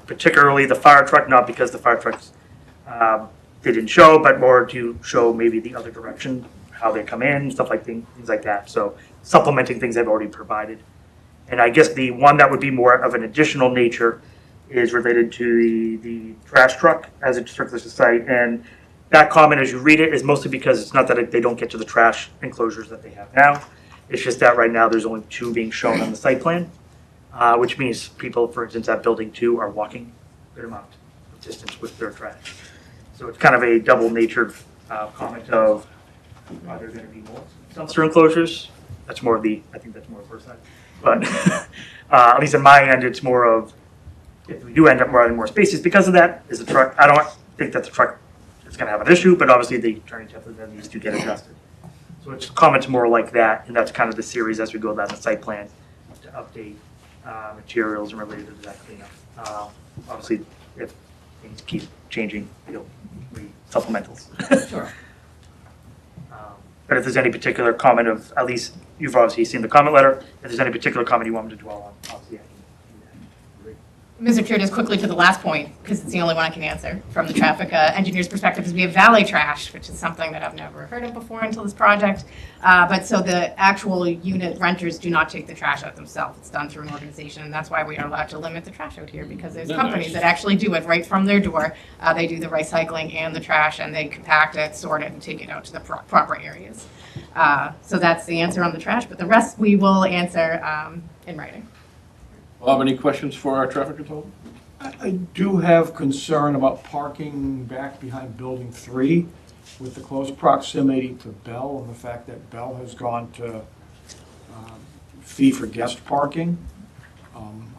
particularly the fire truck, not because the fire trucks they didn't show, but more to show maybe the other direction, how they come in, stuff like things like that. So supplementing things they've already provided. And I guess the one that would be more of an additional nature is related to the trash truck as it circles the site. And that comment, as you read it, is mostly because it's not that they don't get to the trash enclosures that they have now. It's just that right now there's only 2 being shown on the site plan, which means people, for instance, at Building 2 are walking a good amount of distance with their trash. So it's kind of a double-natured comment of, are there going to be more dumpster enclosures? That's more of the, I think that's more of her side. But at least on my end, it's more of, if we do end up running more spaces because of that, is the truck, I don't think that the truck is going to have an issue, but obviously the turning template then needs to get adjusted. So it's comments more like that, and that's kind of the series as we go down the site plan to update materials and related to that cleanup. Obviously, if things keep changing, you'll read supplementals. Sure. But if there's any particular comment of, at least you've obviously seen the comment letter, if there's any particular comment you want me to dwell on, obviously I can do that. Mr. Chair, just quickly to the last point, because it's the only one I can answer from the traffic engineer's perspective, is we have valet trash, which is something that I've never heard of before until this project. But so the actual unit renters do not take the trash out themselves. It's done through an organization, and that's why we are allowed to limit the trash out here, because there's companies that actually do it right from their door. They do the recycling and the trash, and they compact it, sort it, and take it out to the proper areas. So that's the answer on the trash, but the rest we will answer in writing. Bob, any questions for our traffic consultant? I do have concern about parking back behind Building 3 with the close proximity to Bell and the fact that Bell has gone to fee for guest parking.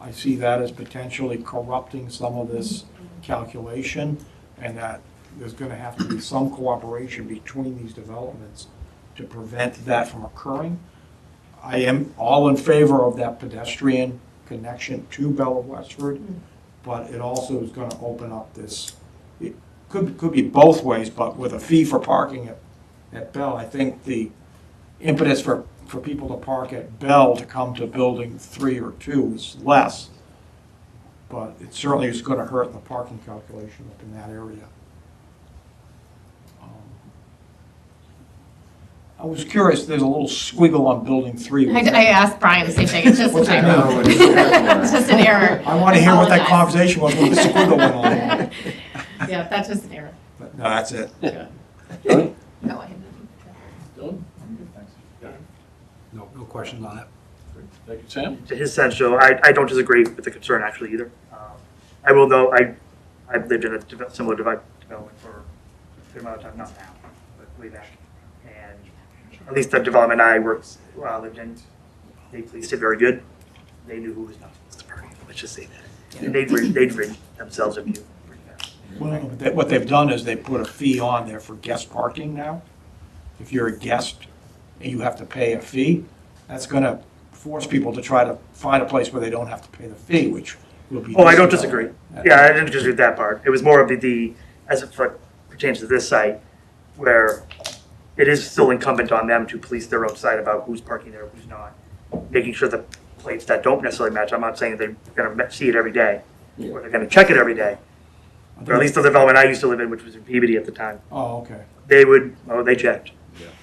I see that as potentially corrupting some of this calculation, and that there's going to have to be some cooperation between these developments to prevent that from occurring. I am all in favor of that pedestrian connection to Bell of Westford, but it also is going to open up this, it could be both ways, but with a fee for parking at Bell, I think the impetus for people to park at Bell to come to Building 3 or 2 is less, but it certainly is going to hurt the parking calculation up in that area. I was curious, there's a little squiggle on Building 3. I asked Brian the same thing. It's just a typo. It's just an error. I want to hear what that conversation was with the squiggle went on. Yeah, that's just an error. But no, that's it. Yeah. John? No, I have John? No questions on it. Thank you, Sam. To his sense, Joe, I don't disagree with the concern actually either. I will know, I've lived in a similar development for a fair amount of time, not now, but way back. And at least the development I lived in, they policed it very good. They knew who was not supposed to park. Let's just say that. And they'd rid themselves of you. Well, what they've done is they put a fee on there for guest parking now. If you're a guest and you have to pay a fee, that's going to force people to try to find a place where they don't have to pay the fee, which will be. Oh, I don't disagree. Yeah, I didn't disagree with that part. It was more of the as it pertains to this site, where it is still incumbent on them to police their own site about who's parking there, who's not, making sure the plates that don't necessarily match. I'm not saying they're going to see it every day, or they're going to check it every day. Or at least the development I used to live in, which was in Peabody at the time. Oh, okay. They checked.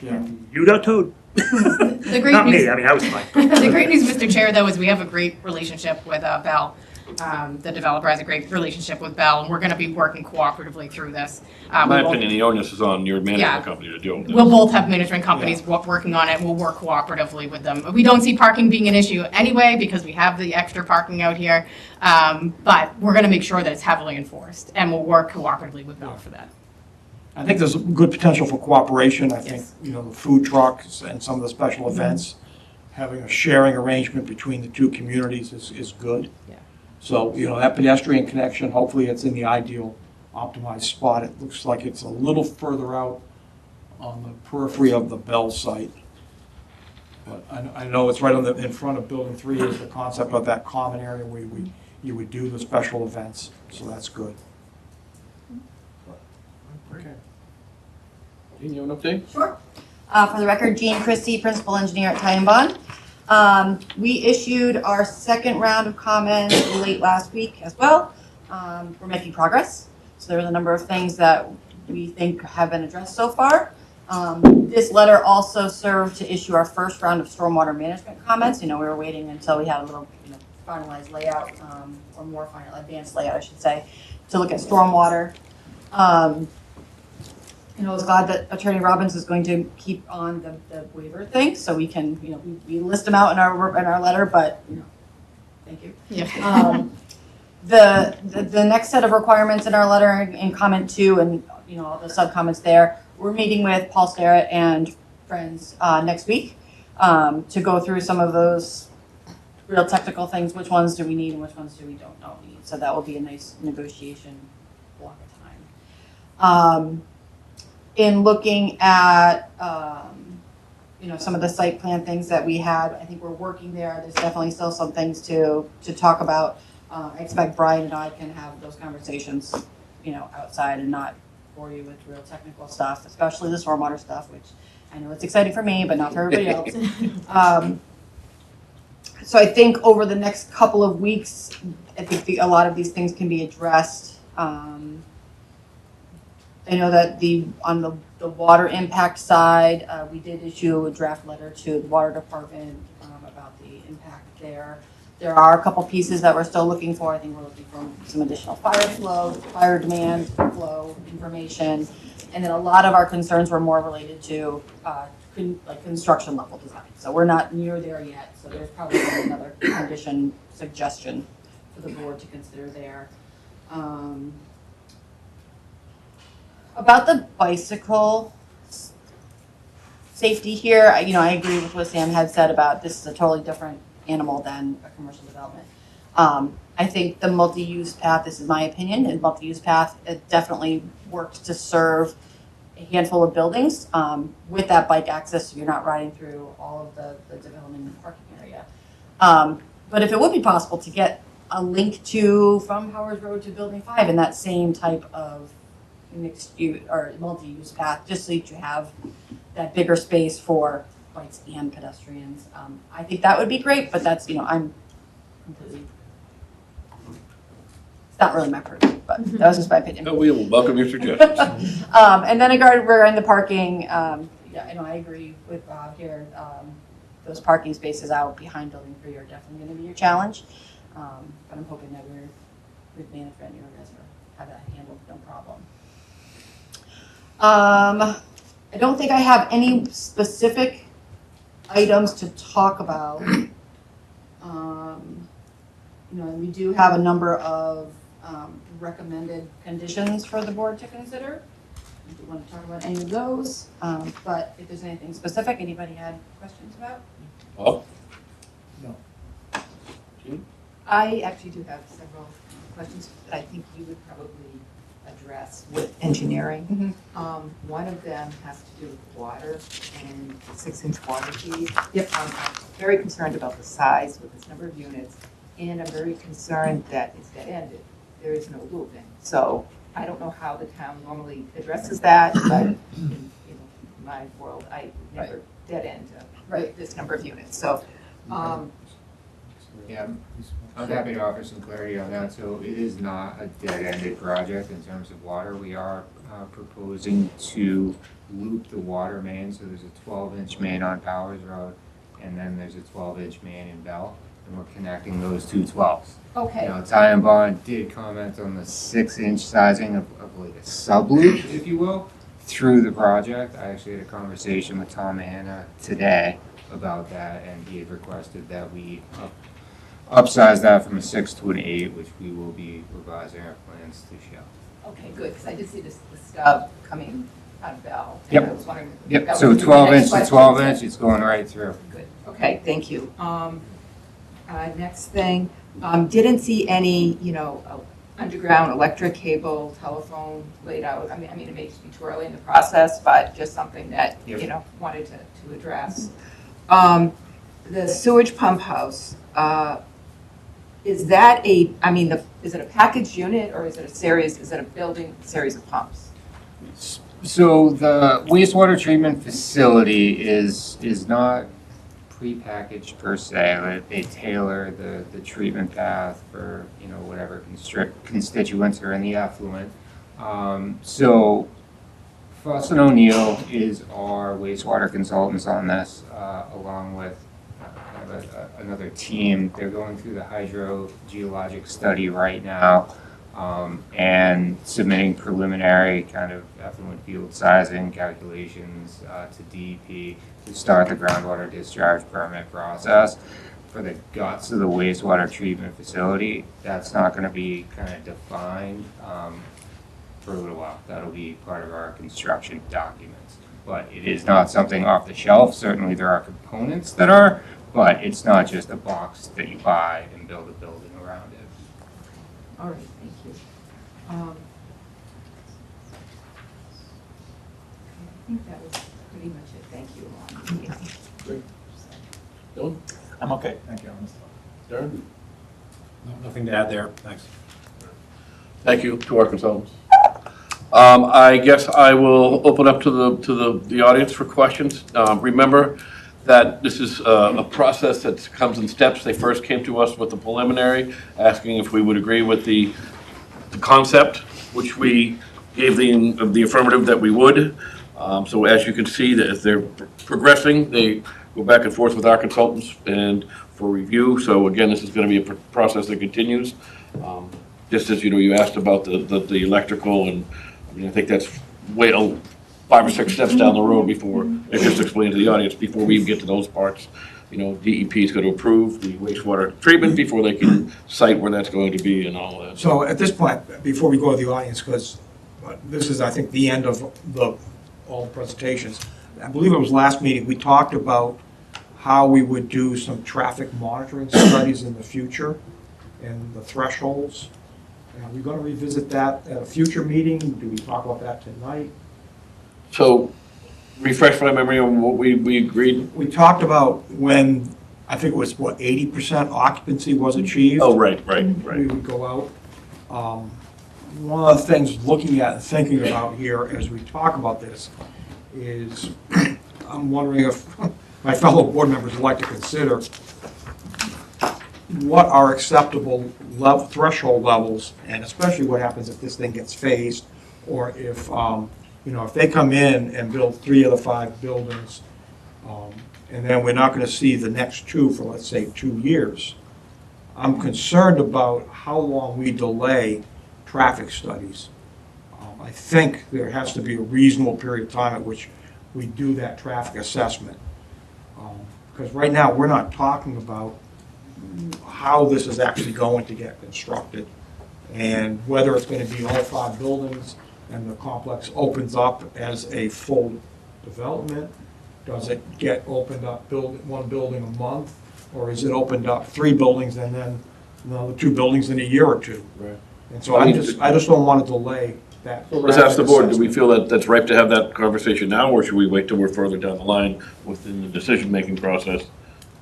Yeah. You got towed. The great Not news, me, I mean, I was fine. The great news, Mr. Chair, though, is we have a great relationship with Bell. The developer has a great relationship with Bell, and we're going to be working cooperatively through this. In my opinion, the onus is on your management company to deal with this. We'll both have management companies working on it. We'll work cooperatively with them. We don't see parking being an issue anyway because we have the extra parking out here. But we're going to make sure that it's heavily enforced, and we'll work cooperatively with Bell for that. I think there's good potential for cooperation. I think, the food trucks and some of the special events, having a sharing arrangement between the two communities is good. Yeah. So, that pedestrian connection, hopefully it's in the ideal optimized spot. It looks like it's a little further out on the periphery of the Bell site. But I know it's right on in front of Building 3 is the concept of that common area where you would do the special events, so that's good. Okay. Jean, you have an update? Sure. For the record, Jean Christie, Principal Engineer at Ty and Bond. We issued our second round of comments late last week as well. We're making progress. So there's a number of things that we think have been addressed so far. This letter also served to issue our first round of stormwater management comments. We were waiting until we had a little finalized layout, or more final advanced layout, I should say, to look at stormwater. I was glad that Attorney Robbins is going to keep on the waiver thing, so we can, we list them out in our letter, but, thank you. Yeah. The next set of requirements in our letter in comment 2 and, all the sub-comments there, we're meeting with Paul Starrett and friends next week to go through some of those real technical things. Which ones do we need and which ones do we don't need? So that will be a nice negotiation block of time. In looking at, some of the site plan things that we had, I think we're working there. There's definitely still some things to talk about. I expect Brian and I can have those conversations, outside and not bore you with real technical stuff, especially the stormwater stuff, which I know it's exciting for me, but not for everybody else. So I think over the next couple of weeks, I think a lot of these things can be addressed. I know that on the water impact side, we did issue a draft letter to the water department about the impact there. There are a couple pieces that we're still looking for. I think we're looking for some additional fire demand flow information. And then a lot of our concerns were more related to construction level design. So we're not near there yet. So there's probably another condition suggestion for the board to consider there. About the bicycle safety here, I agree with what Sam had said about this is a totally different animal than a commercial development. I think the multi-use path, this is my opinion, and multi-use path, it definitely worked to serve a handful of buildings with that bike access, so you're not riding through all of the development and parking area. But if it would be possible to get a link from Howard Road to Building 5 in that same type of mixed use or multi-use path, just so that you have that bigger space for bikes and pedestrians. I think that would be great, but that's, I'm completely, it's not really my purview, but that was just my opinion. No, we will welcome your suggestions. And then regarding the parking, I agree with Bob here. Those parking spaces out behind Building 3 are definitely going to be your challenge. But I'm hoping that with management, you guys have that handled, no problem. I don't think I have any specific items to talk about. We do have a number of recommended conditions for the board to consider. If you want to talk about any of those, but if there's anything specific anybody had questions about? Bob? No. Jean? I actually do have several questions that I think you would probably address with engineering. One of them has to do with water and the 6-inch water feed. Yep. I'm very concerned about the size with this number of units, and I'm very concerned that it's dead-ended. There is no looping. So I don't know how the town normally addresses that, but in my world, I never dead-end this number of units. So, yeah, I'm happy to offer some clarity on that. So it is not a dead-ended project in terms of water. We are proposing to loop the water main. So there's a 12-inch main on Powers Road, and then there's a 12-inch main in Bell, and we're connecting those two 12s. Okay. Now, Ty and Bond did comment on the 6-inch sizing of like a sub-loop, if you will, through the project. I actually had a conversation with Tom and Hannah today about that, and he had requested that we upsize that from a 6 to an 8, which we will be revising our plans to show. okay, good, because I did see the stub coming out of Bell. Yep. And I was wondering. Yep, that so was the 12 next inch to question. 12 inch, it's going right through. Good, okay, thank you. Next thing, didn't see any, underground electric cable, telephone laid out. I mean, it may just be too early in the process, but just something that, Yep. wanted to address. The sewage pump house, is that is it a packaged unit or is it a building, series of pumps? So the wastewater treatment facility is not prepackaged per se. They tailor the treatment path for, whatever constituents are in the effluent. So Frost and O'Neill is our wastewater consultants on this, along with another team. They're going through the hydrogeologic study right now, and submitting preliminary kind of effluent field sizing calculations to DEP to start the groundwater discharge permit process. For the guts of the wastewater treatment facility, that's not going to be kind of defined for a little while. That'll be part of our construction documents. But it is not something off the shelf. Certainly there are components that are, but it's not just a box that you buy and build a building around it. All right, thank you. I think that was pretty much it. Thank you. Great. Dylan? I'm okay, thank you. Darren? Nothing to add there, thanks. Thank you to our consultants. I guess I will open up to the audience for questions. Remember that this is a process that comes in steps. They first came to us with the preliminary, asking if we would agree with the concept, which we gave the affirmative that we would. So as you can see, that as they're progressing, they go back and forth with our consultants and for review. So again, this is going to be a process that continues. Just as you asked about the electrical, and I think that's way 5 or 6 steps down the road before, it just explained to the audience, before we even get to those parts. DEP is going to approve the wastewater treatment before they can cite where that's going to be and all that. So at this point, before we go to the audience, because this is, I think, the end of all the presentations, I believe it was last meeting, we talked about how we would do some traffic monitoring studies in the future and the thresholds. Are we going to revisit that at a future meeting? Do we talk about that tonight? So, refresh my memory on what we agreed. We talked about when, I think it was, 80% occupancy was achieved? Oh, right. We would go out. One of the things looking at and thinking about here as we talk about this is, I'm wondering if my fellow board members would like to consider what are acceptable threshold levels, and especially what happens if this thing gets phased, or if, if they come in and build 3 of the 5 buildings, and then we're not going to see the next 2 for, let's say, 2 years. I'm concerned about how long we delay traffic studies. I think there has to be a reasonable period of time at which we do that traffic assessment. Because right now, we're not talking about how this is actually going to get constructed and whether it's going to be all 5 buildings and the complex opens up as a full development. Does it get opened up, one building a month, or is it opened up 3 buildings and then another 2 buildings in a year or 2? Right. And so I just don't want to delay that. Let's ask the board, do we feel that that's ripe to have that conversation now, or should we wait till we're further down the line within the decision-making process,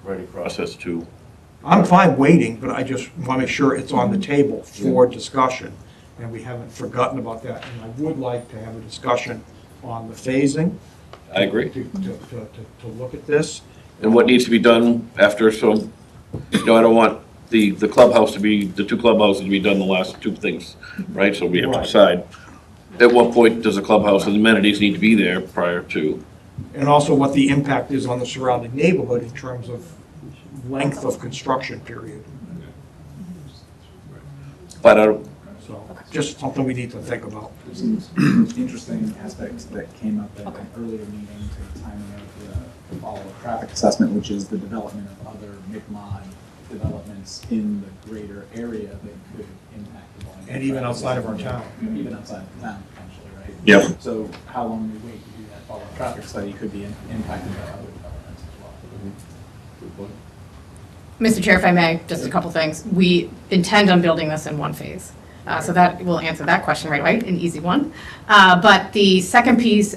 writing process to? I'm fine waiting, but I just want to make sure it's on the table for discussion, and we haven't forgotten about that. And I would like to have a discussion on the phasing. I agree. To look at this. And what needs to be done after, so, I don't want the clubhouse to be, the 2 clubhouses to be done the last 2 things, right? So we have to decide, at what point does the clubhouse and amenities need to be there prior to? And also what the impact is on the surrounding neighborhood in terms of length of construction period. So, just something we need to think about. There's some interesting aspects that came up at an earlier meeting to the timing of the follow-up traffic assessment, which is the development of other MICMOD developments in the greater area that could impact the volume. And even outside of our town. Even outside of the town, potentially, right? Yep. So how long we wait to do that follow-up traffic study could be impacted by other developments as well. Good point. Mr. Chair, if I may, just a couple things. We intend on building this in 1 phase. So that will answer that question right away, an easy one. But the second piece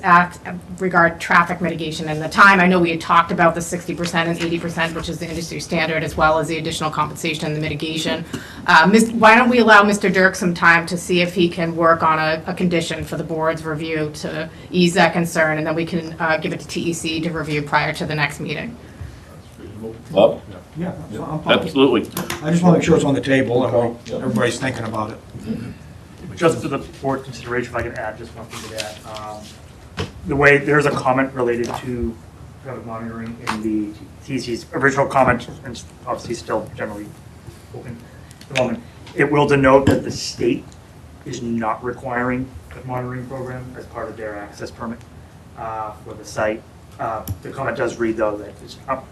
regard traffic mitigation and the time, I know we had talked about the 60% and 80%, which is the industry standard, as well as the additional compensation and the mitigation. Why don't we allow Mr. Dirk some time to see if he can work on a condition for the board's review to ease that concern, and then we can give it to TEC to review prior to the next meeting. Bob? Yeah, I'm fine. Absolutely. I just want to make sure it's on the table and everybody's thinking about it. Just for the board consideration, if I can add just one thing to that. The way, there's a comment related to traffic monitoring in the TC's original comment, and obviously still generally open at the moment. It will denote that the state is not requiring a monitoring program as part of their access permit for the site. The comment does read, though, that it's not,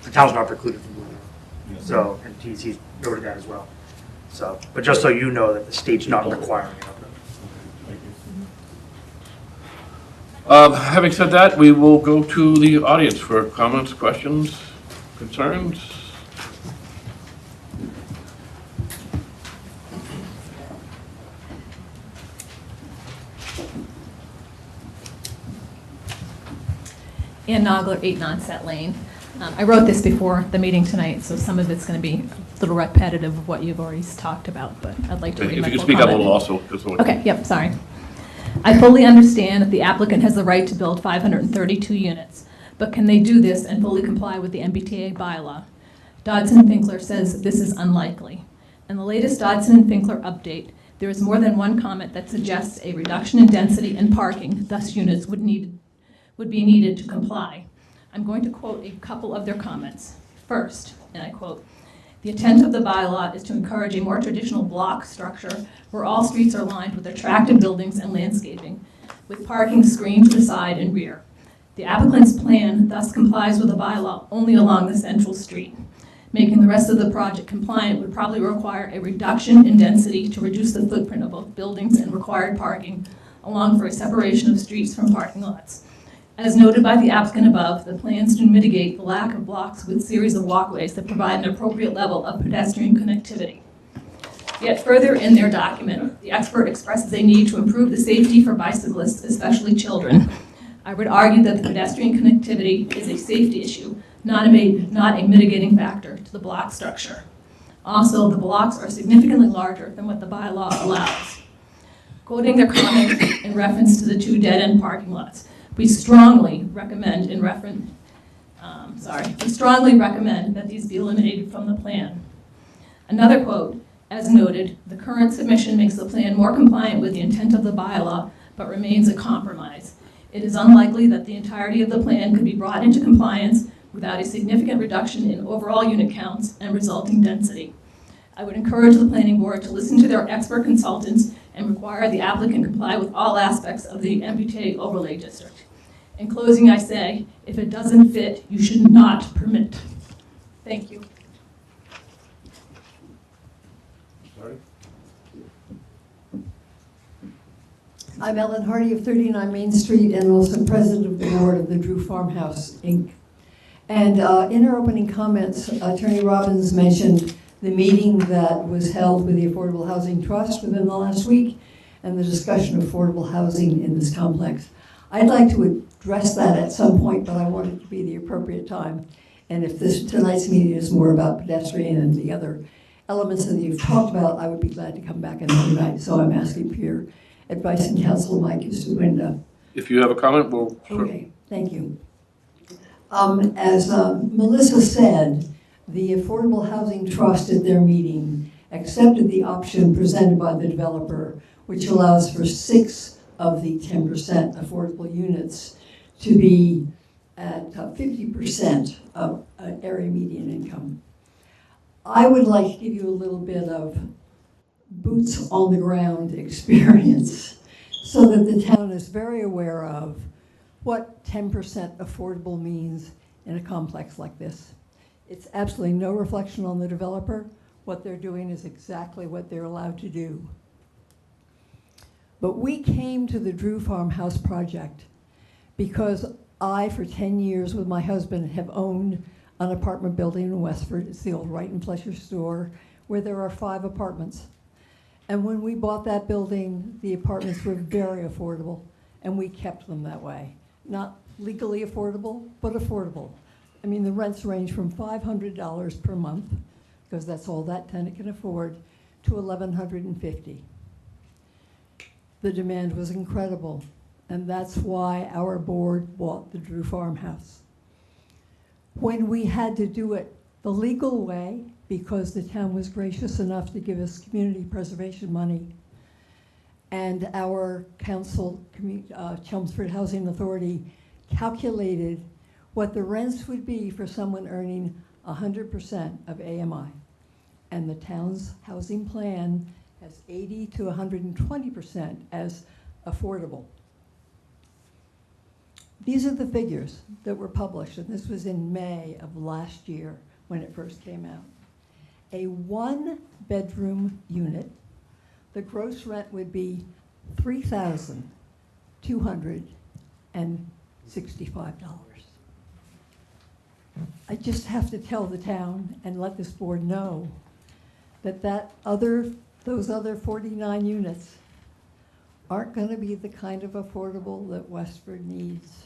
the town's not precluded from doing that. So, and TC's noted that as well. So, but just so you know that the state's not requiring it. Having said that, we will go to the audience for comments, questions, concerns. Ann Nogler, 8 Nonset Lane. I wrote this before the meeting tonight, so some of it's going to be a little repetitive of what you've already talked about, but I'd like to read my If you full can speak up a comment. little also. just so we can- Okay, yep, sorry. I fully understand that the applicant has the right to build 532 units, but can they do this and fully comply with the MBTA bylaw? Dodson Finkler says this is unlikely. In the latest Dodson and Finkler update, there is more than one comment that suggests a reduction in density and parking, thus units would be needed to comply. I'm going to quote a couple of their comments. First, and I quote, "The intent of the bylaw is to encourage a more traditional block structure where all streets are lined with attractive buildings and landscaping, with parking screened to the side and rear. The applicant's plan thus complies with the bylaw only along the central street. Making the rest of the project compliant would probably require a reduction in density to reduce the footprint of both buildings and required parking, along for a separation of streets from parking lots. As noted by the applicant above, the plans to mitigate the lack of blocks with series of walkways that provide an appropriate level of pedestrian connectivity. Yet further in their document, the expert expresses a need to improve the safety for bicyclists, especially children. I would argue that the pedestrian connectivity is a safety issue, not a mitigating factor to the block structure. Also, the blocks are significantly larger than what the bylaw allows." Quoting their comment in reference to the 2 dead-end parking lots, we strongly recommend that these be eliminated from the plan. Another quote, "As noted, the current submission makes the plan more compliant with the intent of the bylaw, but remains a compromise. It is unlikely that the entirety of the plan could be brought into compliance without a significant reduction in overall unit counts and resulting density. I would encourage the planning board to listen to their expert consultants and require the applicant comply with all aspects of the MBTA overlay district. In closing, I say, if it doesn't fit, you should not permit." Thank you. I'm Ellen Hardy of 39 Main Street and also president of the board of the Drew Farmhouse, Inc. And in her opening comments, Attorney Robbins mentioned the meeting that was held with the Affordable Housing Trust within the last week and the discussion of affordable housing in this complex. I'd like to address that at some point, but I want it to be the appropriate time. And if tonight's meeting is more about pedestrian and the other elements that you've talked about, I would be glad to come back another night. So I'm asking for your advice and counsel, Mike, as to when to. If you have a comment, we'll. Okay, thank you. As Melissa said, the Affordable Housing Trust at their meeting accepted the option presented by the developer, which allows for 6 of the 10% affordable units to be at 50% of area median income. I would like to give you a little bit of boots on the ground experience so that the town is very aware of what 10% affordable means in a complex like this. It's absolutely no reflection on the developer. What they're doing is exactly what they're allowed to do. But we came to the Drew Farmhouse project because I, for 10 years with my husband, have owned an apartment building in Westford. It's the old Wright and Fletcher store, where there are 5 apartments. And when we bought that building, the apartments were very affordable, and we kept them that way. Not legally affordable, but affordable. I mean, the rents range from $500 per month, because that's all that tenant can afford, to $1,150. The demand was incredible, and that's why our board bought the Drew Farmhouse. When we had to do it the legal way, because the town was gracious enough to give us community preservation money, and our council, Chelmsford Housing Authority, calculated what the rents would be for someone earning 100% of AMI. And the town's housing plan has 80 to 120% as affordable. These are the figures that were published, and this was in May of last year when it first came out. A one-bedroom unit, the gross rent would be $3,265. I just have to tell the town and let this board know that those other 49 units aren't going to be the kind of affordable that Westford needs.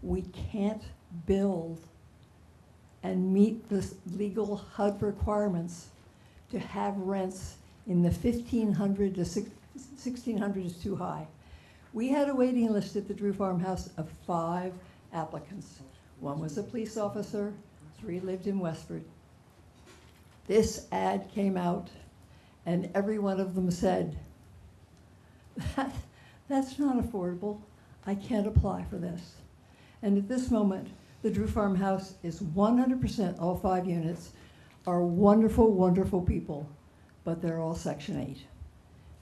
We can't build and meet the legal HUD requirements to have rents in the 1,500 to 1,600 is too high. We had a waiting list at the Drew Farmhouse of 5 applicants. 1 was a police officer, 3 lived in Westford. This ad came out, and every one of them said, that's not affordable. I can't apply for this. And at this moment, the Drew Farmhouse is 100%, all 5 units are wonderful, wonderful people, but they're all Section 8.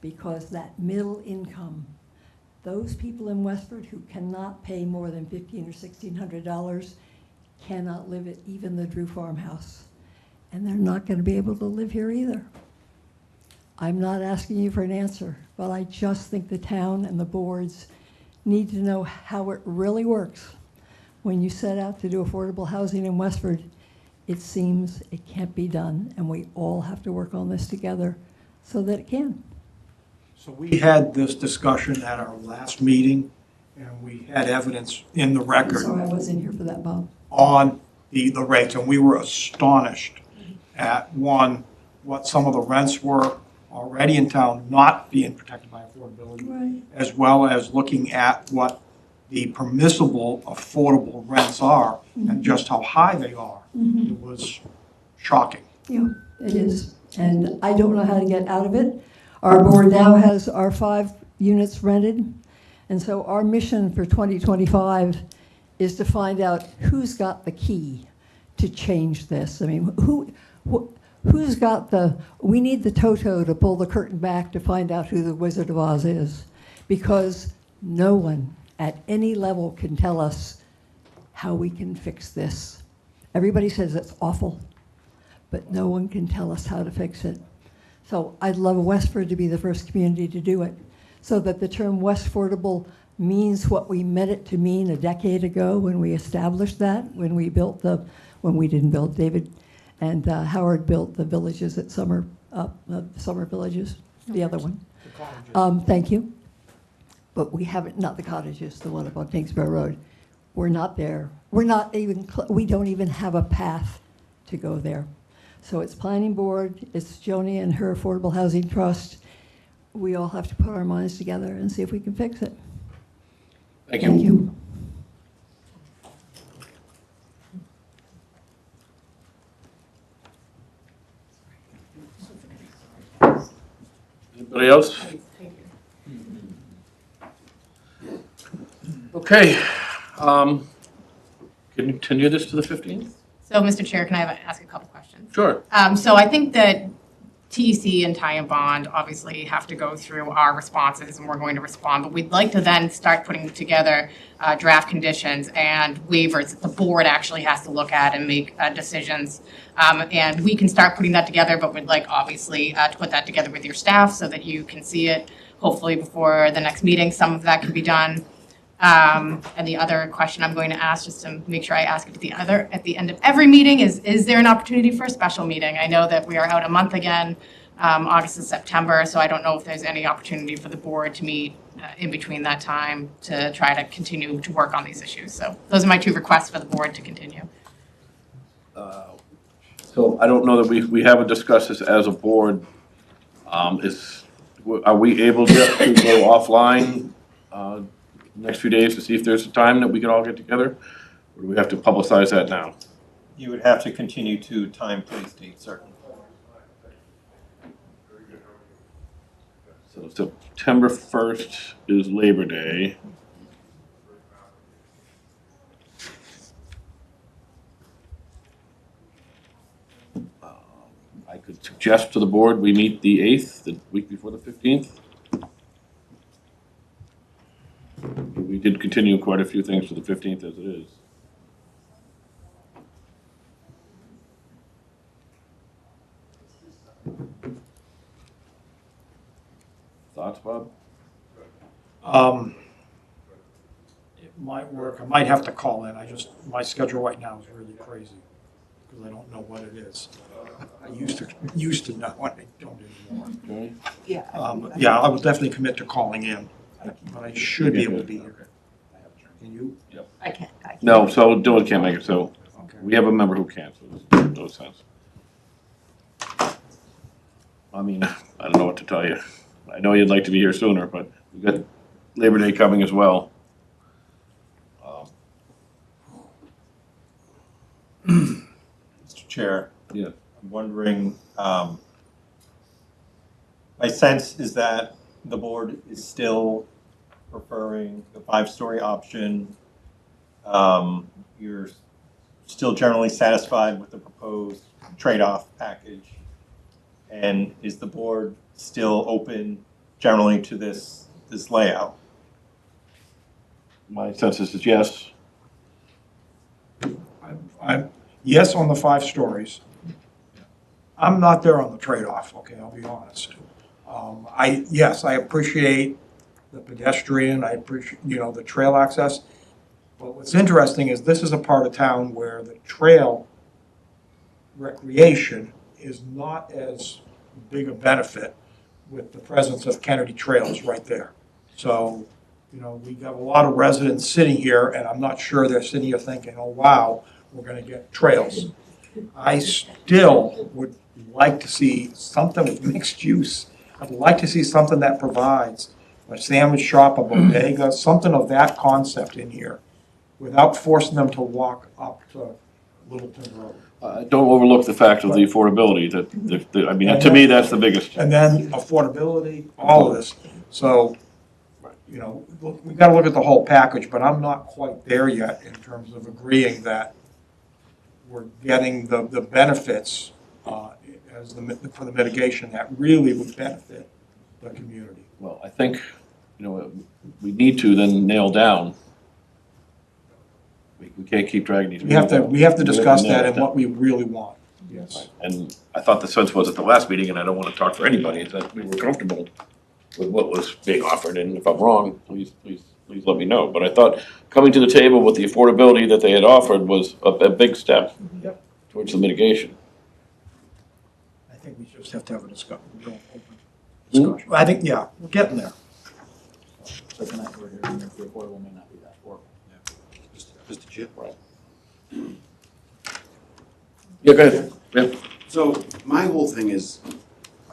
Because that middle income, those people in Westford who cannot pay more than $1,500 or $1,600 cannot live at even the Drew Farmhouse. And they're not going to be able to live here either. I'm not asking you for an answer, but I just think the town and the boards need to know how it really works. When you set out to do affordable housing in Westford, it seems it can't be done, and we all have to work on this together so that it can. So we had this discussion at our last meeting, and we had evidence in the record. I'm sorry, I wasn't here for that, Bob. On the rates, and we were astonished at, one, what some of the rents were already in town not being protected by affordability, Right. as well as looking at what the permissible affordable rents are and just how high they are. Mhm. It was shocking. Yeah, it is. And I don't know how to get out of it. Our board now has our 5 units rented. And so our mission for 2025 is to find out who's got the key to change this. I mean, who's got we need the Toto to pull the curtain back to find out who the Wizard of Oz is. Because no one at any level can tell us how we can fix this. Everybody says it's awful, but no one can tell us how to fix it. So I'd love Westford to be the first community to do it, so that the term Westfordable means what we meant it to mean a decade ago when we established that, when we didn't build, David and Howard built the villages at Summer Villages, the other one. Thank you. But we haven't, not the cottages, the one up on Kingsborough Road. We're not there. We're not even, we don't even have a path to go there. So it's planning board, it's Joni and her Affordable Housing Trust. We all have to put our minds together and see if we can fix it. Thank you. Thank you. Anybody else? Okay. Continue this to the 15th? So, Mr. Chair, can I ask a couple questions? Sure. So I think that TEC and Ty and Bond obviously have to go through our responses, and we're going to respond, but we'd like to then start putting together draft conditions and waivers that the board actually has to look at and make decisions. And we can start putting that together, but we'd like obviously to put that together with your staff so that you can see it hopefully before the next meeting. Some of that can be done. And the other question I'm going to ask, just to make sure I ask it at the end of every meeting, is there an opportunity for a special meeting? I know that we are out a month again August and September, so I don't know if there's any opportunity for the board to meet in between that time to try to continue to work on these issues. So those are my two requests for the board to continue. So I don't know that we haven't discussed this as a board. Are we able to go offline next few days to see if there's a time that we can all get together? Or do we have to publicize that now? You would have to continue to time, place, date certain. So September 1st is Labor Day. I could suggest to the board we meet the 8th, the week before the 15th. We did continue quite a few things to the 15th as it is. Thoughts, Bob? It might work. I might have to call in. My schedule right now is really crazy because I don't know what it is. I used to know, and I don't anymore. Okay. Yeah, I will definitely commit to calling in, but I should be able to be here. Can you? Yep. I can't. No, so Dylan can't make it, so we have a member who can't, so it makes no sense. I mean, I don't know what to tell you. I know you'd like to be here sooner, but we've got Labor Day coming as well. Mr. Chair. Yeah. I'm wondering, my sense is that the board is still preferring the 5-story option. You're still generally satisfied with the proposed trade-off package. And is the board still open generally to this layout? My sense is yes. I'm yes on the 5 stories. I'm not there on the trade-off, okay, I'll be honest. Yes, I appreciate the pedestrian, I appreciate, the trail access. But what's interesting is this is a part of town where the trail recreation is not as big a benefit with the presence of Kennedy Trails right there. So, we got a lot of residents sitting here, and I'm not sure they're sitting here thinking, oh, wow, we're gonna get trails. I still would like to see something with mixed use. I'd like to see something that provides a sandwich shop, a bodega, something of that concept in here, without forcing them to walk up to Littleton Road. Don't overlook the fact of the affordability I mean, to me, that's the biggest. And then affordability, all of this. So, we've got to look at the whole package, but I'm not quite there yet in terms of agreeing that we're getting the benefits for the mitigation that really would benefit the community. Well, I think, we need to then nail down. We can't keep dragging these. We have to discuss that and what we really want. Yes. And I thought the sense was at the last meeting, and I don't want to talk for anybody, is that we were comfortable with what was being offered, and if I'm wrong, please let me know. But I thought coming to the table with the affordability that they had offered was a big step towards the mitigation. I think we just have to have a discussion. I think, we're getting there. So tonight we're hearing if the affordable may not be that affordable. Mr. Chair? Right. Yeah, go ahead. Yeah. So my whole thing is,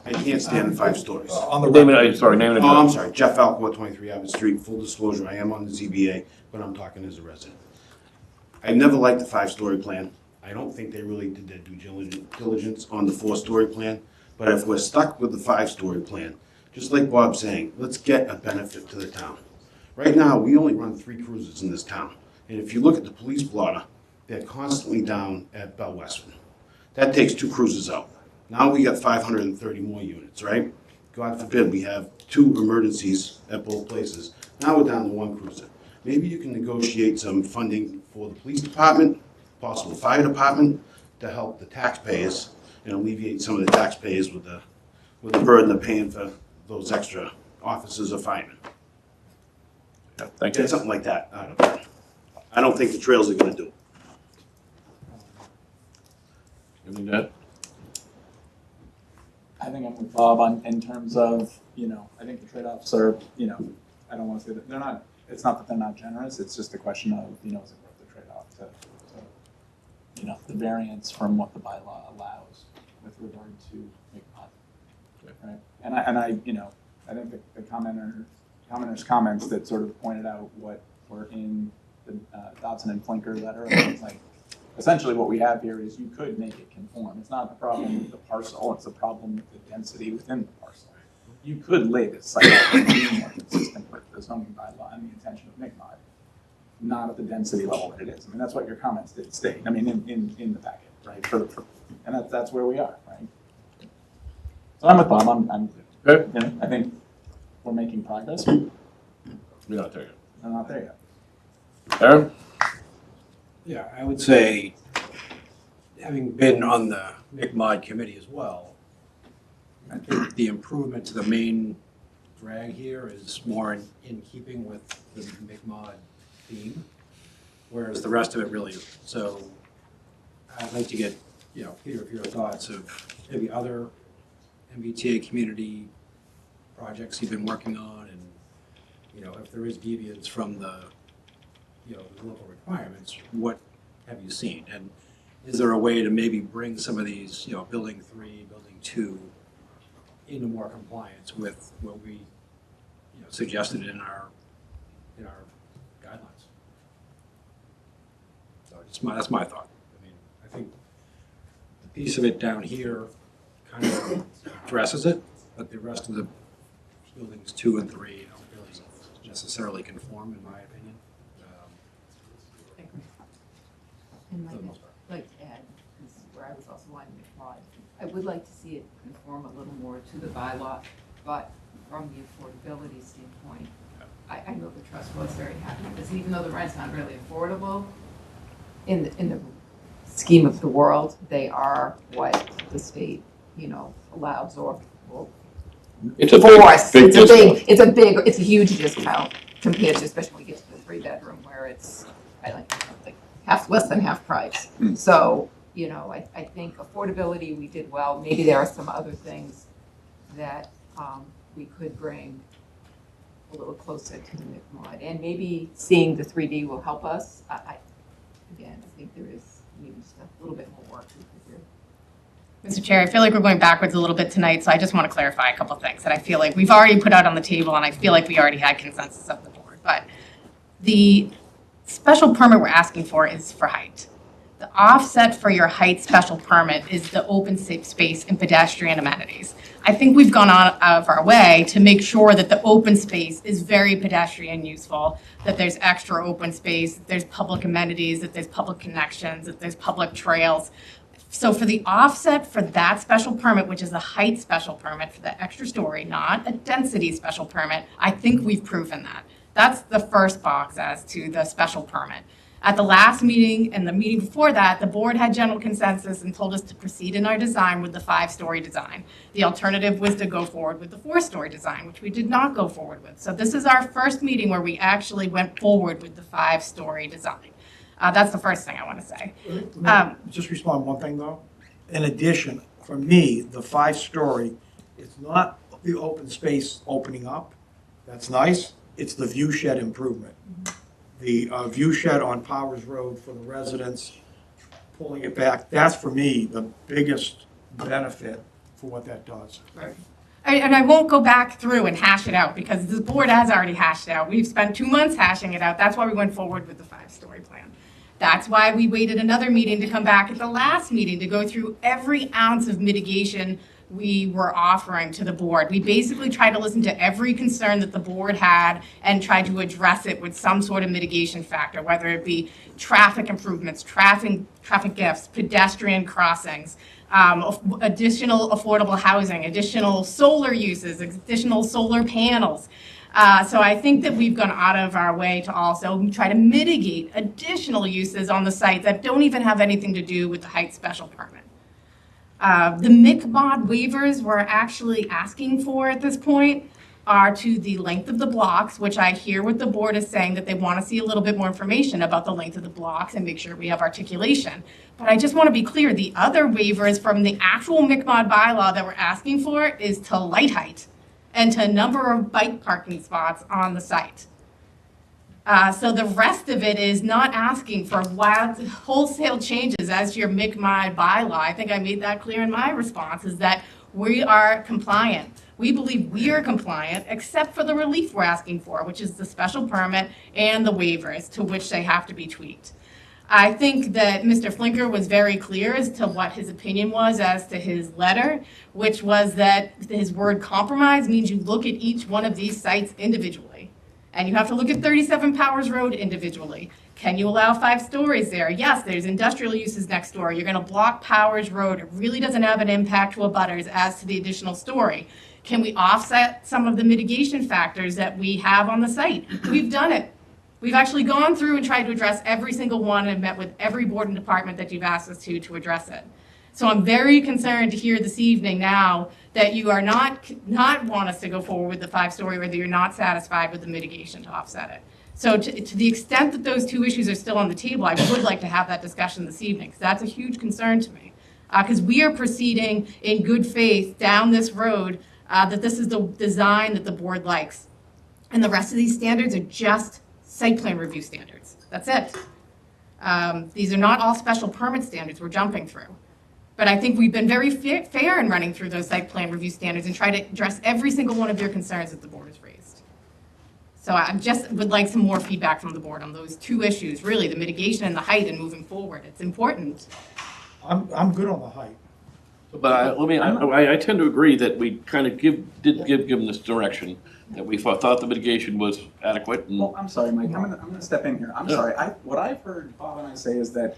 I can't stand 5 stories. On the name it. Sorry, name it. Oh, I'm sorry. Jeff Alcoa, 23 Abbott Street. Full disclosure, I am on the ZBA, but I'm talking as a resident. I've never liked the 5-story plan. I don't think they really did their due diligence on the 4-story plan. But if we're stuck with the 5-story plan, just like Bob's saying, let's get a benefit to the town. Right now, we only run 3 cruisers in this town. And if you look at the police blotter, they're constantly down at Westford. That takes 2 cruisers out. Now we got 530 more units, right? God forbid we have 2 emergencies at both places. Now we're down to 1 cruiser. Maybe you can negotiate some funding for the police department, possible fire department, to help the taxpayers and alleviate some of the taxpayers with the burden of paying for those extra officers or firemen. Yeah, thank you. Get something like that out of it. I don't think the trails are gonna do it. Anything to add? I think I'm with Bob in terms of, I think the trade-offs are, I don't want to say that they're not, it's not that they're not generous, it's just a question of, is it worth the trade-off to the variance from what the bylaw allows with regard to McMod, right? And I think the commenter's comments that sort of pointed out what were in the Dodson and Flinker letter, it's like, essentially what we have here is you could make it conform. It's not the problem with the parcel, it's the problem with the density within the parcel. You could lay this site out and be more consistent with the zoning bylaw and the intention of McMod, not at the density level that it is. I mean, that's what your comments did state, I mean, in the packet, right? And that's where we are, right? So I'm with Bob, I'm good. I think we're making progress. We're not there yet. We're not there yet. Aaron? Yeah, I would say, having been on the McMod committee as well, I think the improvement to the main drag here is more in keeping with the McMod theme, whereas the rest of it really isn't. So I'd like to get, Peter, your thoughts of maybe other MBTA community projects you've been working on, and, if there is deviance from the local requirements, what have you seen? And is there a way to maybe bring some of these, building 3, building 2, into more compliance with what we, suggested in our guidelines? So that's my thought. I mean, I think the piece of it down here kind of addresses it, but the rest of the buildings 2 and 3 don't really necessarily conform, in my opinion. And I'd like to add, this is where I was also wanting to apply, I would like to see it conform a little more to the bylaw, but from the affordability standpoint, I know the trust was very happy with this, even though the rent's not really affordable, in the scheme of the world, they are what the state, allows or will It's a force. big discount. It's a huge discount compared to, especially when we get to the 3-bedroom where it's, like less than half price. So, I think affordability, we did well. Maybe there are some other things that we could bring a little closer to the McMod. And maybe seeing the 3D will help us. I think there is maybe just a little bit more work we could do. Mr. Chair, I feel like we're going backwards a little bit tonight, so I just want to clarify a couple things that I feel like we've already put out on the table, and I feel like we already had consensus of the board. But the special permit we're asking for is for height. The offset for your height special permit is the open space and pedestrian amenities. I think we've gone out of our way to make sure that the open space is very pedestrian useful, that there's extra open space, that there's public amenities, that there's public connections, that there's public trails. So for the offset for that special permit, which is a height special permit for the extra story, not a density special permit, I think we've proven that. That's the first box as to the special permit. At the last meeting and the meeting before that, the board had general consensus and told us to proceed in our design with the 5-story design. The alternative was to go forward with the 4-story design, which we did not go forward with. So this is our first meeting where we actually went forward with the 5-story design. That's the first thing I want to say. Just respond one thing, though. In addition, for me, the 5-story, it's not the open space opening up. That's nice. It's the view shed improvement. The view shed on Powers Road for the residents, pulling it back, that's for me the biggest benefit for what that does. Right. And I won't go back through and hash it out because the board has already hashed it out. We've spent 2 months hashing it out. That's why we went forward with the 5-story plan. That's why we waited another meeting to come back at the last meeting to go through every ounce of mitigation we were offering to the board. We basically tried to listen to every concern that the board had and tried to address it with some sort of mitigation factor, whether it be traffic improvements, traffic gifts, pedestrian crossings, additional affordable housing, additional solar uses, additional solar panels. So I think that we've gone out of our way to also try to mitigate additional uses on the site that don't even have anything to do with the height special permit. The McMod waivers we're actually asking for at this point are to the length of the blocks, which I hear what the board is saying, that they want to see a little bit more information about the length of the blocks and make sure we have articulation. But I just want to be clear, the other waivers from the actual McMod bylaw that we're asking for is to light height and to number of bike parking spots on the site. So the rest of it is not asking for wild wholesale changes as to your McMod bylaw. I think I made that clear in my response, is that we are compliant. We believe we are compliant, except for the relief we're asking for, which is the special permit and the waivers, to which they have to be tweaked. I think that Mr. Flinker was very clear as to what his opinion was as to his letter, which was that his word compromise means you look at each one of these sites individually. And you have to look at 37 Powers Road individually. Can you allow 5 stories there? Yes, there's industrial uses next door. You're going to block Powers Road. It really doesn't have an impact to abutters as to the additional story. Can we offset some of the mitigation factors that we have on the site? We've done it. We've actually gone through and tried to address every single one and met with every board and department that you've asked us to address it. So I'm very concerned to hear this evening now that you are not want us to go forward with the 5-story, or that you're not satisfied with the mitigation to offset it. So to the extent that those 2 issues are still on the table, I would like to have that discussion this evening, because that's a huge concern to me. Because we are proceeding in good faith down this road, that this is the design that the board likes. And the rest of these standards are just site plan review standards. That's it. These are not all special permit standards we're jumping through. But I think we've been very fair in running through those site plan review standards and try to address every single one of your concerns that the board has raised. So I just would like some more feedback from the board on those 2 issues, really, the mitigation and the height and moving forward. It's important. I'm good on the height. But I tend to agree that we kind of did give them this direction, that we thought the mitigation was adequate. And Well, I'm sorry, Mike, I'm gonna step in here. I'm sorry, what I've heard Bob and I say is that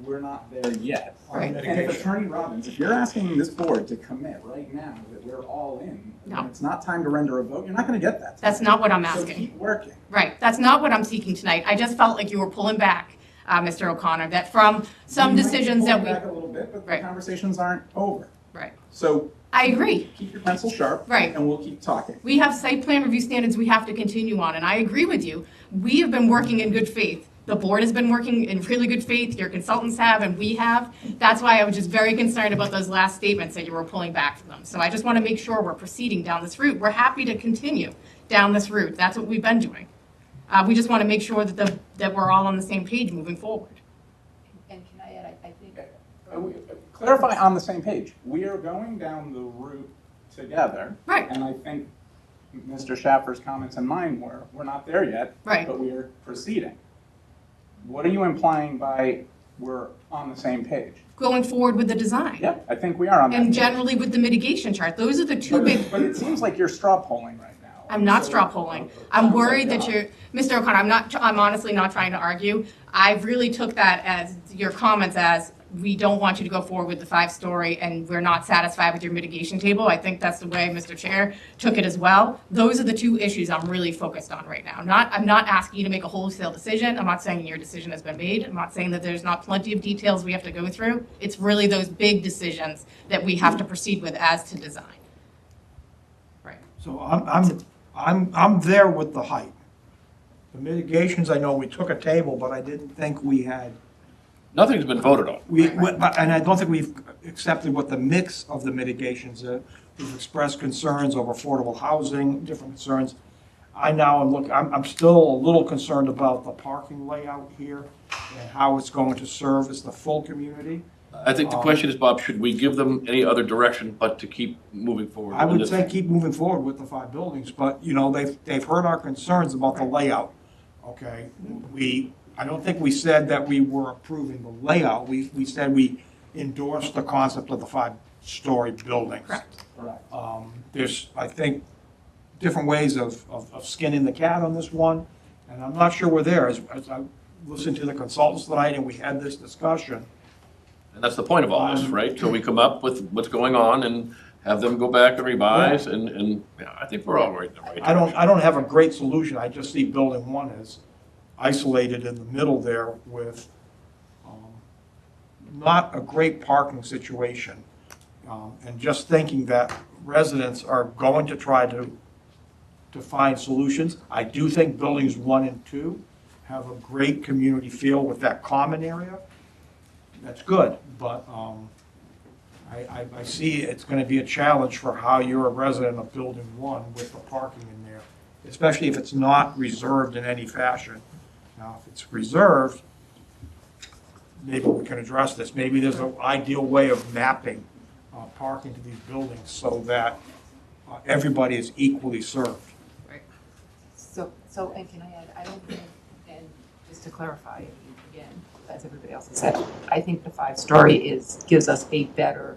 we're not there yet. Right. And if Attorney Robbins, if you're asking this board to commit right now that we're all in, No. it's not time to render a vote, you're not gonna get that. That's not what I'm So asking. keep working. Right, that's not what I'm seeking tonight. I just felt like you were pulling back, Mr. O'Connor, that from some You might be decisions that pulling we. back a little bit, but the Right. conversations aren't over. Right. So I agree. keep your pencil sharp. Right. And we'll keep talking. We have site plan review standards we have to continue on, and I agree with you. We have been working in good faith. The board has been working in really good faith, your consultants have, and we have. That's why I was just very concerned about those last statements that you were pulling back from them. So I just want to make sure we're proceeding down this route. We're happy to continue down this route. That's what we've been doing. We just want to make sure that we're all on the same page moving forward. And can I add, I think, Clarify on the same page. We are going down the route together. Right. And I think Mr. Schaffer's comments and mine were, we're not there yet. Right. But we are proceeding. What are you implying by we're on the same page? Going forward with the design. Yeah, I think we are on that And page. generally with the mitigation chart. Those are the 2 big. But it seems like you're straw polling right now. I'm not straw polling. I'm worried that you're, Mr. O'Connor, I'm honestly not trying to argue. I really took that as, your comments as, we don't want you to go forward with the 5-story and we're not satisfied with your mitigation table. I think that's the way Mr. Chair took it as well. Those are the 2 issues I'm really focused on right now. I'm not asking you to make a wholesale decision. I'm not saying your decision has been made. I'm not saying that there's not plenty of details we have to go through. It's really those big decisions that we have to proceed with as to design. Right. So I'm there with the height. The mitigations, I know we took a table, but I didn't think we had. nothing's been voted on. And I don't think we've accepted what the mix of the mitigations are. We've expressed concerns over affordable housing, different concerns. I'm still a little concerned about the parking layout here and how it's going to service the full community. I think the question is, Bob, should we give them any other direction but to keep moving forward? I with would this? say keep moving forward with the 5 buildings, but, they've heard our concerns about the layout, okay? I don't think we said that we were approving the layout. We said we endorsed the concept of the 5-story buildings. Correct. There's, I think, different ways of skinning the cat on this one, and I'm not sure we're there. As I listened to the consultants tonight and we had this discussion. And that's the point of all this, right? So we come up with what's going on and have them go back and revise, and yeah, I think we're all right in the right direction. I don't have a great solution. I just see building 1 as isolated in the middle there with not a great parking situation. And just thinking that residents are going to try to to find solutions. I do think buildings 1 and 2 have a great community feel with that common area. That's good, but I see it's going to be a challenge for how you're a resident of building 1 with the parking in there, especially if it's not reserved in any fashion. Now, if it's reserved, maybe we can address this. Maybe there's an ideal way of mapping parking to these buildings so that everybody is equally served. So, and can I add, I don't think, and just to clarify, again, as everybody else has said, I think the 5-story gives us a better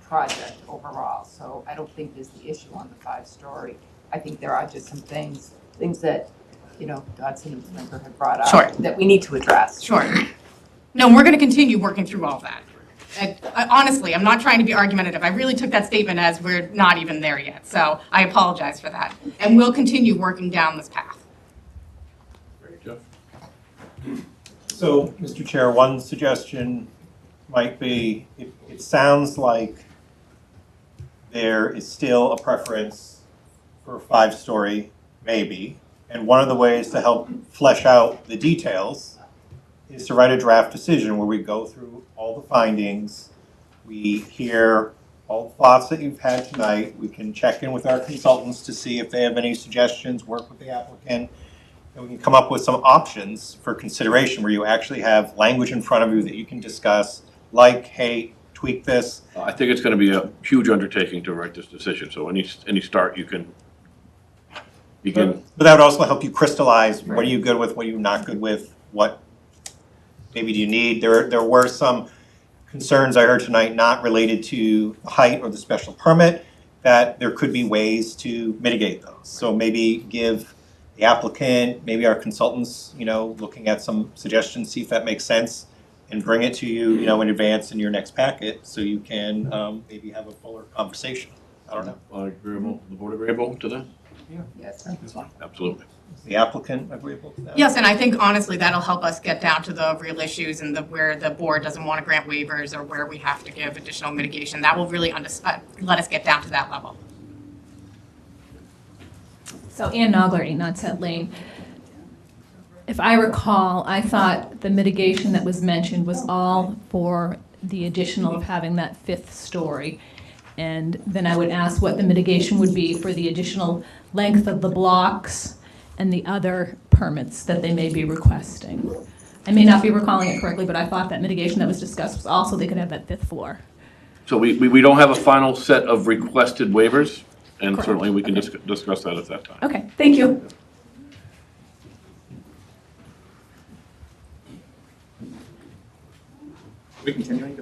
project overall. So I don't think there's the issue on the 5-story. I think there are just some things that, Dodson and Spencer have brought up. Sure. That we need to address. Sure. No, we're going to continue working through all that. Honestly, I'm not trying to be argumentative. I really took that statement as we're not even there yet. So I apologize for that. And we'll continue working down this path. So, Mr. Chair, one suggestion might be, it sounds like there is still a preference for a 5-story, maybe. And one of the ways to help flesh out the details is to write a draft decision where we go through all the findings, we hear all the thoughts that you've had tonight, we can check in with our consultants to see if they have any suggestions, work with the applicant, and we can come up with some options for consideration where you actually have language in front of you that you can discuss, like, hey, tweak this. I think it's going to be a huge undertaking to write this decision, so any start you can begin. But that would also help you crystallize what are you good with, what are you not good with, what maybe do you need. There were some concerns I heard tonight not related to the height or the special permit, that there could be ways to mitigate those. So maybe give the applicant, maybe our consultants, looking at some suggestions, see if that makes sense, and bring it to you, in advance in your next packet, so you can maybe have a fuller conversation. I don't know. Agreeable, the board agreeable to that? Yeah. Yes, that's fine. Absolutely. Is the applicant agreeable to that? Yes, and I think honestly, that'll help us get down to the real issues and where the board doesn't want to grant waivers or where we have to give additional mitigation. That will really let us get down to that level. So Ann Nogler, 8 Knotset Lane. If I recall, I thought the mitigation that was mentioned was all for the additional of having that 5th story. And then I would ask what the mitigation would be for the additional length of the blocks and the other permits that they may be requesting. I may not be recalling it correctly, but I thought that mitigation that was discussed was also they could have that 5th floor. So we don't have a final set of requested waivers, and Correct. certainly we can discuss that at that time. Okay, thank you. We continue. Can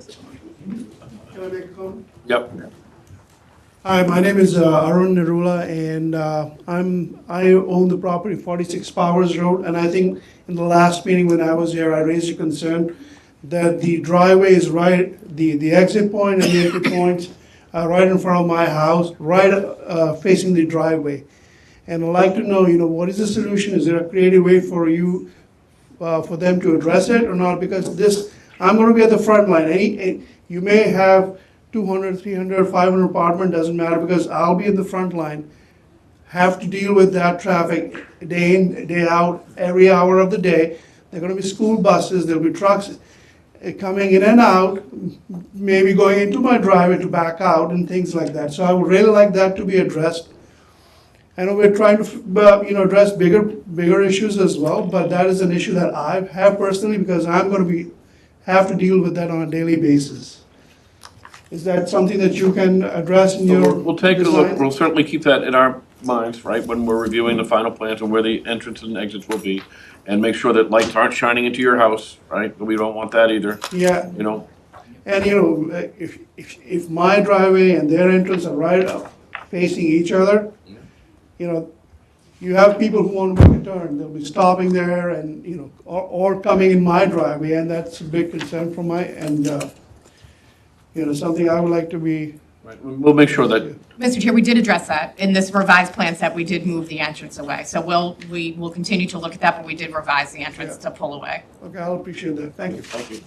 I make a comment? Yep. Hi, my name is Arun Narula, and I own the property 46 Powers Road, and I think in the last meeting when I was here, I raised a concern that the driveway is right, the exit point and the entry points are right in front of my house, right facing the driveway. And I'd like to know, what is the solution? Is there a creative way for you, for them to address it or not? Because I'm gonna be at the front line. You may have 200, 300, 500 apartment, doesn't matter, because I'll be in the front line. Have to deal with that traffic day in, day out, every hour of the day. There are gonna be school buses, there'll be trucks coming in and out, maybe going into my driveway to back out and things like that. So I would really like that to be addressed. I know we're trying to, address bigger issues as well, but that is an issue that I have personally, because I'm gonna have to deal with that on a daily basis. Is that something that you can address in your We'll take a look, design? we'll certainly keep that in our minds, right, when we're reviewing the final plans and where the entrances and exits will be, and make sure that lights aren't shining into your house, right, we don't want that either. Yeah. And if my driveway and their entrance are right up facing each other, you have people who want to make a turn, they'll be stopping there and, or coming in my driveway, and that's a big concern for something I would like to be. Right, we'll make sure that. Mr. Chair, we did address that. In this revised plan set, we did move the entrance away. So we will continue to look at that, but we did revise the entrance to pull away. Okay, I'll appreciate that. Thank you. Thank you.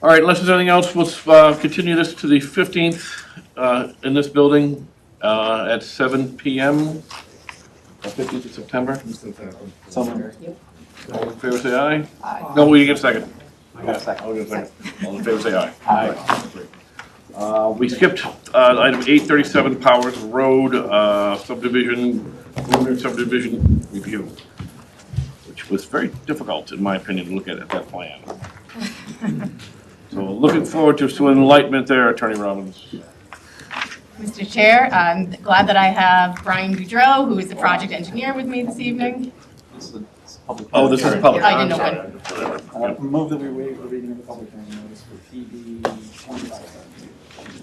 All right, unless there's anything else, we'll continue this to the 15th in this building. at 7 PM, 15th of September. Someone. All in favor, say aye. Aye. No, we get a second. I got a second. I'll get a second. All in favor, say aye. Aye. We skipped item 837 Powers Road subdivision, preliminary subdivision review, which was very difficult, in my opinion, to look at that plan. So looking forward to some enlightenment there, Attorney Robbins. Mr. Chair, I'm glad that I have Brian Goudreau, who is the project engineer, with me this evening. Oh, this is public. I didn't know I'm sorry. Move that we waive the reading of the public hearing notice for PB 25. Is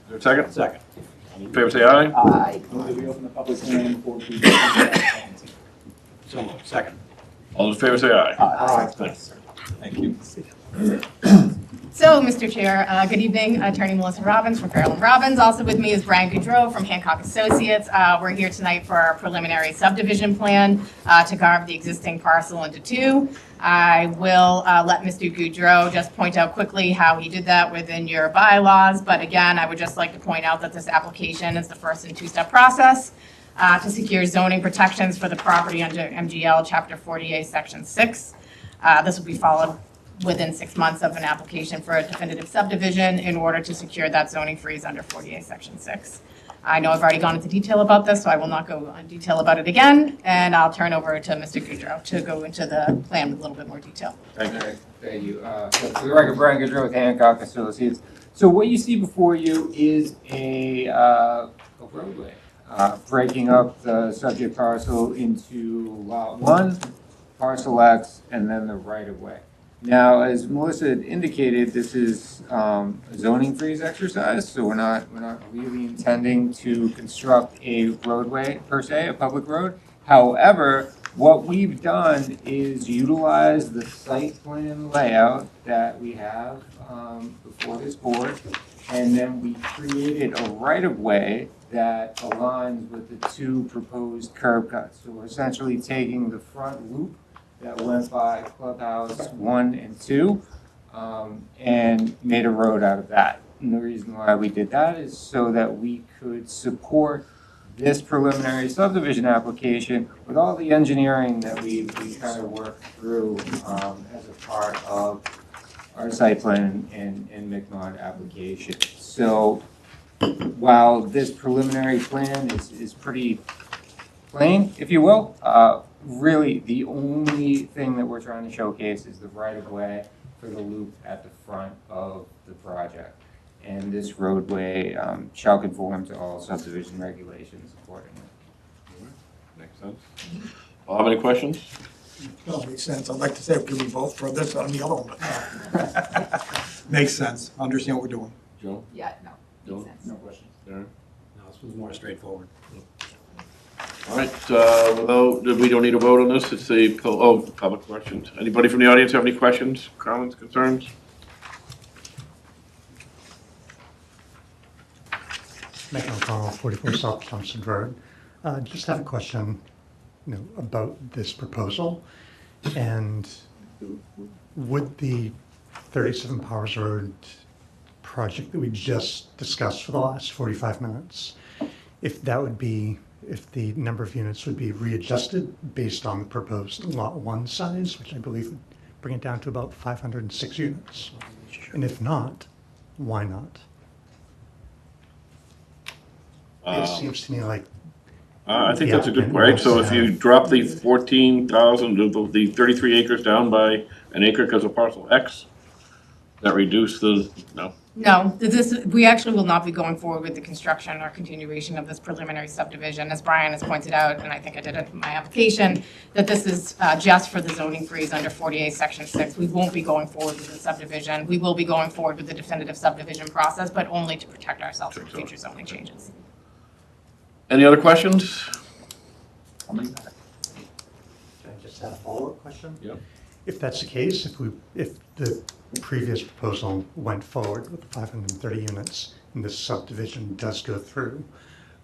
there a second? Second. All in favor, say aye. Aye. Move that we open the public hearing for PB 25. So moved. Second. All in favor, say aye. Aye. Thanks. Thank you. So, Mr. Chair, good evening, Attorney Melissa Robbins from Farrell & Robbins. Also with me is Brian Goudreau from Hancock Associates. We're here tonight for our preliminary subdivision plan to carve the existing parcel into two. I will let Mr. Goudreau just point out quickly how he did that within your bylaws. But again, I would just like to point out that this application is the first in two-step process to secure zoning protections for the property under MGL Chapter 48, Section 6. This will be followed within 6 months of an application for a definitive subdivision in order to secure that zoning freeze under 48 Section 6. I know I've already gone into detail about this, so I will not go into detail about it again, and I'll turn over to Mr. Goudreau to go into the plan with a little bit more detail. Thank you. Thank you. So for the record, Brian Goudreau with Hancock Associates. So what you see before you is a roadway, breaking up the subject parcel into Lot 1, Parcel X, and then the right-of-way. Now, as Melissa had indicated, this is a zoning freeze exercise, so we're not really intending to construct a roadway per se, a public road. However, what we've done is utilize the site plan layout that we have before this board, and then we created a right-of-way that aligns with the two proposed curb cuts. So we're essentially taking the front loop that went by Clubhouse 1 and 2 and made a road out of that. And the reason why we did that is so that we could support this preliminary subdivision application with all the engineering that we kind of worked through as a part of our site plan and McMod application. So while this preliminary plan is pretty plain, if you will, really the only thing that we're trying to showcase is the right-of-way for the loop at the front of the project. And this roadway shall conform to all subdivision regulations accordingly. Makes sense. Bob, any questions? No, makes sense. I'd like to say, can we vote for this on the other one? But makes sense. Understand what we're doing. Joe? Yeah, no. Joe? No questions. Darren? No, this was more straightforward. All right, we don't need a vote on this, it's a, public questions. Anybody from the audience have any questions, comments, concerns? Megan O'Connell, 44 South Thompson Road. Just have a question, about this proposal. And would the 37 Powers Road project that we just discussed for the last 45 minutes, if the number of units would be readjusted based on the proposed Lot 1 size, which I believe would bring it down to about 506 units? And if not, why not? It seems to me like I think that's a good point. So if you drop the 14,000, the 33 acres down by an acre because of parcel X, that reduce the, no? No, we actually will not be going forward with the construction or continuation of this preliminary subdivision. As Brian has pointed out, and I think I did it in my application, that this is just for the zoning freeze under 48 Section 6. We won't be going forward with the subdivision. We will be going forward with the definitive subdivision process, but only to protect ourselves from future zoning changes. Any other questions? Can I just have a follow-up question? Yep. If that's the case, if the previous proposal went forward with 530 units and this subdivision does go through,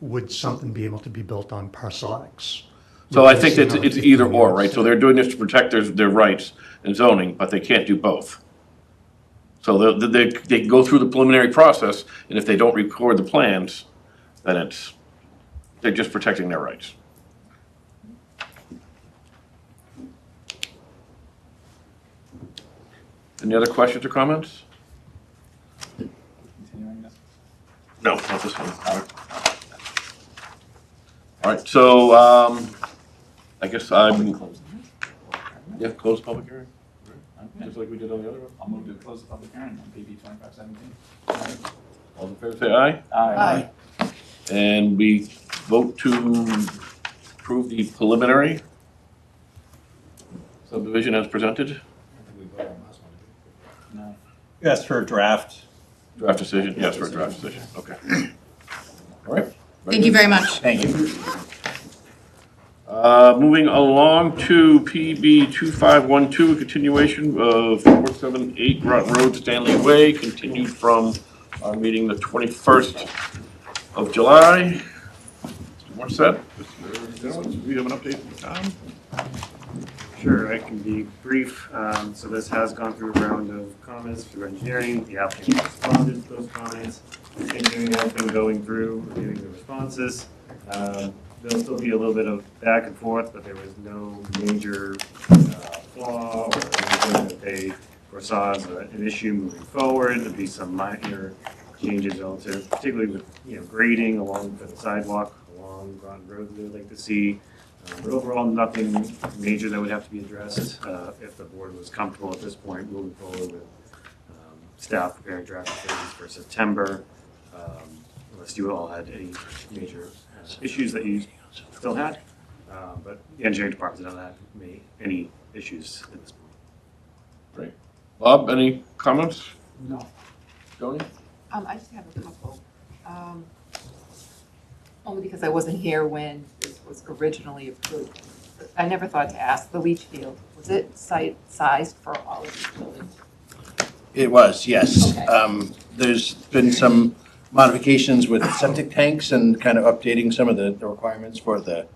would something be able to be built on parcel X? So I think that it's either or, right? So they're doing this to protect their rights and zoning, but they can't do both. So they can go through the preliminary process, and if they don't record the plans, then they're just protecting their rights. Any other questions or comments? Continuing this? No, not this one. All right, so, I guess close public hearing, just like we did on the other one. I'll move to close the public hearing on PB 2517. All in favor, say aye. Aye. And we vote to approve the preliminary subdivision as presented. No. You asked for a draft. Draft decision, yes, for a draft decision, okay. All right. Thank you very much. Thank you. Moving along to PB 2512, a continuation of 478 Groton Road, Stanley Way, continued from our meeting the 21st of July. Mr. Morissette, do we have an update from Tom? Sure, I can be brief. So this has gone through a round of comments through engineering. The applicant responded to those comments. Engineering has been going through, reviewing the responses. There'll still be a little bit of back and forth, but there was no major flaw or anything that they foresaw as an issue moving forward. There'll be some minor changes relative, particularly with grading along the sidewalk along Groton Road that they'd like to see. But overall, nothing major that would have to be addressed if the board was comfortable at this point moving forward with staff preparing draft decisions for September, unless you all had any major issues that you still had. But the engineering department did not have any issues at this point. Great. Bob, any comments? No. Tony? I just have a couple. Only because I wasn't here when this was originally approved. I never thought to ask, the leach field, was it sized for all of these buildings? It was, yes. Okay. There's been some modifications with septic tanks and kind of updating some of the requirements for the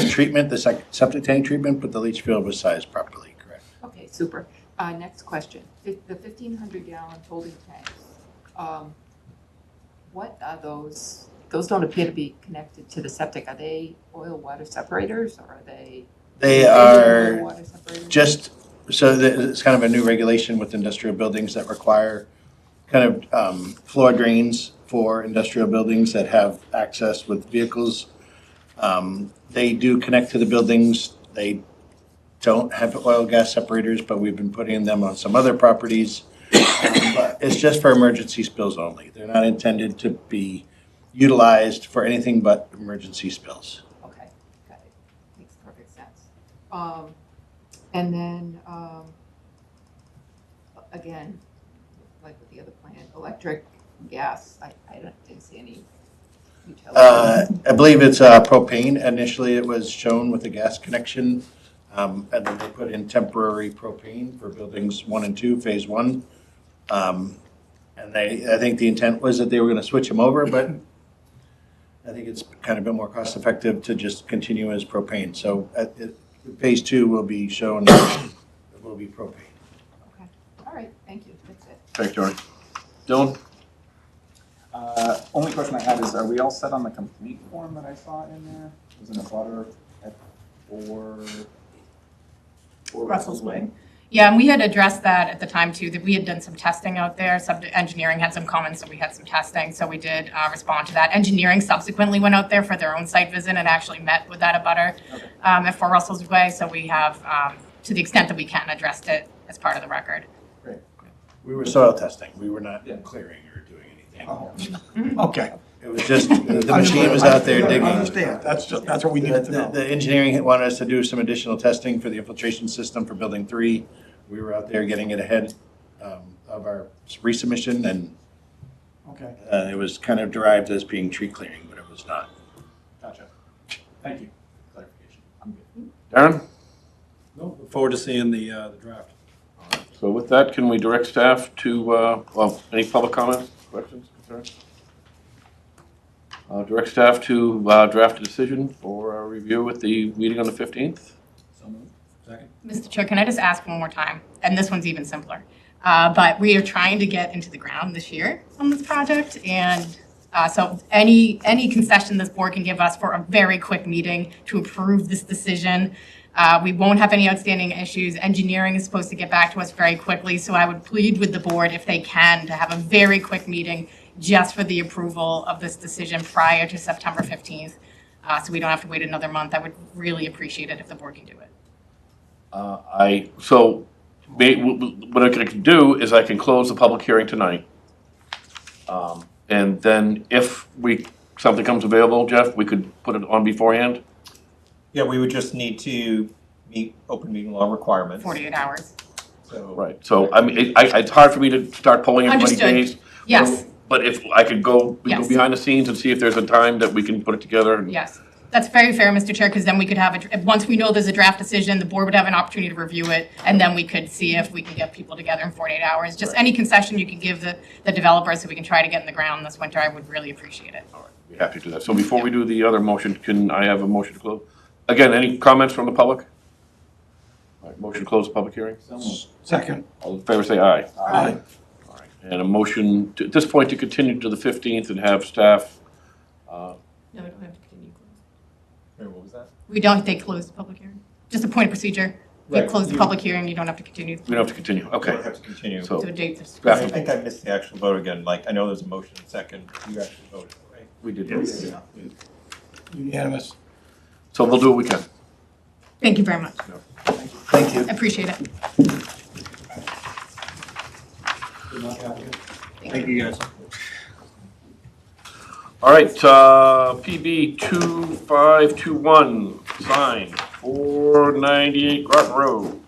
treatment, the septic tank treatment, but the leach field was sized properly, correct? Okay, super. Next question. The 1,500 gallon holding tanks, what are those? Those don't appear to be connected to the septic. Are they oil water separators or are they? They oil are water separators? just, so it's kind of a new regulation with industrial buildings that require kind of floor drains for industrial buildings that have access with vehicles. They do connect to the buildings. They don't have oil gas separators, but we've been putting them on some other properties. But it's just for emergency spills only. They're not intended to be utilized for anything but emergency spills. Okay, got it. Makes perfect sense. And then, again, like with the other plan, electric, gas, I didn't see any utilities. I believe it's propane. Initially, it was shown with a gas connection, and then they put in temporary propane for buildings 1 and 2, phase 1. And I think the intent was that they were going to switch them over, but I think it's kind of been more cost effective to just continue as propane. So phase 2 will be shown, it will be propane. Okay, all right, thank you, that's it. Thanks, Tony. Dylan? Only question I had is, are we all set on the complete form that I saw in there? Was in a butter at 4 Russell's Way. Yeah, and we had addressed that at the time too, that we had done some testing out there. Engineering had some comments, so we had some testing, so we did respond to that. Engineering subsequently went out there for their own site visit and actually met with that abutter at 4 Russell's Way, so we have, to the extent that we can, addressed it as part of the record. Great. We were soil testing. We were not clearing or doing anything. Okay. It was just, the machine was out there digging. I understand. That's what we needed to know. The engineering wanted us to do some additional testing for the infiltration system for building 3. We were out there getting it ahead of our resubmission, and Okay. it was kind of derived as being tree clearing, but it was not. Gotcha. Thank you. Clarification. I'm good. Darren? No, look forward to seeing the draft. So with that, can we direct staff to, any public comments, questions, concerns? Direct staff to draft a decision for our review at the meeting on the 15th. So moved. Second. Mr. Chair, can I just ask one more time? And this one's even simpler. But we are trying to get into the ground this year on this project, and So any concession this board can give us for a very quick meeting to approve this decision. We won't have any outstanding issues. Engineering is supposed to get back to us very quickly, so I would plead with the board, if they can, to have a very quick meeting just for the approval of this decision prior to September 15th, so we don't have to wait another month. I would really appreciate it if the board can do it. What I can do is I can close the public hearing tonight. And then if something comes available, Jeff, we could put it on beforehand? Yeah, we would just need to meet open meeting law requirements. 48 hours. Right, so, I mean, it's hard for me to start pulling everybody's Understood. days. Yes. But if I could go Yes. behind the scenes and see if there's a time that we can put it together. and- Yes, that's very fair, Mr. Chair, because then we could have, once we know there's a draft decision, the board would have an opportunity to review it, and then we could see if we can get people together in 48 hours. Just any concession you can give the developers so we can try to get in the ground this winter, I would really appreciate it. Be happy to do that. So before we do the other motion, can I have a motion to close? Again, any comments from the public? All right, motion to close the public hearing? Second. All in favor, say aye. Aye. All right, and a motion at this point to continue to the 15th and have staff, No, we don't have to continue. What was that? We don't, they close the public hearing. Just a point of procedure. You Right. close the public hearing, you don't have to continue. we don't have to continue, okay. We don't have to continue. So, To a date that's- I think I missed the actual vote again, like, I know there's a motion and second, you actually voted, right? we did. Yes. Unanimous. So we'll do what we can. Thank you very much. Thank you. I appreciate it. Thank you, guys. All right, PB 2521, sign, 498 Groton Road.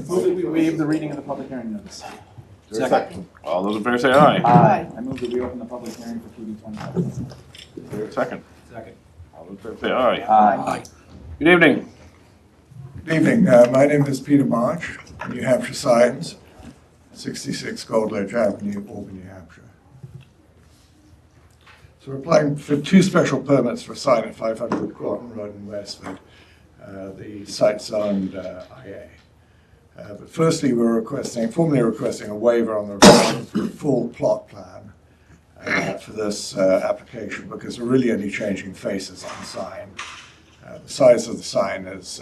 Move that we waive the reading of the public hearing notice. Is there a second? All those in favor say aye. Aye. I move that we open the public hearing for PB 27. Is there a second? Second. All those in favor say aye. Aye. Good evening. Good evening. My name is Peter March, New Hampshire Signs, 66 Gold Ledge Avenue, Albany, New Hampshire. So we're applying for two special permits for a sign at 500 Groton Road in Westford. The site's owned IA. But firstly, we're formally requesting a waiver on the requirement for a full plot plan for this application because we're really only changing faces on the sign. The size of the sign is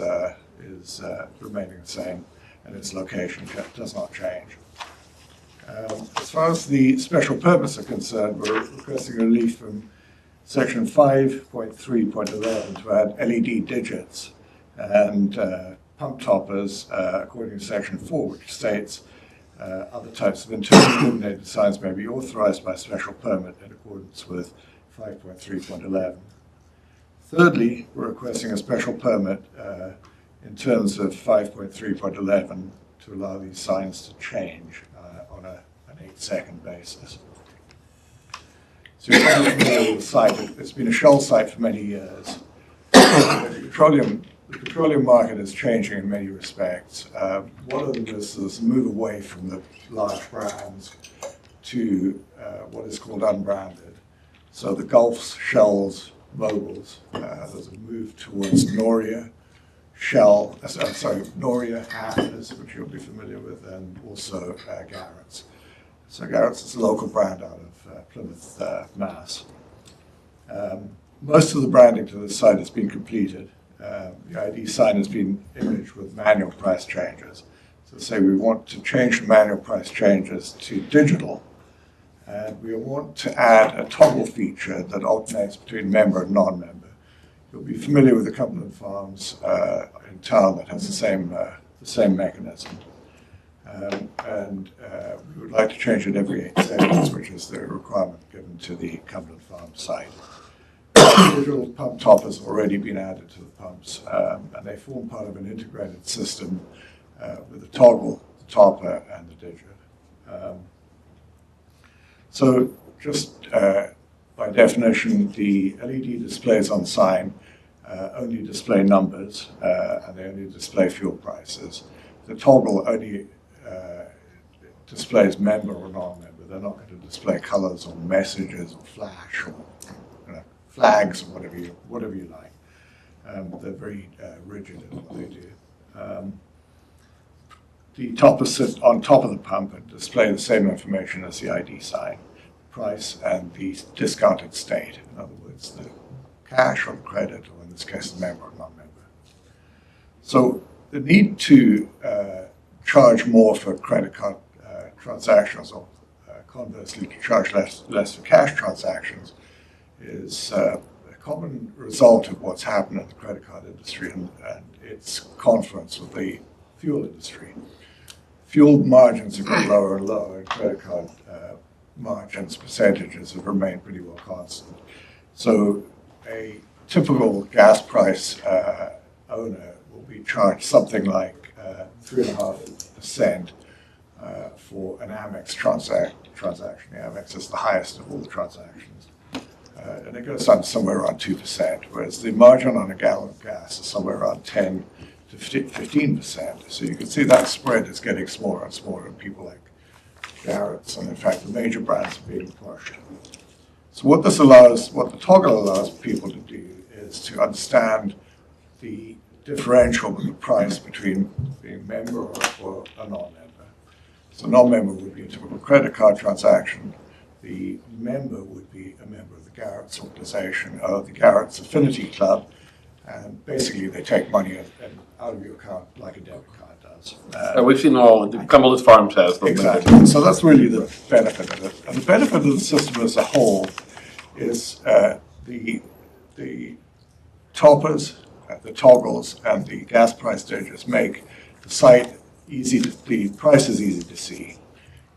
remaining the same, and its location does not change. As far as the special permits are concerned, we're requesting relief from section 5.3.11 to add LED digits and pump toppers according to section 4, which states other types of internally illuminated signs may be authorized by special permit in accordance with 5.3.11. Thirdly, we're requesting a special permit in terms of 5.3.11 to allow these signs to change on an 8-second basis. So you're probably familiar with the site. It's been a shell site for many years. The petroleum market is changing in many respects. One of them is this move away from the large brands to what is called unbranded. So the Gulfs, Shells, Moguls, there's a move towards Noria, Noria, Hatters, which you'll be familiar with, and also Garrett's. So Garrett's is a local brand out of Plymouth, Mass. Most of the branding to this site has been completed. The ID sign has been imaged with manual price changes. So say we want to change the manual price changes to digital, and we want to add a toggle feature that alternates between member and non-member. You'll be familiar with the Cumberland Farms in town that has the same mechanism. We would like to change it every 8 seconds, which is the requirement given to the Cumberland Farms site. Digital pump toppers have already been added to the pumps, and they form part of an integrated system with the toggle, the topper, and the digit. So just by definition, the LED displays on the sign only display numbers, and they only display fuel prices. The toggle only displays member or non-member. They're not going to display colors or messages or flash or flags or whatever you like. They're very rigid in what they do. the toppers sit on top of the pump and display the same information as the ID sign, price, and the discounted state. In other words, the cash or credit, or in this case, the member or non-member. So the need to charge more for credit card transactions, or conversely to charge less for cash transactions, is a common result of what's happened in the credit card industry and its confluence with the fuel industry. Fuel margins have got lower and lower, and credit card margins, percentages have remained pretty well constant. So a typical gas price owner will be charged something like 3.5% for an Amex transaction. The Amex is the highest of all the transactions. And it goes down to somewhere around 2%, whereas the margin on a gallon of gas is somewhere around 10 to 15%. So you can see that spread is getting smaller and smaller, and people like Garrett's, and in fact the major brands are being pushed. So what the toggle allows people to do is to understand the differential in the price between being a member or a non-member. So a non-member would be a typical credit card transaction. The member would be a member of the Garrett's organization or the Garrett's Affinity Club, and basically they take money out of your account like a debit card does. We've seen all, Cumberland Farms has them. Exactly. So that's really the benefit of it. And the benefit of the system as a whole is the toppers, the toggles, and the gas price digits make the site the price is easy to see.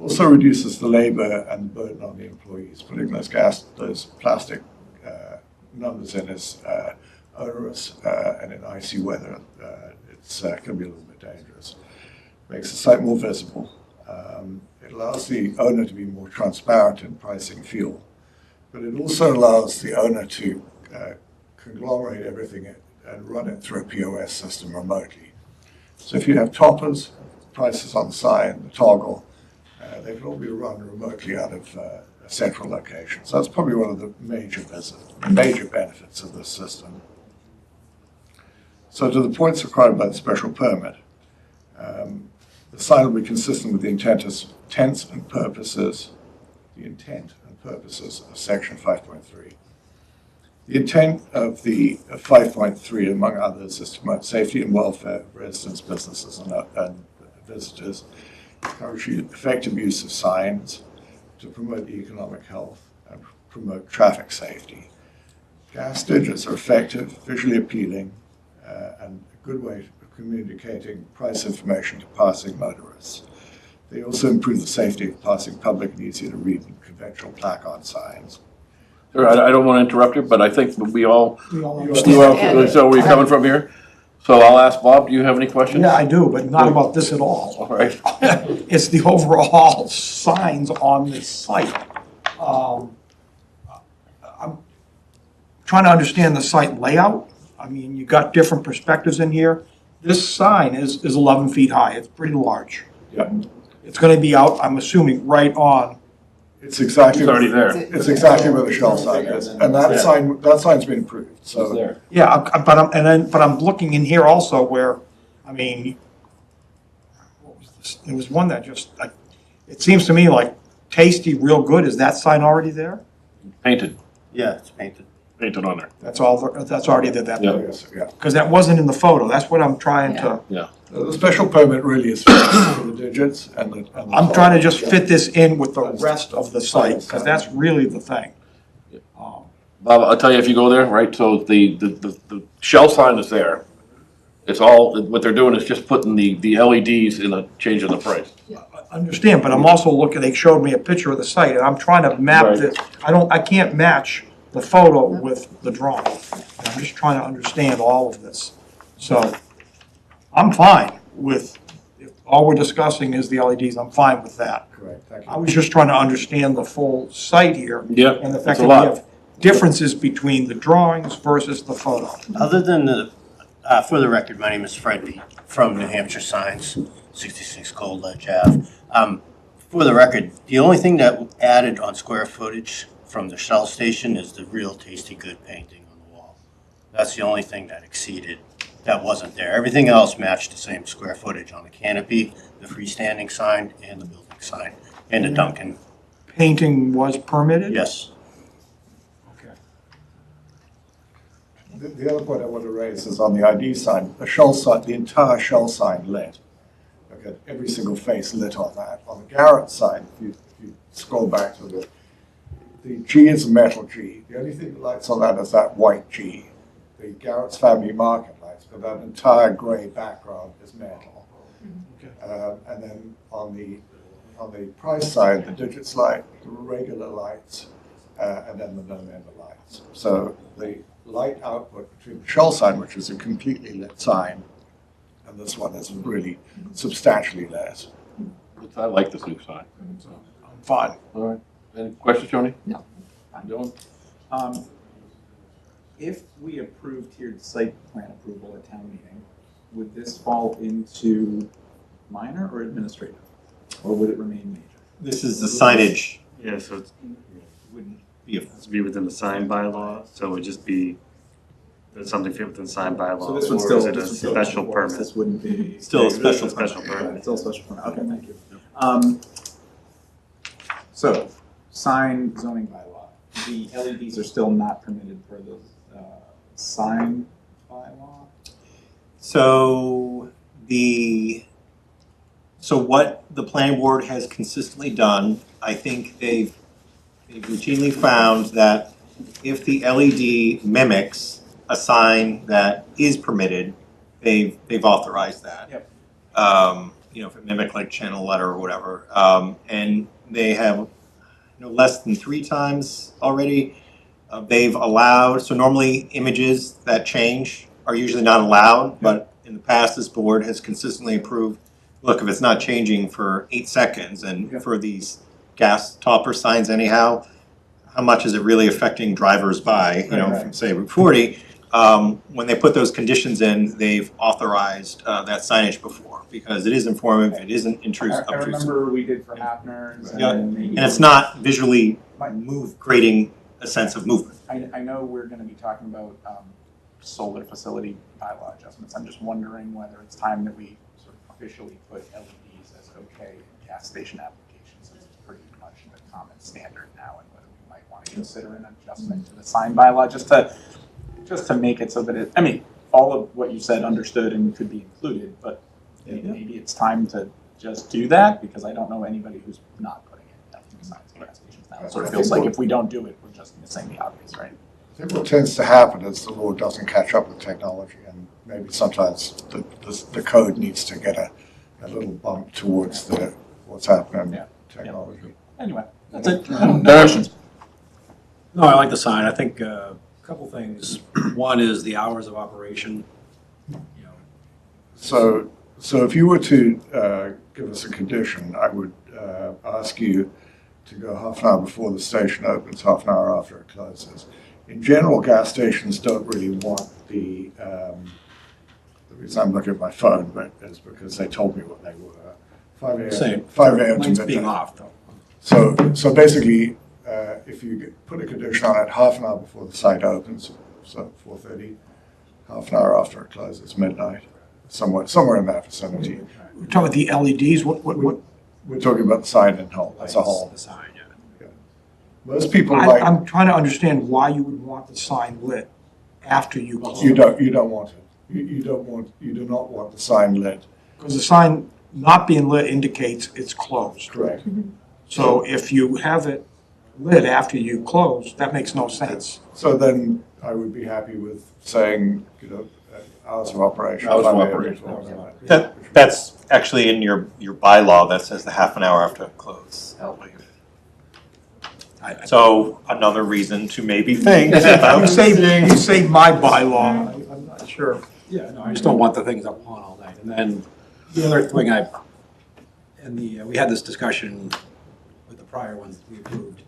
Also reduces the labor and the burden on the employees. Putting those plastic numbers in is onerous, and in icy weather, it's can be a little bit dangerous. Makes the site more visible. It allows the owner to be more transparent in pricing fuel, but it also allows the owner to conglomerate everything and run it through a POS system remotely. So if you have toppers, prices on the side, the toggle, they can all be run remotely out of a central location. So that's probably one of the major benefits of this system. So to the points required by the special permit, the sign will be consistent with the intent and purposes of Section 5.3. The intent of the 5.3, among others, is to promote safety and welfare of residents, businesses, and visitors, encourage effective use of signs to promote the economic health and promote traffic safety. Gas digits are effective, visually appealing, and a good way of communicating price information to passing motorists. They also improve the safety of passing public and easier to read than conventional placard signs. Sure, I don't want to interrupt you, but I think we all understand. so where you coming from here? So I'll ask Bob, do you have any questions? Yeah, I do, but not about this at all. All right. It's the overall signs on this site. I'm trying to understand the site layout. I mean, you got different perspectives in here. This sign is 11 feet high. It's pretty large. Yeah. It's going to be out, I'm assuming, right on. It's exactly It's already there. It's exactly where the Shell sign is, and that sign's been approved. So there. Yeah, but I'm looking in here also where, I mean, what was this? There was one that just, like, it seems to me like tasty, real good. Is that sign already there? Painted. Yeah, it's painted. Painted on there. That's already there. Yeah. Yeah. Because that wasn't in the photo. That's what I'm trying to. Yeah. The special permit really is for the digits and the. I'm trying to just fit this in with the rest of the site, because that's really the thing. Bob, I'll tell you, if you go there, right, so the Shell sign is there. It's all, what they're doing is just putting the LEDs in changing the price. I understand, but I'm also looking, they showed me a picture of the site, and I'm trying to map Right. this. I can't match the photo with the drawing. I'm just trying to understand all of this. So I'm fine with, if all we're discussing is the LEDs, I'm fine with that. Correct, thank you. I was just trying to understand the full site here. Yeah, And the it's fact a that we lot. have differences between the drawings versus the photo. Other than for the record, my name is Fred from New Hampshire Signs, 66 Cold Ledge Ave. For the record, the only thing that added on square footage from the Shell station is the real tasty good painting on the wall. That's the only thing that exceeded that wasn't there. Everything else matched the same square footage on the canopy, the freestanding sign, and the building sign, and the Dunkin'. Painting was permitted? Yes. The other point I want to raise is on the ID sign, the shell sign, the entire shell sign lit. Okay, every single face lit on that. On the Garrett side, if you scroll back to the G is a metal G. The only thing that lights on that is that white G. The Garrett's Family Market lights, but that entire gray background is metal. And then on the Price side, the digits light, the regular lights, and then the no-member lights. So the light output between the shell sign, which is a completely lit sign, and this one is really substantially less. I like this new sign. I'm fine. All right. Any questions, Joni? No. Dylan? If we approved tiered site plan approval at town meeting, would this fall into minor or administrative? Or would it remain major? This is the signage. Yeah, so it's, Wouldn't it has to be within the sign bylaw, so it would just be, does something fit within the sign bylaw? So this would or still, is it a this would still special come for us. permit? This wouldn't be. Still a It is special special Right, permit. still a special permit, okay, thank you. So, sign zoning bylaw, the LEDs are still not permitted per the, sign bylaw? So what the planning board has consistently done, I think they've routinely found that if the LED mimics a sign that is permitted, they've authorized that. Yep. If it mimicked like channel letter or whatever. And they have less than 3 times already. They've allowed, so normally images that change are usually not allowed, but in the past, this board has consistently approved, look, if it's not changing for 8 seconds, and for these gas topper signs anyhow, how much is it really affecting drivers by, from say Route 40? When they put those conditions in, they've authorized that signage before, because it is informative, it isn't intrusive. I remember we did for Hafner's. Yeah, And maybe- and it's not visually creating a sense of movement. I know we're gonna be talking about solar facility bylaw adjustments. I'm just wondering whether it's time that we sort of officially put LEDs as okay in gas station applications, since it's pretty much the common standard now, and whether we might want to consider an adjustment to the sign bylaw just to make it so that it, I mean, all of what you said understood and could be included, but maybe it's time to just do that, because I don't know anybody who's not putting in LED signs in gas stations now. It sort of feels like if we don't do it, we're just missing the obvious, right? I think what tends to happen is the law doesn't catch up with technology, and maybe sometimes the code needs to get a little bump towards what's happening in technology. Anyway, that's it. No questions. No, I like the sign. I think a couple things. One is the hours of operation. So if you were to give us a condition, I would ask you to go half an hour before the station opens, half an hour after it closes. In general, gas stations don't really want the reason I'm looking at my phone, but is because they told me what they were. 5 a.m. Same. 5 a.m. to Mine's midnight. being off, though. So basically, if you put a condition on it half an hour before the site opens, so 4:30, half an hour after it closes, midnight, somewhere in that vicinity. We're talking about the LEDs, what? We're talking about the sign in whole, as a whole. The sign, yeah. Most people like. I'm trying to understand why you would want the sign lit after you close. You don't want it. You do not want the sign lit. Because the sign not being lit indicates it's closed. Correct. So if you have it lit after you close, that makes no sense. So then I would be happy with saying, hours of operation. Hours of 5 a.m. operation. to midnight. That's actually in your bylaw that says the half an hour after close. So another reason to maybe think about You say my bylaw, I'm not sure. Yeah, no, I just don't want the things up on all night. And then the other thing we had this discussion with the prior ones that we approved.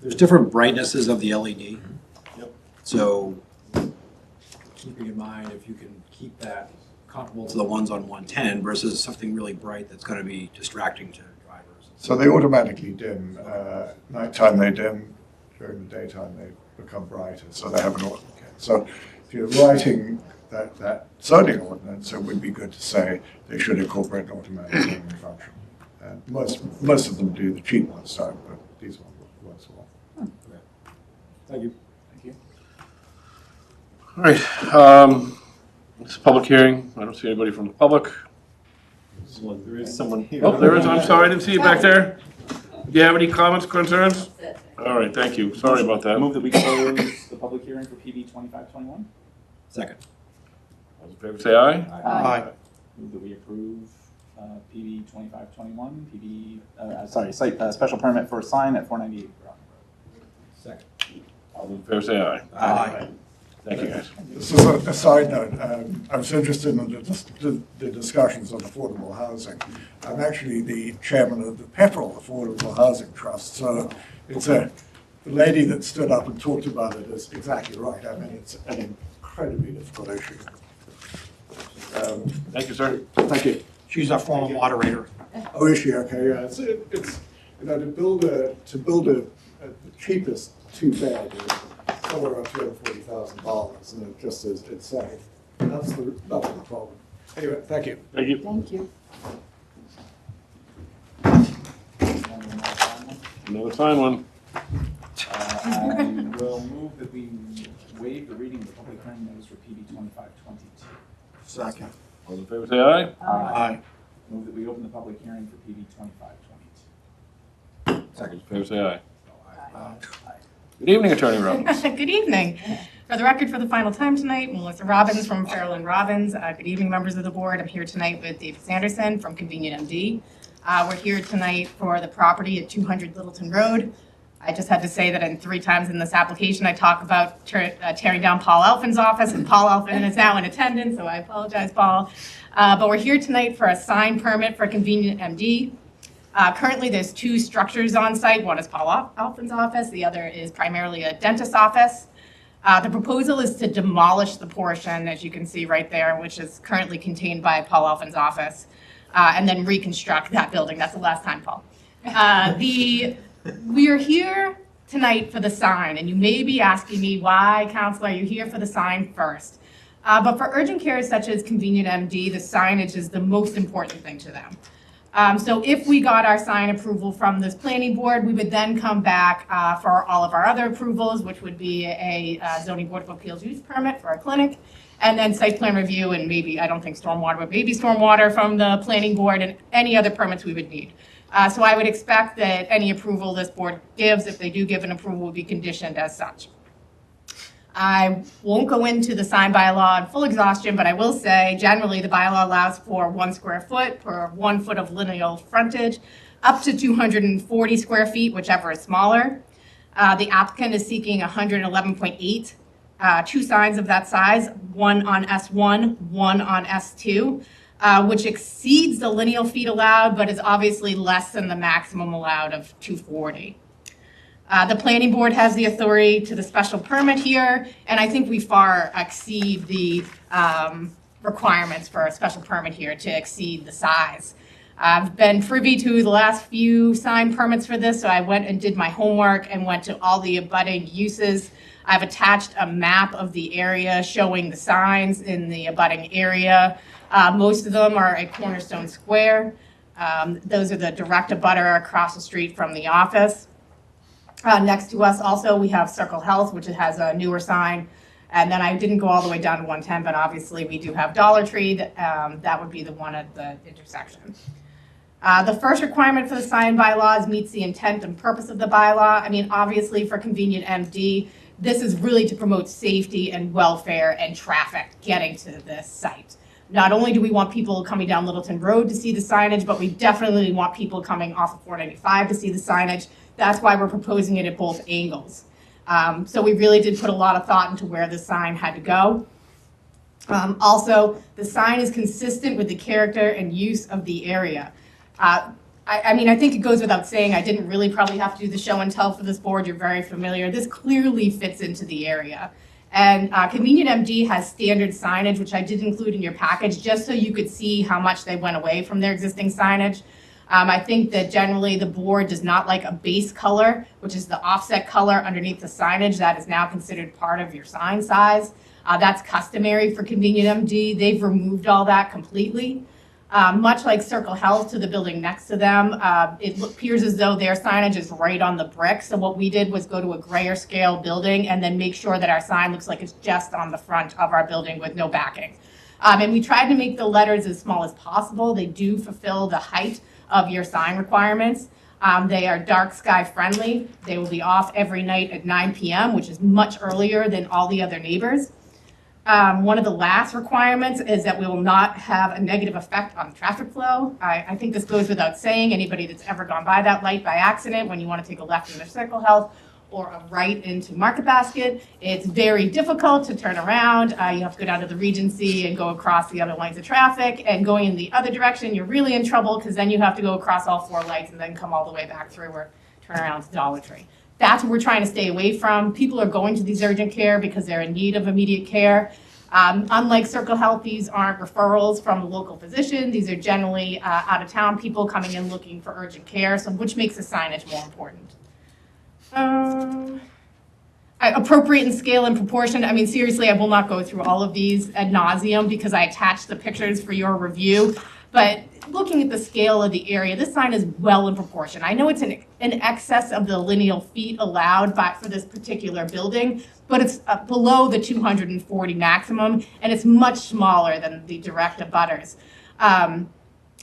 There's different brightnesses of the LED. Yep. So keeping in mind if you can keep that comparable to the ones on 110 versus something really bright that's going to be distracting to drivers. So they automatically dim. Nighttime they dim. During the daytime they become brighter. So they have an auto. So if you're writing that zoning ordinance, it would be good to say they should incorporate an automatic zoning function. And most of them do, the cheap ones don't, but these ones work as well. Thank you. Thank you. All right, it's a public hearing. I don't see anybody from the public. There is someone here. Oh, there is, I'm sorry, I didn't see you back there. Do you have any comments, concerns? All right, thank you. Sorry about that. Move that we close the public hearing for PB 2521. Second. All those in favor say aye. Aye. Move that we approve PB 2521, site special permit for a sign at 498 Groton Road. Second. All those in favor say aye. Aye. Thank you, guys. So a side note, I was interested in the discussions on affordable housing. I'm actually the chairman of the Petrol Affordable Housing Trust, so it's the lady that stood up and talked about it is exactly right. I mean, it's an incredibly difficult issue. Thank you, sir. Thank you. She's our former moderator. Oh, is she? Okay, yeah. It's you know, to build a the cheapest two-bed is somewhere around $240,000, and it just is insane. That's the problem. Anyway, thank you. Thank you. Thank you. Another fine one. I will move that we waive the reading of the public hearing notice for PB 2522. Second. All those in favor say aye. Aye. Move that we open the public hearing for PB 2522. All those in favor say aye. Good evening, Attorney Robbins. Good evening. For the record, for the final time tonight, Melissa Robbins from Fairland Robbins. Good evening, members of the board. I'm here tonight with David Sanderson from Convenient MD. We're here tonight for the property at 200 Littleton Road. I just had to say that in 3 times in this application, I talk about tearing down Paul Alphin's office, and Paul Alphin is now in attendance, so I apologize, Paul. But we're here tonight for a sign permit for Convenient MD. Currently, there's 2 structures on site. One is Paul Alphin's office. The other is primarily a dentist's office. The proposal is to demolish the portion, as you can see right there, which is currently contained by Paul Alphin's office, and then reconstruct that building. That's the last time, Paul. We are here tonight for the sign, and you may be asking me, why, Counselor, are you here for the sign first? But for urgent care such as Convenient MD, the signage is the most important thing to them. So if we got our sign approval from this planning board, we would then come back for all of our other approvals, which would be a zoning board of appeals use permit for our clinic, and then site plan review, and maybe, I don't think stormwater, but maybe stormwater from the planning board and any other permits we would need. So I would expect that any approval this board gives, if they do give an approval, will be conditioned as such. I won't go into the sign bylaw in full exhaustion, but I will say generally the bylaw allows for 1 square foot per 1 foot of lineal frontage, up to 240 square feet, whichever is smaller. The applicant is seeking 111.8, 2 signs of that size, one on S1, one on S2. Which exceeds the lineal feet allowed, but is obviously less than the maximum allowed of 240. The planning board has the authority to the special permit here, and I think we far exceed the requirements for a special permit here to exceed the size. I've been privy to the last few sign permits for this, so I went and did my homework and went to all the abutting uses. I've attached a map of the area showing the signs in the abutting area. Most of them are at Cornerstone Square. Those are the direct abutter across the street from the office. Next to us also, we have Circle Health, which has a newer sign. And then I didn't go all the way down to 110, but obviously we do have Dollar Tree. That would be the one at the intersection. The first requirement for the sign bylaws meets the intent and purpose of the bylaw. I mean, obviously for Convenient MD, this is really to promote safety and welfare and traffic getting to this site. Not only do we want people coming down Littleton Road to see the signage, but we definitely want people coming off of 495 to see the signage. That's why we're proposing it at both angles. So we really did put a lot of thought into where the sign had to go. Also, the sign is consistent with the character and use of the area. I mean, I think it goes without saying, I didn't really probably have to do the show and tell for this board. You're very familiar. This clearly fits into the area. And Convenient MD has standard signage, which I did include in your package, just so you could see how much they went away from their existing signage. I think that generally the board does not like a base color, which is the offset color underneath the signage that is now considered part of your sign size. That's customary for convenient MD. They've removed all that completely. Much like Circle Health to the building next to them, it appears as though their signage is right on the brick. So what we did was go to a grayer scale building and then make sure that our sign looks like it's just on the front of our building with no backing. And we tried to make the letters as small as possible. They do fulfill the height of your sign requirements. They are dark sky friendly. They will be off every night at 9 p.m., which is much earlier than all the other neighbors. One of the last requirements is that we will not have a negative effect on traffic flow. I think this goes without saying. Anybody that's ever gone by that light by accident when you want to take a left into Circle Health or a right into Market Basket, it's very difficult to turn around. You have to go down to the Regency and go across the other lanes of traffic. And going in the other direction, you're really in trouble because then you have to go across all 4 lights and then come all the way back through or turn around to Dollar Tree. That's what we're trying to stay away from. People are going to these urgent care because they're in need of immediate care. Unlike Circle Health, these aren't referrals from a local physician. These are generally out-of-town people coming in looking for urgent care, so which makes the signage more important. Appropriate in scale and proportion. I mean, seriously, I will not go through all of these ad nauseum because I attached the pictures for your review. But looking at the scale of the area, this sign is well in proportion. I know it's in excess of the lineal feet allowed for this particular building, but it's below the 240 maximum, and it's much smaller than the direct abutters. And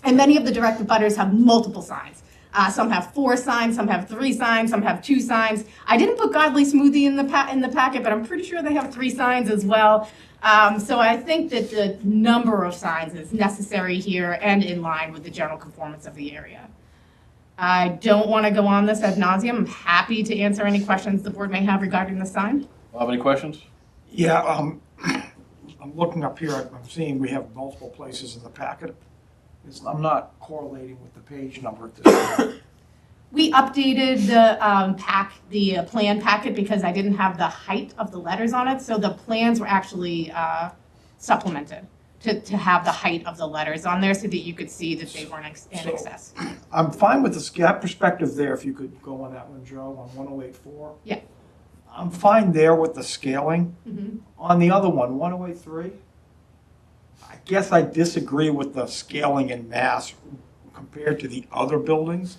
many of the direct abutters have multiple signs. Some have 4 signs, some have 3 signs, some have 2 signs. I didn't put Godly Smoothie in the packet, but I'm pretty sure they have 3 signs as well. So I think that the number of signs is necessary here and in line with the general conformance of the area. I don't want to go on this ad nauseum. I'm happy to answer any questions the board may have regarding the sign. Have any questions? Yeah, I'm looking up here, I'm seeing we have multiple places in the packet. I'm not correlating with the page number at this point. We updated the plan packet because I didn't have the height of the letters on it, so the plans were actually supplemented to have the height of the letters on there so that you could see that they weren't in excess. I'm fine with the scat perspective there, if you could go on that one, Joe, on 1084. Yeah. I'm fine there with the scaling. Mm-hmm. On the other one, 1083, I guess I disagree with the scaling in mass compared to the other buildings.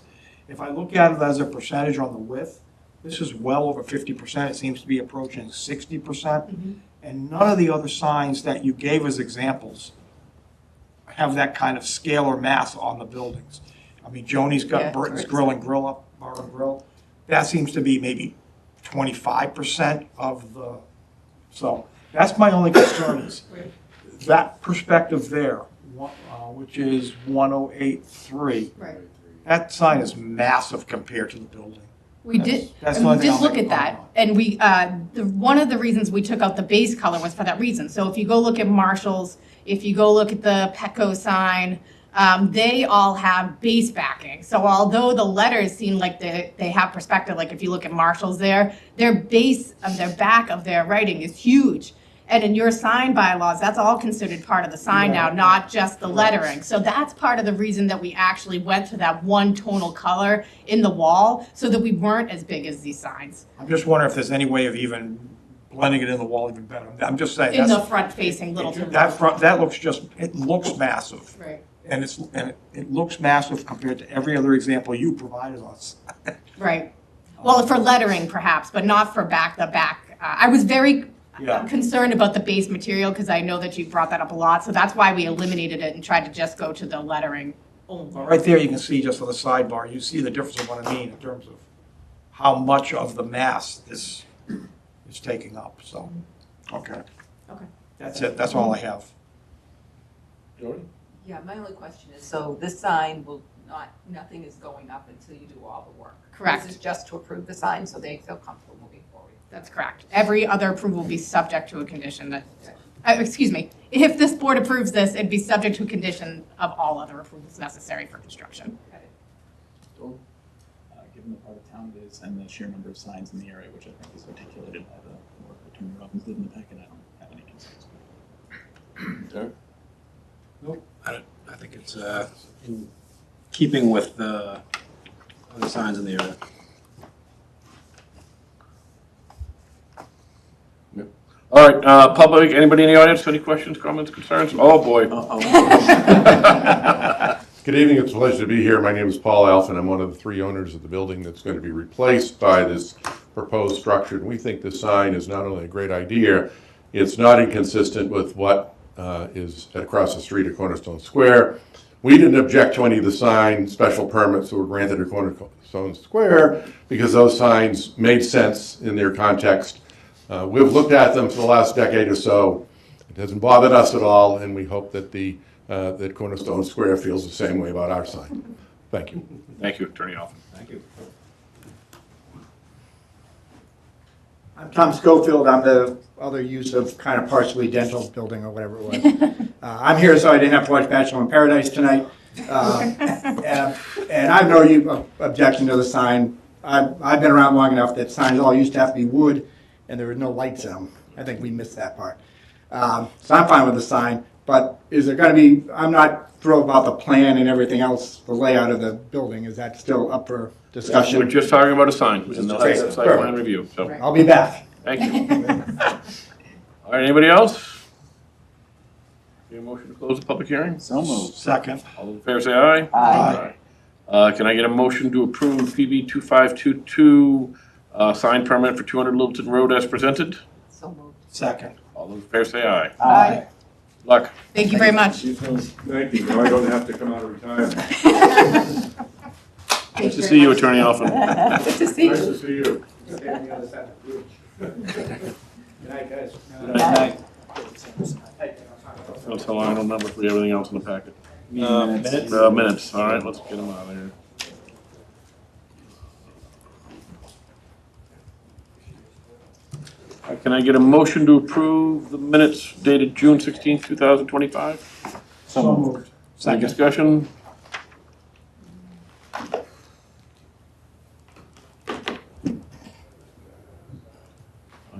If I look at it as a percentage on the width, this is well over 50%. It seems to be approaching 60%. Mm-hmm. And none of the other signs that you gave as examples have that kind of scale or mass on the buildings. I mean, Joni's got Burton's Grill and Grill up, Bar and Grill. That seems to be maybe 25% of the, so that's my only concern is that perspective there, which is 1083. Right. That sign is massive compared to the building. We did I'll look make at that, and we one of the reasons we took out the base color was for that reason. So if you go look at Marshall's, if you go look at the Petco sign, they all have base backing. So although the letters seem like they have perspective, like if you look at Marshall's their base of their back of their writing is huge. And in your sign bylaws, that's all considered part of the sign now, not just the lettering. So that's part of the reason that we actually went to that one tonal color in the wall so that we weren't as big as these signs. I'm just wondering if there's any way of even blending it in the wall even better. I'm just saying. In the front facing little. That looks just, it looks massive. Right. And it looks massive compared to every other example you provided us. Right. Well, for lettering perhaps, but not for the back. I was very concerned about the base material because I know that you brought that up a lot. So that's why we eliminated it and tried to just go to the lettering only. Well, right there you can see just on the sidebar, you see the difference of what I mean in terms of how much of the mass this is taking up. So, okay. Okay. That's it. That's all I have. Jody? Yeah, my only question is, so this sign will nothing is going up until you do all the work? Correct. This is just to approve the sign so they feel comfortable moving forward? That's correct. Every other approval will be subject to a condition that, excuse me, if this board approves this, it'd be subject to a condition of all other approvals necessary for construction. Given the part of town it is and the sheer number of signs in the area, which I think is articulated by the work that Attorney Robbins did in the packet, I don't have any concerns. Derek? Nope, I think it's in keeping with the other signs in the area. All right, public, anybody in the audience, any questions, comments, concerns? Oh, boy. Good evening, it's a pleasure to be here. My name is Paul Alphen. I'm one of the 3 owners of the building that's going to be replaced by this proposed structure. And we think this sign is not only a great idea, it's not inconsistent with what is across the street at Cornerstone Square. We didn't object to any of the sign special permits that were granted at Cornerstone Square because those signs made sense in their context. We've looked at them for the last decade or so. It hasn't bothered us at all, and we hope that that Cornerstone Square feels the same way about our sign. Thank you. Thank you, Attorney Alphen. Thank you. I'm Tom Schofield. I'm the other use of kind of partially dental building or whatever it was. I'm here so I didn't have to watch Bachelor in Paradise tonight. And I have no objection to the sign. I've been around long enough that signs all used to have to be wood and there were no lights in them. I think we missed that part. So I'm fine with the sign, but is there going to be, I'm not thrilled about the plan and everything else, the layout of the building. Is that still up for discussion? We're just talking about a sign, and the site plan review, so. I'll be back. Thank you. All right, anybody else? Your motion to close the public hearing? So moved. Second. All those in favor say aye. Aye. Can I get a motion to approve PB 2522 sign permit for 200 Littleton Road as presented? So moved. Second. All those in favor say aye. Aye. Luck. Thank you very much. Thank you. Now I don't have to come out of retirement. Nice to see you, Attorney Alphen. Good to see Nice you. to see you. Stay on the other side of the bridge. Good night, guys. Good That's how long, I don't remember if we have anything else in the packet. Minutes? Minutes, all right, let's get them out of here. Can I get a motion to approve the minutes dated June 16th, 2025? So moved. Any discussion?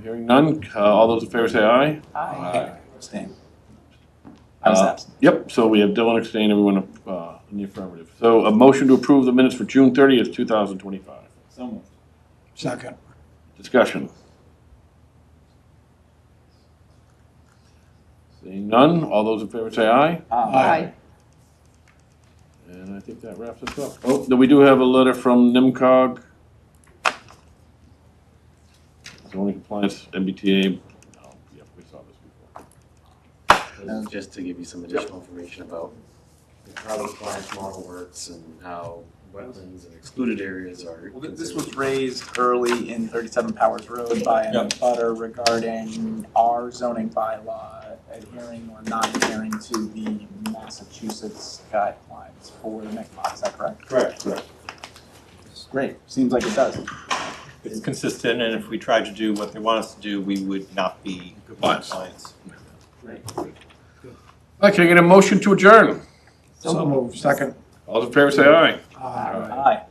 Hearing none, all those in favor say aye. Aye. Abstain. I was absent. Yep, so we have Dylan abstain, everyone in the affirmative. So a motion to approve the minutes for June 30th, 2025. So moved. Second. Discussion. Seeing none, all those in favor say aye. Aye. And I think that wraps us up. Oh, then we do have a letter from NIMCOG. Zoning compliance, MBTA. Oh, yep, we saw this before. Just to give you some additional information about how the compliance model works and how wetlands and excluded areas are. Well, this was raised early in 37 Powers Road by an abutter regarding our zoning bylaw adhering or not adhering to the Massachusetts guidelines for the MICMA, is that correct? Correct. Great, seems like it does. It's consistent, and if we tried to do what they want us to do, we would not be in compliance. Great. Can I get a motion to adjourn? So moved. Second. All those in favor say aye. Aye.